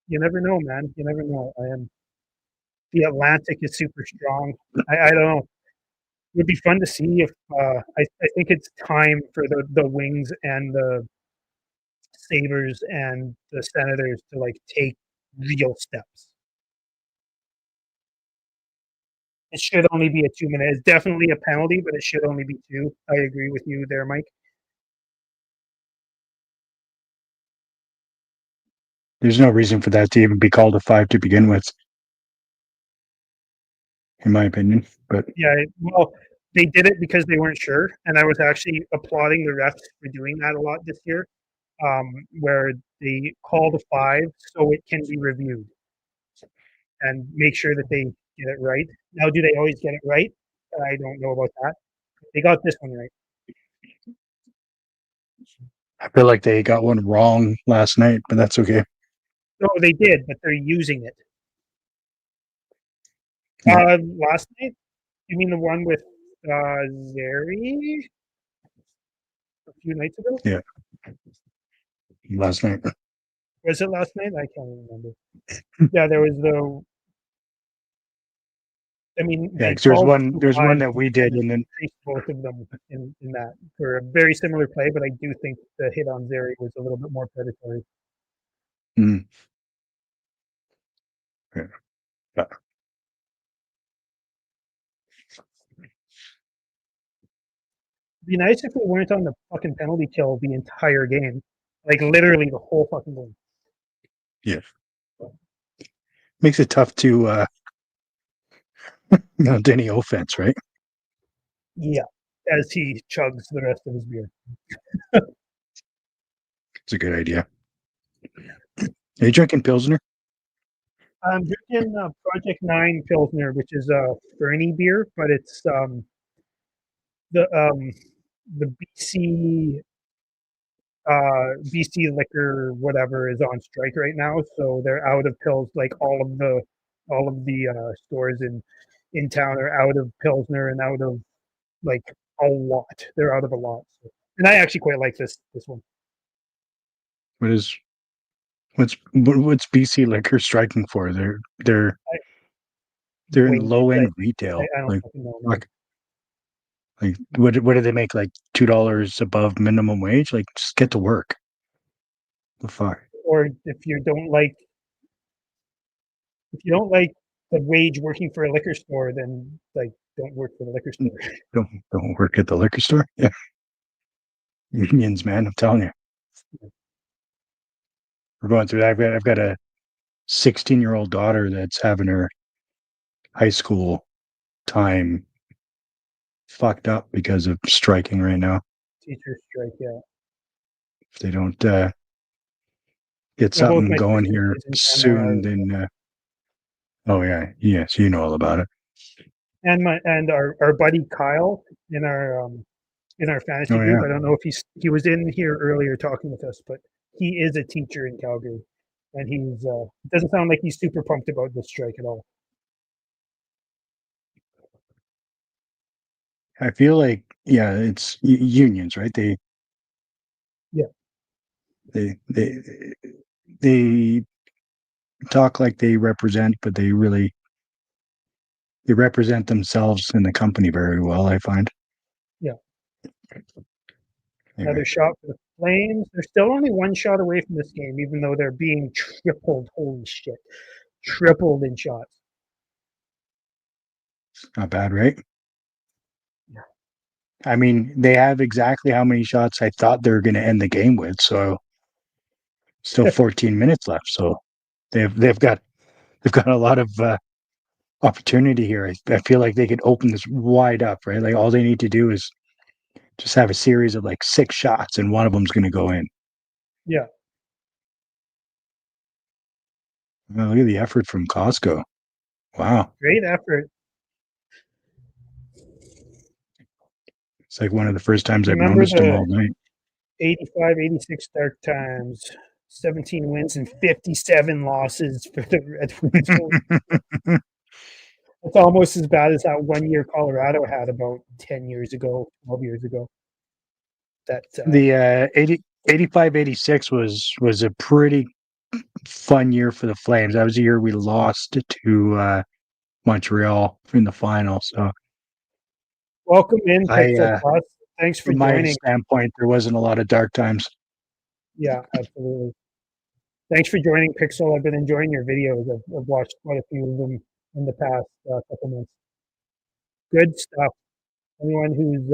you never know, man. You never know. I am the Atlantic is super strong. I don't know. It would be fun to see if I think it's time for the Wings and the Sabres and the Senators to like take real steps. It should only be a 2 minute. It's definitely a penalty, but it should only be two. I agree with you there, Mike. There's no reason for that to even be called a five to begin with, in my opinion. But Yeah, well, they did it because they weren't sure, and I was actually applauding the refs for doing that a lot this year, where they call the five so it can be reviewed and make sure that they get it right. Now, do they always get it right? I don't know about that. They got this one right. I feel like they got one wrong last night, but that's okay. No, they did, but they're using it. Yeah. Last night? You mean the one with Zeri a few nights ago? Yeah, last night. Was it last night? I can't remember. Yeah, there was I mean, Yeah, they 'cause there's called one two there's one times that we and did, and then increased both of them in that for a very similar play, but I do think the hit on Zeri was a little bit more predatory. mm, yeah. Yeah. It'd be nice if we weren't on the fucking penalty kill the entire game, like literally the whole fucking game. Yeah. Makes it tough to mount any offense, right? Yeah, as he chugs the rest of his beer. It's a good idea. Are you drinking Pilsner? I'm drinking Project 9 Pilsner, which is a Fernie beer, but it's the um, the BC liquor whatever is on strike right now, so they're out of pills. Like all of the stores in town are out of Pilsner and out of like a lot. They're out of a lot. So. And I actually quite like this one. What is what's BC Liquor striking for? I, They're in wages, low I end think. retail. I don't fucking know, man. Like what do they make? Like $2 above minimum wage? Like just get to work. The fuck. Or if you don't like the wage working for a liquor store, then like don't work for the liquor store. Don't work at the liquor store. Yeah, unions, man. I'm telling you, we're going through that. I've got a 16-year-old daughter that's having her high school time fucked up because of striking right now. Teacher strike, yeah. If they don't get Well, both something my going sister's here kids in town soon, then oh yeah, yes, you know all about it. and our buddy Kyle in our fantasy Oh group. yeah, I don't know if he was in here earlier talking with us, but he is a teacher in Calgary, and he's doesn't sound like he's super pumped about this strike at all. I feel like yeah, it's unions, right? Yeah, They they they talk like they represent, but they represent themselves in the company very well, I find. yeah. Anyway, Another shot for the Flames. They're still only one shot away from this game, even though they're being tripled. Holy shit, tripled in shots. not bad, right? Yeah. I mean, they have exactly how many shots I thought they were going to end the game with, so still 14 minutes left. So they've got a lot of opportunity here. I feel like they could open this wide up, right? Like all they need to do is just have a series of like 6 shots, and one of them's going to go in. Yeah, Well, look at the effort from Costco. Wow, great effort. it's like one of the first times I've Remember noticed them the all night. 85, 86 start times, 17 wins and 57 losses for the Red Wings. It's almost as bad as that 1 year Colorado had about 10 years ago, 12 years ago. That The 85-86 was a pretty fun year for the Flames. That was the year we lost to Montreal in the final. So welcome in I, Pixel Plus. Thanks for from my joining. standpoint, there wasn't a lot of dark times. Yeah, absolutely. Thanks for joining Pixel. I've been enjoying your videos. I've watched quite a few of them in the past couple months. Good stuff. Anyone who's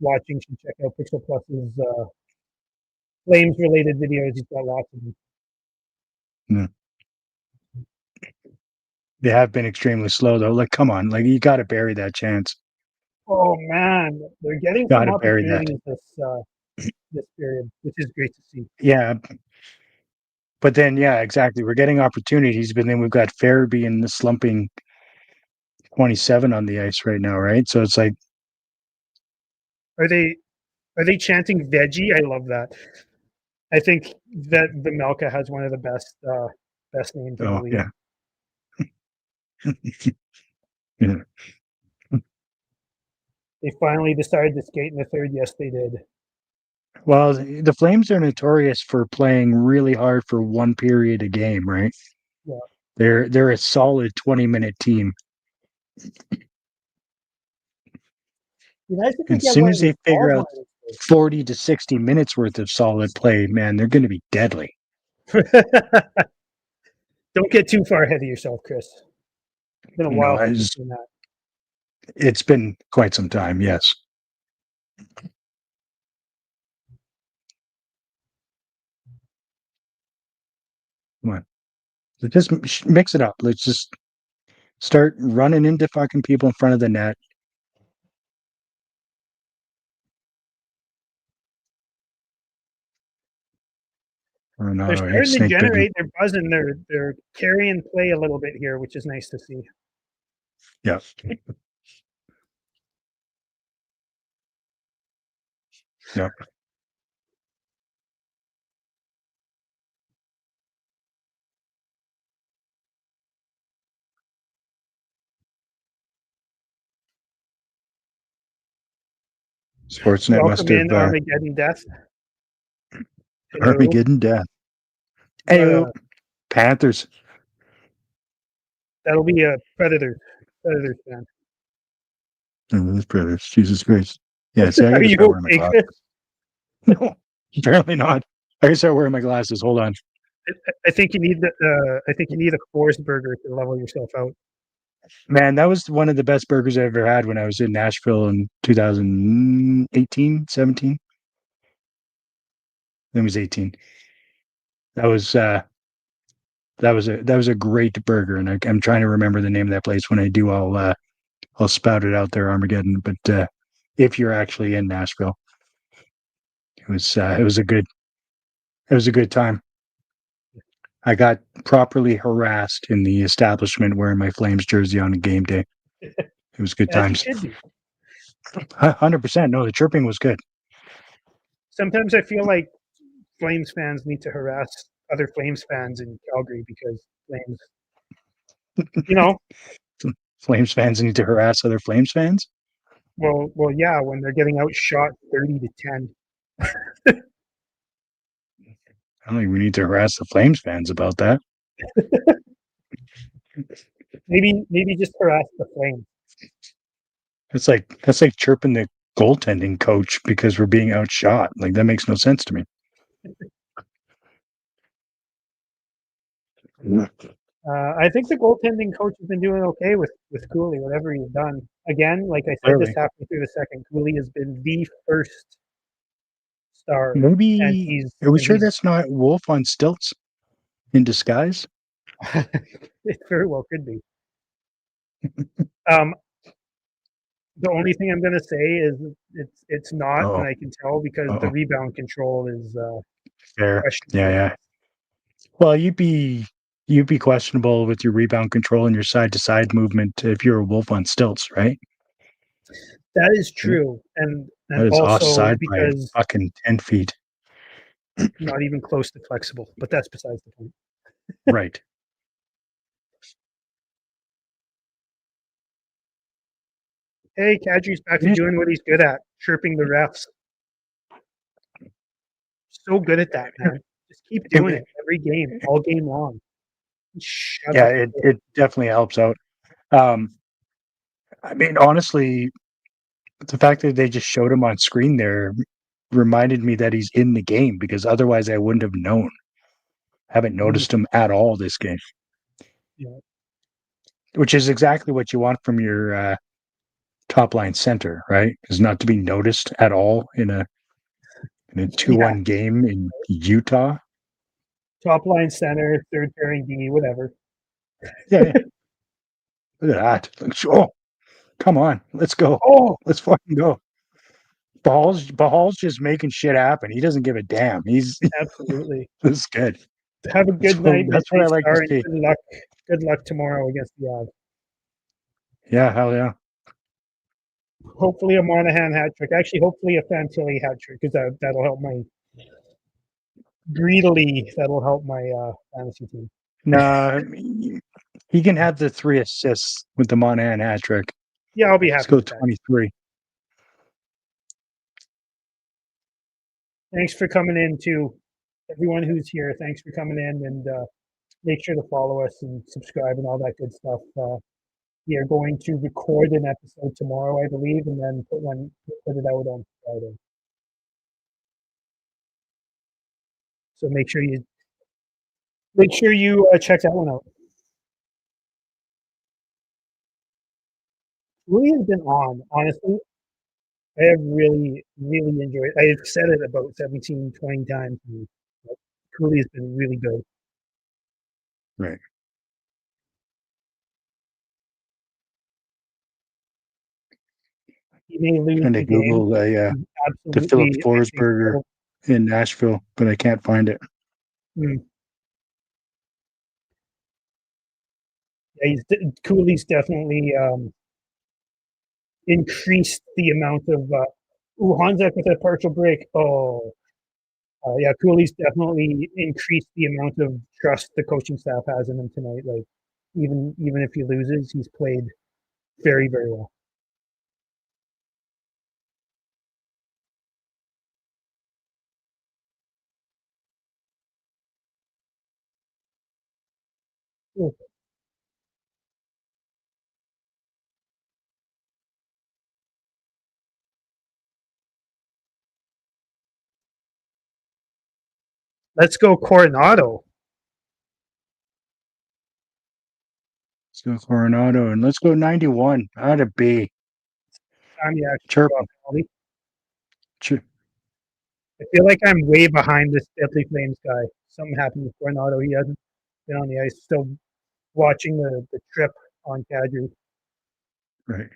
watching should check out Pixel Plus's Flames related videos. He's got lots of them. Mm. They have been extremely slow though. Like, come on, like you got to bury that chance. Oh man, they're getting Got some to bury that. opportunities this period, which is great to see. Yeah, but then yeah, exactly. We're getting opportunities, but then we've got Farabee and the slumping 27 on the ice right now, right? So it's like, Are they chanting veggie? I love that. I think that the Melka has one of the best names in the oh league. yeah, yeah. They finally decided to skate in the third. Yes, they did. Well, the Flames are notorious for playing really hard for one period a game, right? Yeah. They're a solid 20-minute team. Be nice if we As get soon one of as they these figure balls out one of these 40 to 60 minutes worth of solid play, man, they're going to be deadly. days. Don't get too far ahead of yourself, Chris. It's been a No, while since we've seen that. it's been quite some time, yes. Come on. Just mix it up. Let's just start running into fucking people in front of the net. Or not, They're hey, starting to snake bitten. generate. They're buzzing. They're carrying play a little bit here, which is nice to see. Yeah. Yeah. Sportsnet must Welcome have in Armageddon Death. Hello. Armageddon death. Got Hey, a- Panthers. that'll be a Predators fan. Oh, those brothers. Jesus Christ. Yeah, see, I Are gotta you start wearing my okay, Chris? glasses. No, apparently not. I gotta start wearing my glasses. Hold on. I think you need I think you need a Forest burger to level yourself out. Man, that was one of the best burgers I ever had when I was in Nashville in 2018, 17. It was 18. That was that was a great burger, and I'm trying to remember the name of that place. When I do, I'll spout it out there, Armageddon. But if you're actually in Nashville, it was a good time. I got properly harassed in the establishment wearing my Flames jersey on a game day. It was good As you times. should be. 100%. No, the chirping was good. Sometimes I feel like Flames fans need to harass other Flames fans in Calgary because Flames, you know, Flames fans need to harass other Flames fans. well, yeah, when they're getting outshot 30-10. I don't think we need to harass the Flames fans about that. Maybe just harass the Flames. That's like chirping the goaltending coach because we're being outshot. Like that makes no sense to me. I think the goaltending coach has been doing okay with Cooley, whatever he's done. Again, like I said, this Clearly. happened through the second. Cooley has been the first star, and Maybe he's are we and sure he's that's not Wolf on stilts in disguise? it very well could be. Um, the only thing I'm going to say is it's not, Oh, and I can tell because the oh, rebound control is fair. Yeah, questionable. yeah. Well, you'd be questionable with your rebound control and your side to side movement if you're a Wolf on stilts, right? That is true, and That is also offside by because fucking 10 feet. not even close to flexible. But that's besides the point. Right. Hey, Kadri's back to Yeah. doing what he's good at, chirping the refs. So good at that, man. Just keep doing it every game, all game long. Shut Yeah, up. it definitely helps out. I mean, honestly, the fact that they just showed him on screen there reminded me that he's in the game because otherwise I wouldn't have known. Haven't noticed him at all this game, Yeah. which is exactly what you want from your top line center, right? Is not to be noticed at all in a Yeah. 2-1 game in Utah. Top line center, third pairing D, whatever. Yeah, yeah. Look at that. Oh, come on. Let's go. Oh, Let's fucking go. Bahal's just making shit happen. He doesn't give a damn. He's absolutely. this is good. Have a good night, That's what I Midday like to Star, and see. good luck. Good luck tomorrow against the Avs. Yeah, hell yeah. Hopefully a Monahan hat trick. Actually, hopefully a Fantilli hat trick because that'll help my greedily. That'll help my fantasy team. No, he can have the 3 assists with the Monahan hat trick. Yeah, I'll be Let's happy go with that. 23. Thanks for coming in too, everyone who's here. Thanks for coming in, and make sure to follow us and subscribe and all that good stuff. We are going to record an episode tomorrow, I believe, and then put it out on Friday. So make sure you check that one out. Really has been on, honestly. I have really, really enjoyed it. I've said it about 17, 20 times. Cooley has been really good. Right. He may lose Trying to the game. Google the Philip Absolutely, I think Forsberger in Nashville, but I can't find it. Yeah, Cooley's definitely increased the amount of. Hanzak with a partial break. Oh, yeah, Cooley's definitely increased the amount of trust the coaching staff has in him tonight. Like, even if he loses, he's played very, very well. Cool. Let's go Coronado. Let's go Coronado and let's go 91 out of B. Time you actually Chirp. draw a penalty. Chirp. I feel like I'm way behind this Deadly Flames guy. Something happened with Coronado. He hasn't been on the ice. Still watching the trip on Kadri, Right.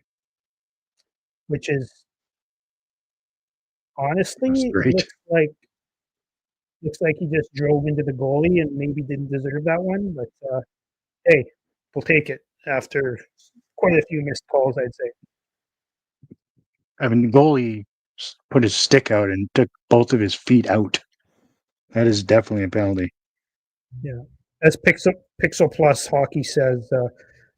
which is That's honestly great. looks like he just drove into the goalie and maybe didn't deserve that one. But hey, we'll take it after quite a few missed calls, I'd say. I mean, the goalie put his stick out and took both of his feet out. That is definitely a penalty. Yeah. As Pixel Plus Hockey says,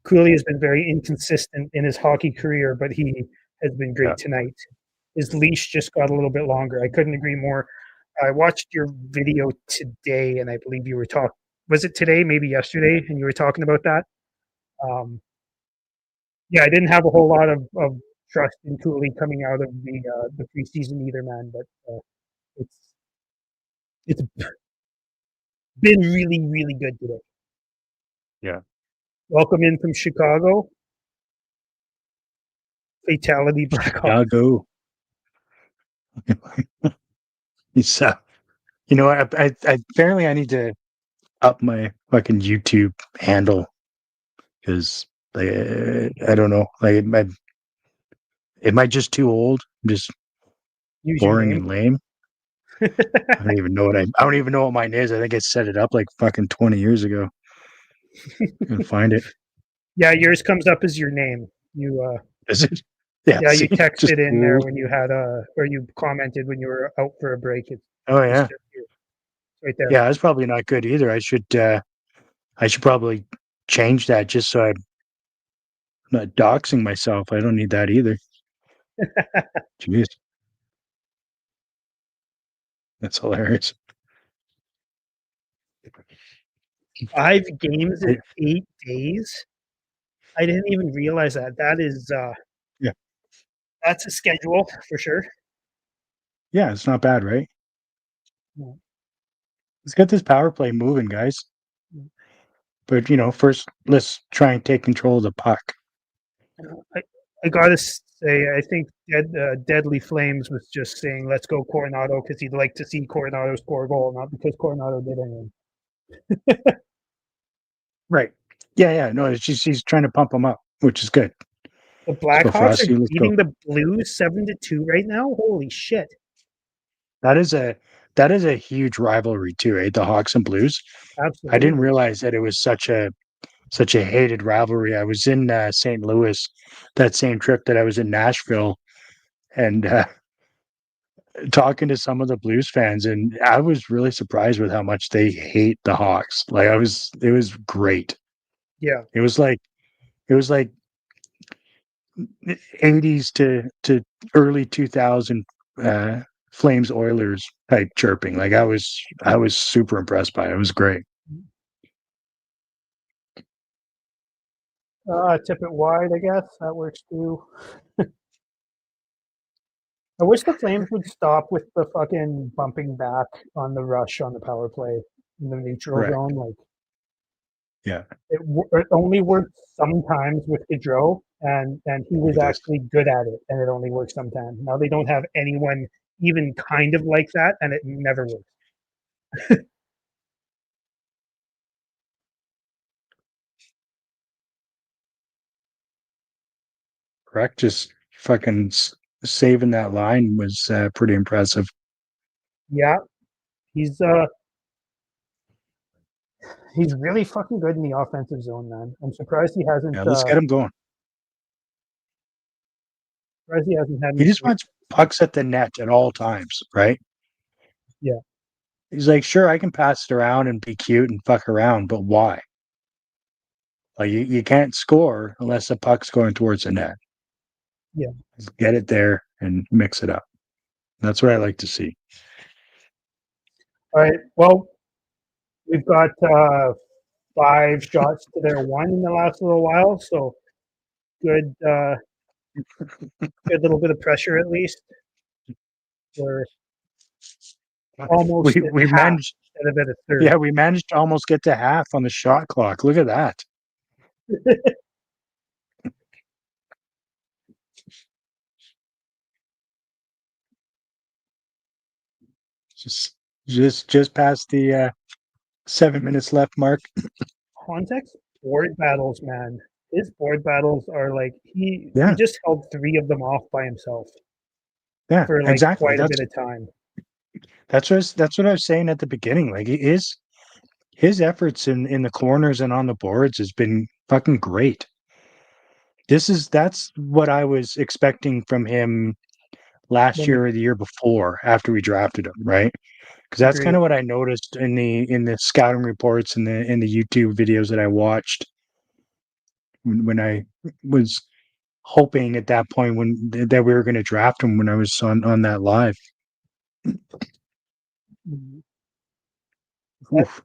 Cooley has been very inconsistent in his hockey career, but he has been great tonight. His leash just got a little bit longer. I couldn't agree more. I watched your video today, and I believe you were talking. Was it today? Maybe yesterday, and you were talking about that. Yeah, I didn't have a whole lot of trust in Cooley coming out of the preseason either, man. But it's been really, really good today. Yeah. Welcome in from Chicago. Fatality Blackhawks. Chicago. He's, you know, I apparently I need to up my fucking YouTube handle because I don't know. Like, am I just too old? Just Use your boring name. and lame? I don't even know what I don't even know what mine is. I think I set it up like fucking 20 years ago. Can't find it. Yeah, yours comes up as your name. You Is it? Yeah. yeah, See, you texted just in there old. when you had or you commented when you were out for a break. It's Oh yeah. right there. Yeah, that's probably not good either. I should probably change that just so I'm not doxing myself. I don't need that either. Jeez. That's hilarious. 5 games in 8 days. I didn't even realize that. That is Yeah. That's a schedule for sure. Yeah, it's not bad, right? Yeah. Let's get this power play moving, guys. But first let's try and take control of the puck. I gotta say, I think Deadly Flames was just saying, "Let's go Coronado," because he'd like to see Coronado score a goal, not because Coronado did anything. Right. Yeah. No, it's just he's trying to pump them up, which is good. The Let's go, Blackhawks Frosty. are Let's go. beating the Blues 7-2 right now. Holy shit! That is a huge rivalry too, eh? The Hawks and Blues. I didn't Absolutely. realize that it was such a hated rivalry. I was in St. Louis that same trip that I was in Nashville, and talking to some of the Blues fans, and I was really surprised with how much they hate the Hawks. Like it was great. Yeah. It was like 80s to early 2000 Flames Oilers type chirping. Like I was super impressed by it. It was great. Tip it wide, I guess. That works too. I wish the Flames would stop with the fucking bumping back on the rush on the power play in the neutral Correct. zone. Like Yeah. it only worked sometimes with Gaudreau, and he was Look at this. actually good at it, and it only worked sometimes. Now they don't have anyone even kind of like that, and it never works. Correct. Just fucking saving that line was pretty impressive. Yeah, he's he's really fucking good in the offensive zone, man. I'm surprised he hasn't. Yeah, let's get him going. Surprised he hasn't had. He just wants pucks at the net at all times, right? Yeah. He's like, sure, I can pass it around and be cute and fuck around, but why? Like you can't score unless the puck's going towards the net. Yeah. Just get it there and mix it up. That's what I like to see. All right. Well, we've got 5 shots to their 1 in the last little while, so good. Good little bit of pressure at least. We're almost We at half managed, instead of at a third. yeah, we managed to almost get to half on the shot clock. Look at that. Just past the 7 minutes left mark. Context board battles, man. His board battles are like he Yeah. just held 3 of them off by himself Yeah, for like exactly. quite a bit of time. That's what I was saying at the beginning. Like his efforts in the corners and on the boards has been fucking great. That's what I was expecting from him last When we year or the year before after we drafted him, right? Because that's agree. kind of what I noticed in the scouting reports and the YouTube videos that I watched when I was hoping at that point that we were going to draft him when I was on that live. Oof.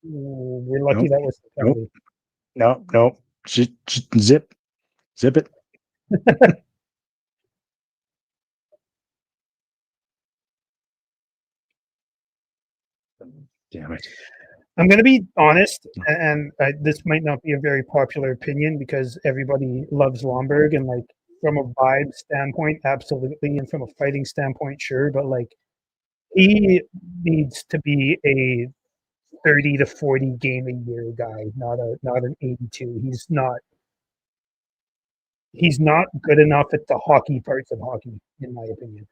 We're lucky Nope. that was the Nope. penalty. Nope. Just zip it. Damn it. I'm going to be honest, and this might not be a very popular opinion because everybody loves Lomberg, and like from a vibe standpoint, absolutely, and from a fighting standpoint, sure, but like he needs to be a 30 to 40 game a year guy, not an 82. He's not good enough at the hockey parts of hockey, in my opinion.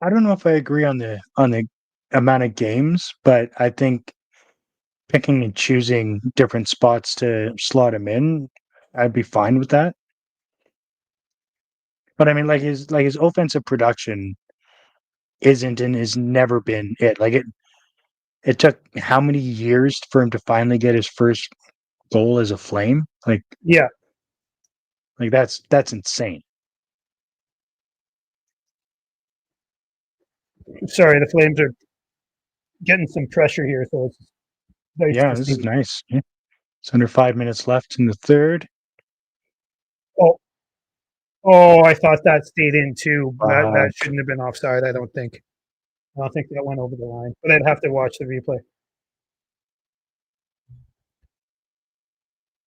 I don't know if I agree on the amount of games, but I think picking and choosing different spots to slot him in, I'd be fine with that. But I mean, like his offensive production isn't and has never been it. Like it took how many years for him to finally get his first goal as a Flame? Yeah, Like that's insane. sorry, the Flames are getting some pressure here, so it's nice Yeah, to this see. is nice. Yeah. It's under 5 minutes left in the third. Oh, oh, I thought that stayed in too. That Fuck. shouldn't have been offside. I don't think. I don't think that went over the line, but I'd have to watch the replay.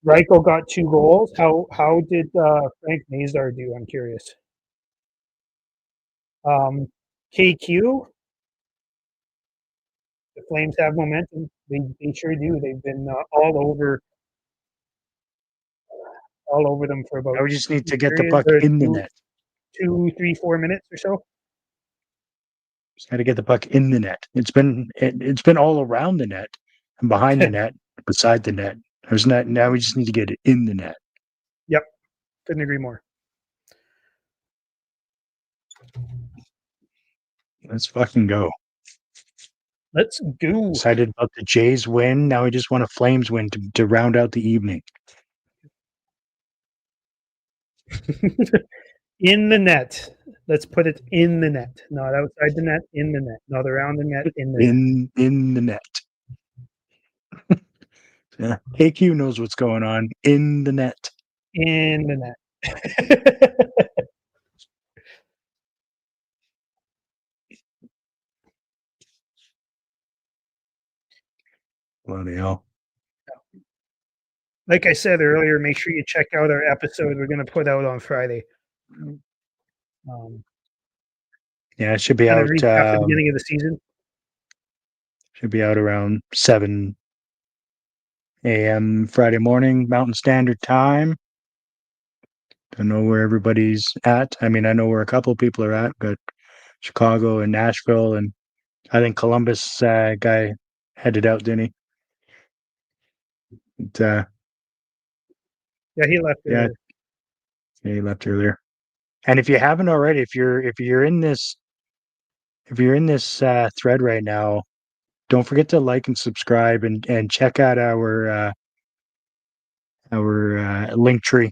Reichel got 2 goals. How did Frank Nazar do? I'm curious. KQ, the Flames have momentum. They sure do. They've been all over them for about Now we just need 2 to get the periods puck or in the net. 2, 3, 4 minutes or so. Just got to get the puck in the net. It's been all around the net and behind the net, beside the net. There's not now. We just need to get it in the net. Yep, couldn't agree more. Let's fucking go. Let's go. Excited about the Jays win. Now we just want a Flames win to round out the evening. In the net. Let's put it in the net. Not outside the net, in the net. Not around the net, in the net. In the net. Yeah. AQ knows what's going on in the net. in the net. Bloody hell. Like I said earlier, make sure you check out our episode we're going to put out on Friday. Yeah, it should be Kind of out. recap the beginning of the season. Should be out around 7 a.m. Friday morning, Mountain Standard Time. Don't know where everybody's at. I mean, I know where a couple of people are at, but Chicago and Nashville, and I think Columbus guy headed out, didn't he? But, Yeah, he left yeah, earlier. he left earlier. And if you haven't already, if you're in this thread right now, don't forget to like and subscribe and check out our link tree.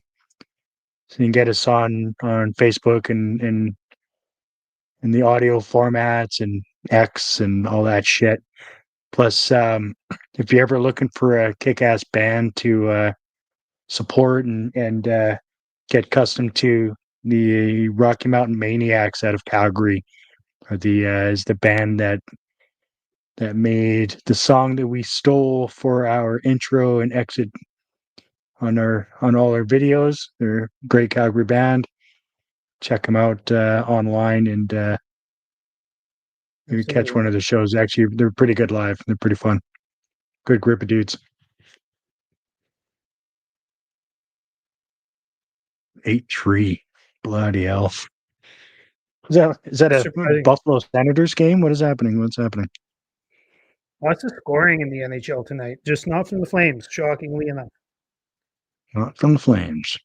So you can get us on Facebook and in the audio formats and X and all that shit. Plus, if you're ever looking for a kick-ass band to support and get accustomed to, the Rocky Mountain Maniacs out of Calgary is the band that made the song that we stole for our intro and exit on all our videos. They're a great Calgary band. Check them out online and maybe catch one of the shows. Actually, they're pretty good live. They're pretty fun. Good group of dudes. 8-3. Bloody hell. Is that a Surprising. Buffalo Senators game? What is happening? What's happening? Lots of scoring in the NHL tonight, just not from the Flames, shockingly enough. Not from the Flames.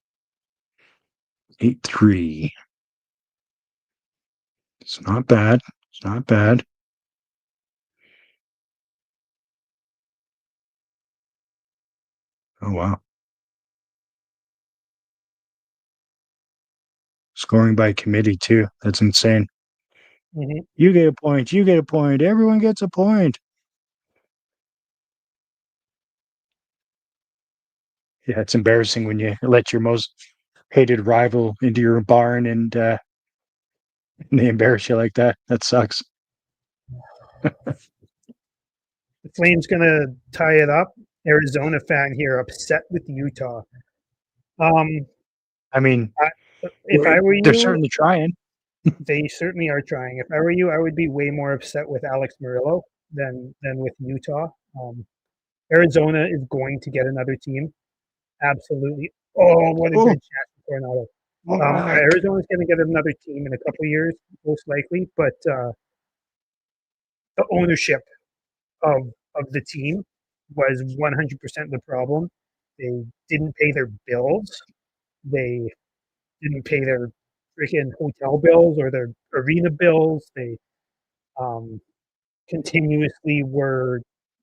8-3. It's not bad. It's not bad. Oh, wow. Scoring by committee, too. That's insane. Mm-hmm. You get a point. You get a point. Everyone gets a point. Yeah, it's embarrassing when you let your most hated rival into your barn and they embarrass you like that. That sucks. The Flames going to tie it up. Arizona fan here upset with Utah. I mean, If I were they're you, certainly trying. they certainly are trying. If I were you, I would be way more upset with Alex Murillo than with Utah. Arizona is going to get another team. Absolutely. Oh, what a Oh. good chance for Coronado. Arizona's going to get another team in a couple of years, most likely, but the ownership of the team was 100% the problem. They didn't pay their bills. They didn't pay their freaking hotel bills or their arena bills. They continuously were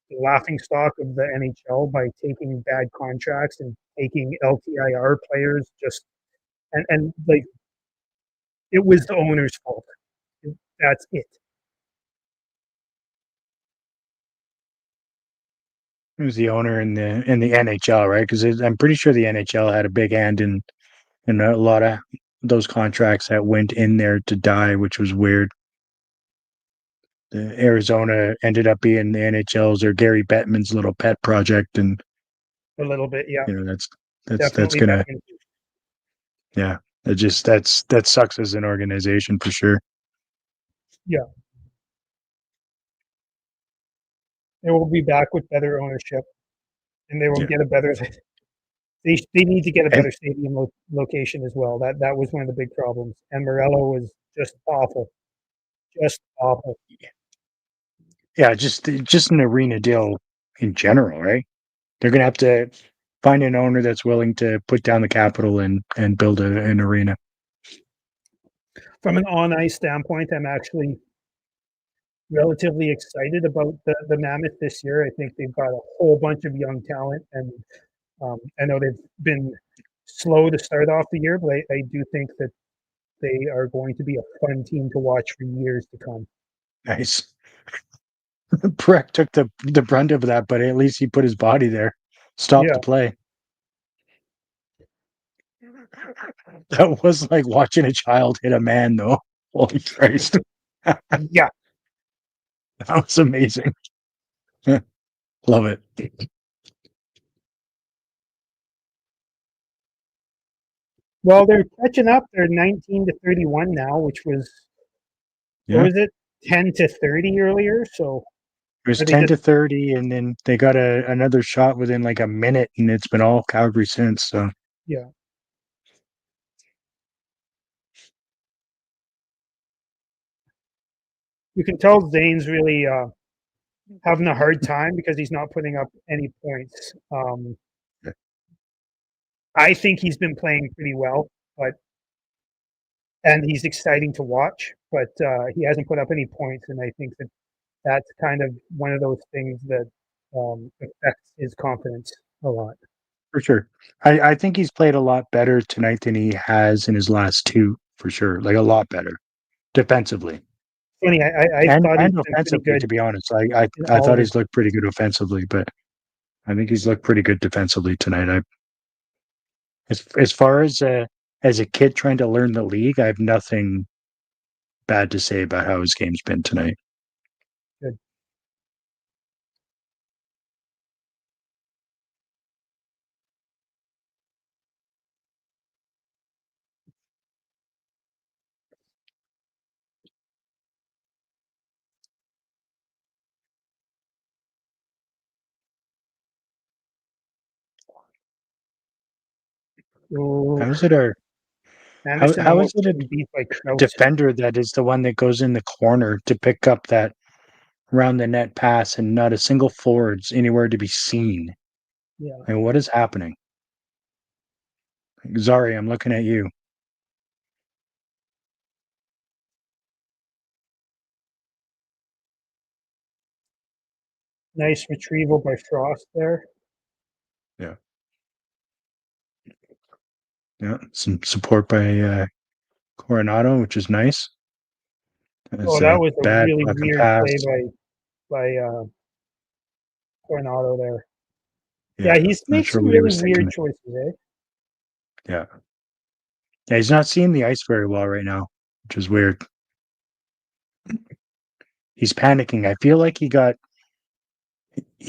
the laughing stock of the NHL by taking bad contracts and taking LTIR players and like it was the owner's fault. That's it. It was the owner in the NHL, right? Because I'm pretty sure the NHL had a big hand in a lot of those contracts that went in there to die, which was weird. The Arizona ended up being the NHL's or Gary Bettman's little pet project, and A little bit, yeah. that's Definitely gonna Batman. yeah. That sucks as an organization for sure. Yeah. They will be back with better ownership, and they will Yeah. get a better. They need to get a And better stadium location as well. That was one of the big problems. And Morello was just awful, just awful. yeah, just an arena deal in general, right? They're gonna have to find an owner that's willing to put down the capital and build an arena. From an on ice standpoint, I'm actually relatively excited about the Mammoth this year. I think they've got a whole bunch of young talent, and I know they've been slow to start off the year, but I do think that they are going to be a fun team to watch for years to come. Nice. Breck took the brunt of that, but at least he put his body there. Stop Yeah. the play. That was like watching a child hit a man, though. Holy Christ. Yeah. That was amazing. Love it. Well, they're catching up. They're 19-31 now, which was Yeah. what was it, 10-30 earlier? So It was are they 10 just to 30, and then they got another shot within like a minute, and it's been all Calgary since. So, yeah? You can tell Zane's really having a hard time because he's not putting up any points. I think he's been playing pretty well, and he's exciting to watch, but he hasn't put up any points, and I think that's kind of one of those things that affects his confidence a lot. for sure. I think he's played a lot better tonight than he has in his last two, for sure. Like a lot better defensively Funny, I thought he's and been pretty offensively, good to be honest. I in I all of thought his. he's looked pretty good offensively, but I think he's looked pretty good defensively tonight. As far as a kid trying to learn the league, I have nothing bad to say about how his game's been tonight. Good. Oh, How is it our Anderson how is almost it getting beat by a Kraut. defender that is the one that goes in the corner to pick up that round the net pass and not a single forward's anywhere to be seen? Yeah, And what is happening? Zari, I'm looking at you. nice retrieval by Frost there. Yeah. Yeah. Some support by Coronado, which is nice. It's Oh, that a was a bad really fucking weird pass. play by Coronado there. Yeah. Yeah, he's Not made sure some what he really was thinking. weird choices, eh? Yeah. Yeah, he's not seeing the ice very well right now, which is weird. He's panicking. I feel like he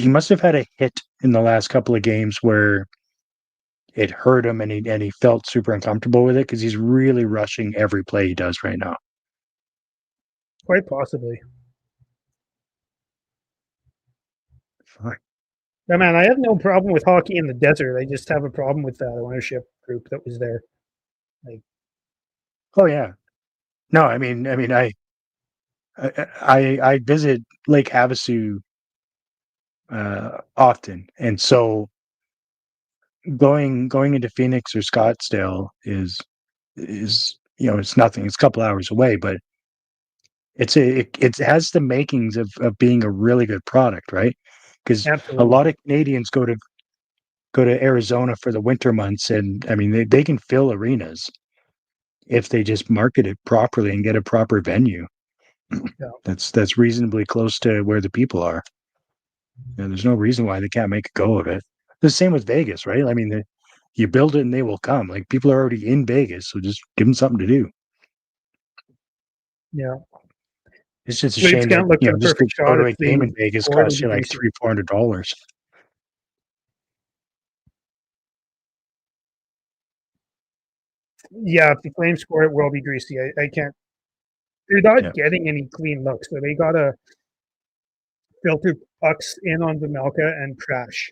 must have had a hit in the last couple of games where it hurt him and he felt super uncomfortable with it because he's really rushing every play he does right now. Quite possibly. Fuck. Yeah, man, I have no problem with hockey in the desert. I just have a problem with that ownership group that was there. Oh yeah. No, I visit Lake Havasu often, and so going into Phoenix or Scottsdale is it's nothing. It's a couple hours away, but it has the makings of being a really good product, right? Because a Absolutely. lot of Canadians go to Arizona for the winter months, and I mean they can fill arenas if they just market it properly and get a proper venue. Yeah. That's reasonably close to where the people are. And there's no reason why they can't make a go of it. The same with Vegas, right? I mean, you build it and they will come. Like people are already in Vegas, so just give them something to do. Yeah. It's just a Flames shame that can't look for the just to perfect go shot to if a game they in Vegas score. It'll costs be you like greasy. $300-$400. Yeah, if the Flames score, it will be greasy. I can't. They're not Yeah, getting any clean looks, so they gotta filter pucks in on Vemelka and crash.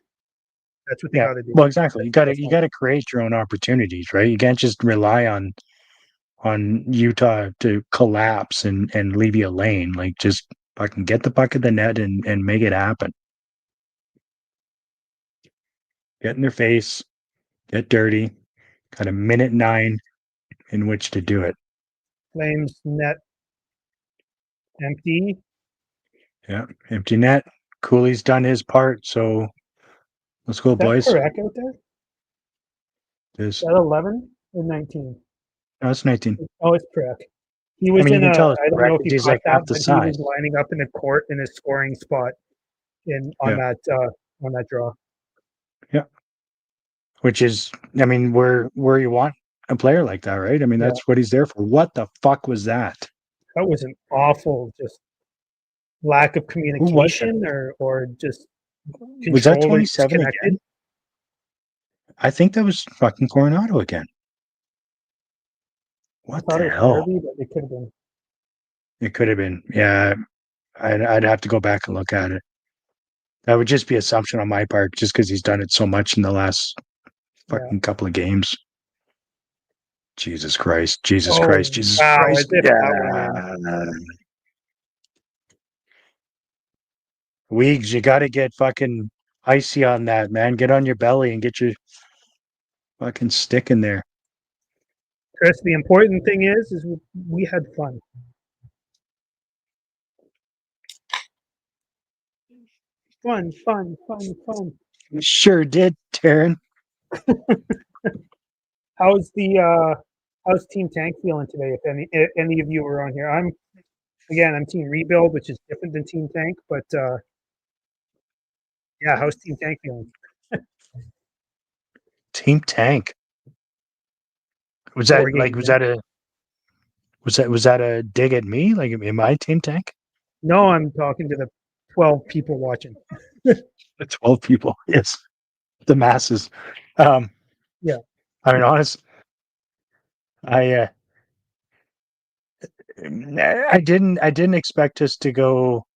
That's what they yeah. gotta do. Well, exactly. That's You not. gotta create your own opportunities, right? You can't just rely on Utah to collapse and leave you a lane. Like just fucking get the puck at the net and make it happen. Get in their face, get dirty. Got a minute 9 in which to do it. Flames net empty. Yeah, empty net. Cooley's done his part, so let's go, Is that boys. Parak out there? Is This that 11 or 19? no, it's 19. Oh, it's Parak. He I was mean, you in can a. tell it's I don't know correct if you because he's caught like that, half the but he was size. lining up in the court in his scoring spot in Yeah, on that draw. yeah. which is, I mean, where you want a player like that, right? I mean, Yeah. that's what he's there for. What the fuck was that? That was an awful just lack of Who was that? communication or just Was that control or 27 disconnected. again? I think that was fucking Coronado again. I What thought the it was hell? Kirby, but it could have been. It could have been. Yeah, I'd have to go back and look at it. That would just be assumption on my part, just because he's done it so much in the last Yeah. fucking couple of games. Jesus Christ! Jesus Oh Christ! Jesus wow! As Christ! if Yeah. that went in. Weegs, you got to get fucking icy on that, man. Get on your belly and get your fucking stick in there. Chris, the important thing is we had fun. Fun. Sure did, Taryn. How's Team Tank feeling today? If any of you are on here, I'm Team Rebuild, which is different than Team Tank, but yeah, how's Team Tank feeling? Team Tank. Was War that like game, was that a dig at me? Like, am I Team Tank? No, I'm talking to the 12 people watching. The 12 people. Yes. The masses. Yeah. I mean, honest, I I didn't expect us to go,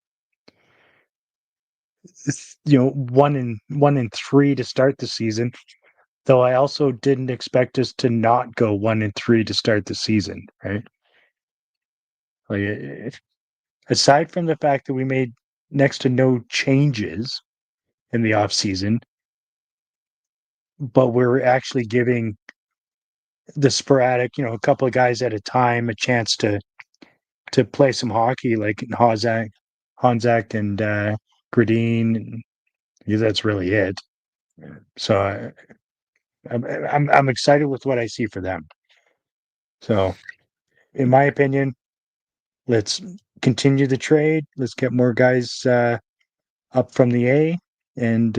1-3 to start the season. Though I also didn't expect us to not go 1-3 to start the season, right? Like, aside from the fact that we made next to no changes in the off season, but we're actually giving the sporadic, a couple of guys at a time a chance to play some hockey, like Honzak and Gradine. Because that's really it. So I'm excited with what I see for them. So, in my opinion, let's continue the trade. Let's get more guys up from the A, and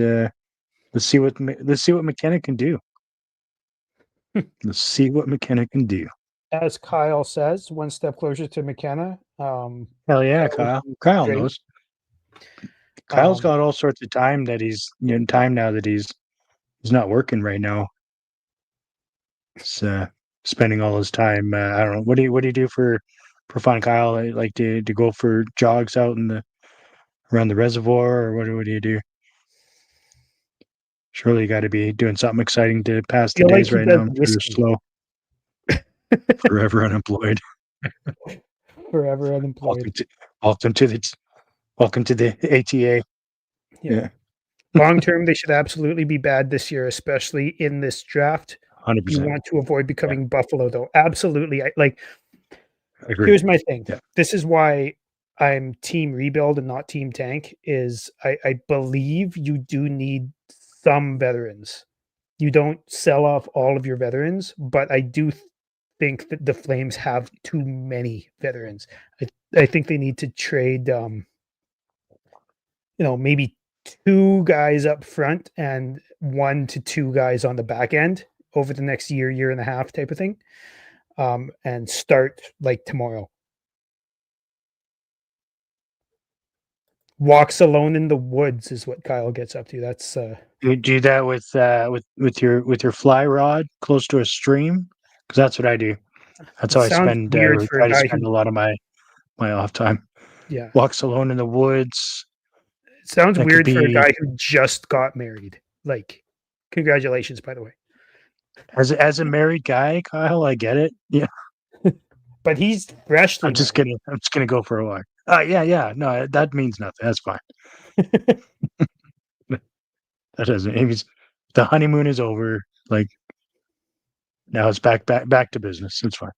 let's see what McKenna can do. Let's see what McKenna can do. As Kyle says, one step closer to McKenna. Hell yeah, Kyle. Kyle great. knows. Kyle's Um, got all sorts of time that he's time now that he's not working right now. He's spending all his time. I don't know. What do you do for fun, Kyle? Like to go for jogs out in the around the reservoir, or what do you do? Surely you got to be doing something exciting to pass the feel like days he right does now. Sort of whiskey. slow. Forever unemployed. Forever unemployed. Welcome to the ATA. Yeah. Long term, they should absolutely be bad this year, especially in this draft. 100%. You want to avoid becoming Buffalo, though. Absolutely. Agree. Here's my thing. Yeah. This is why I'm team rebuild and not team tank is I believe you do need some veterans. You don't sell off all of your veterans, but I do think that the Flames have too many veterans. I think they need to trade maybe 2 guys up front and 1 to 2 guys on the back end over the next year and a half type of thing, and start like tomorrow. Walks alone in the woods is what Kyle gets up to. That's You do that with your fly rod close to a stream, because that's what I do. That's how I sounds spend weird for try a to guy spend who a lot of my off time. yeah. Walks alone in the woods. It sounds That could weird for a be guy who just got married. Like, congratulations, by the way. as a married guy, Kyle. I get it. Yeah, But he's freshly I'm just married. gonna go for a walk. Yeah. No, that means nothing. That's fine. That doesn't. It means the honeymoon is over. Like, now it's back to business. It's fine.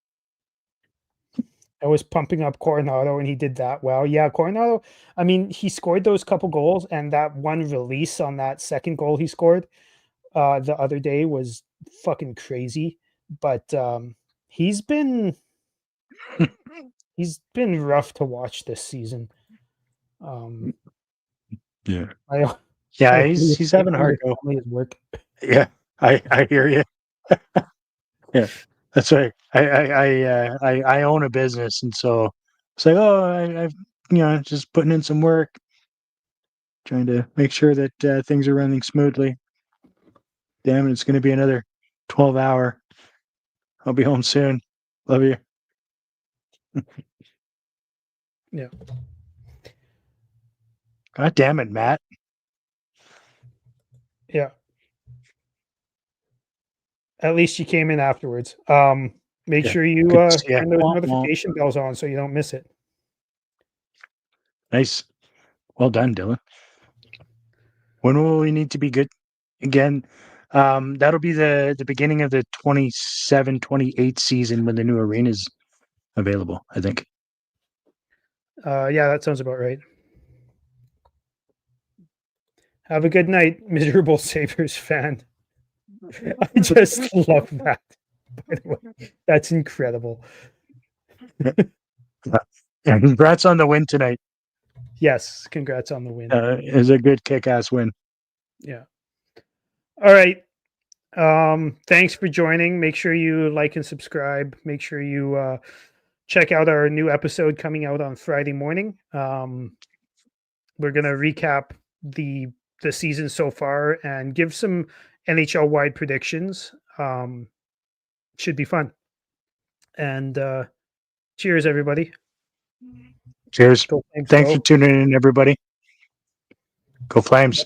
I was pumping up Coronado and he did that well. Yeah, Coronado, I mean, he scored those couple goals and that one release on that second goal he scored the other day was fucking crazy. But he's been rough to watch this season. Yeah. I Yeah, I he's having a hard go. His work. Yeah. I hear you. Yeah, that's right. I own a business, and so it's like, oh, I've just putting in some work, trying to make sure that things are running smoothly. Damn it, it's going to be another 12-hour. I'll be home soon. Love you. Yeah. God damn it, Matt. Yeah. At least you came in afterwards. Make Yeah, sure you good to see ya. turn those Wah, wah. notification bells on so you don't miss it. Nice. Well done, Dylan. When will we need to be good again? That'll be the beginning of the 27-28 season when the new arena's available, I think. Yeah, that sounds about right. Have a good night, miserable Sabres fan. I just love that. By the way, that's incredible. Yeah, congrats on the win tonight. Yes, congrats on the win. It was a good kick-ass win. Yeah. All right. Thanks for joining. Make sure you like and subscribe. Make sure you check out our new episode coming out on Friday morning. We're gonna recap the season so far and give some NHL wide predictions. Should be fun. And cheers, everybody. Cheers. Go Flames, Thanks go. for tuning in, everybody. Go Flames.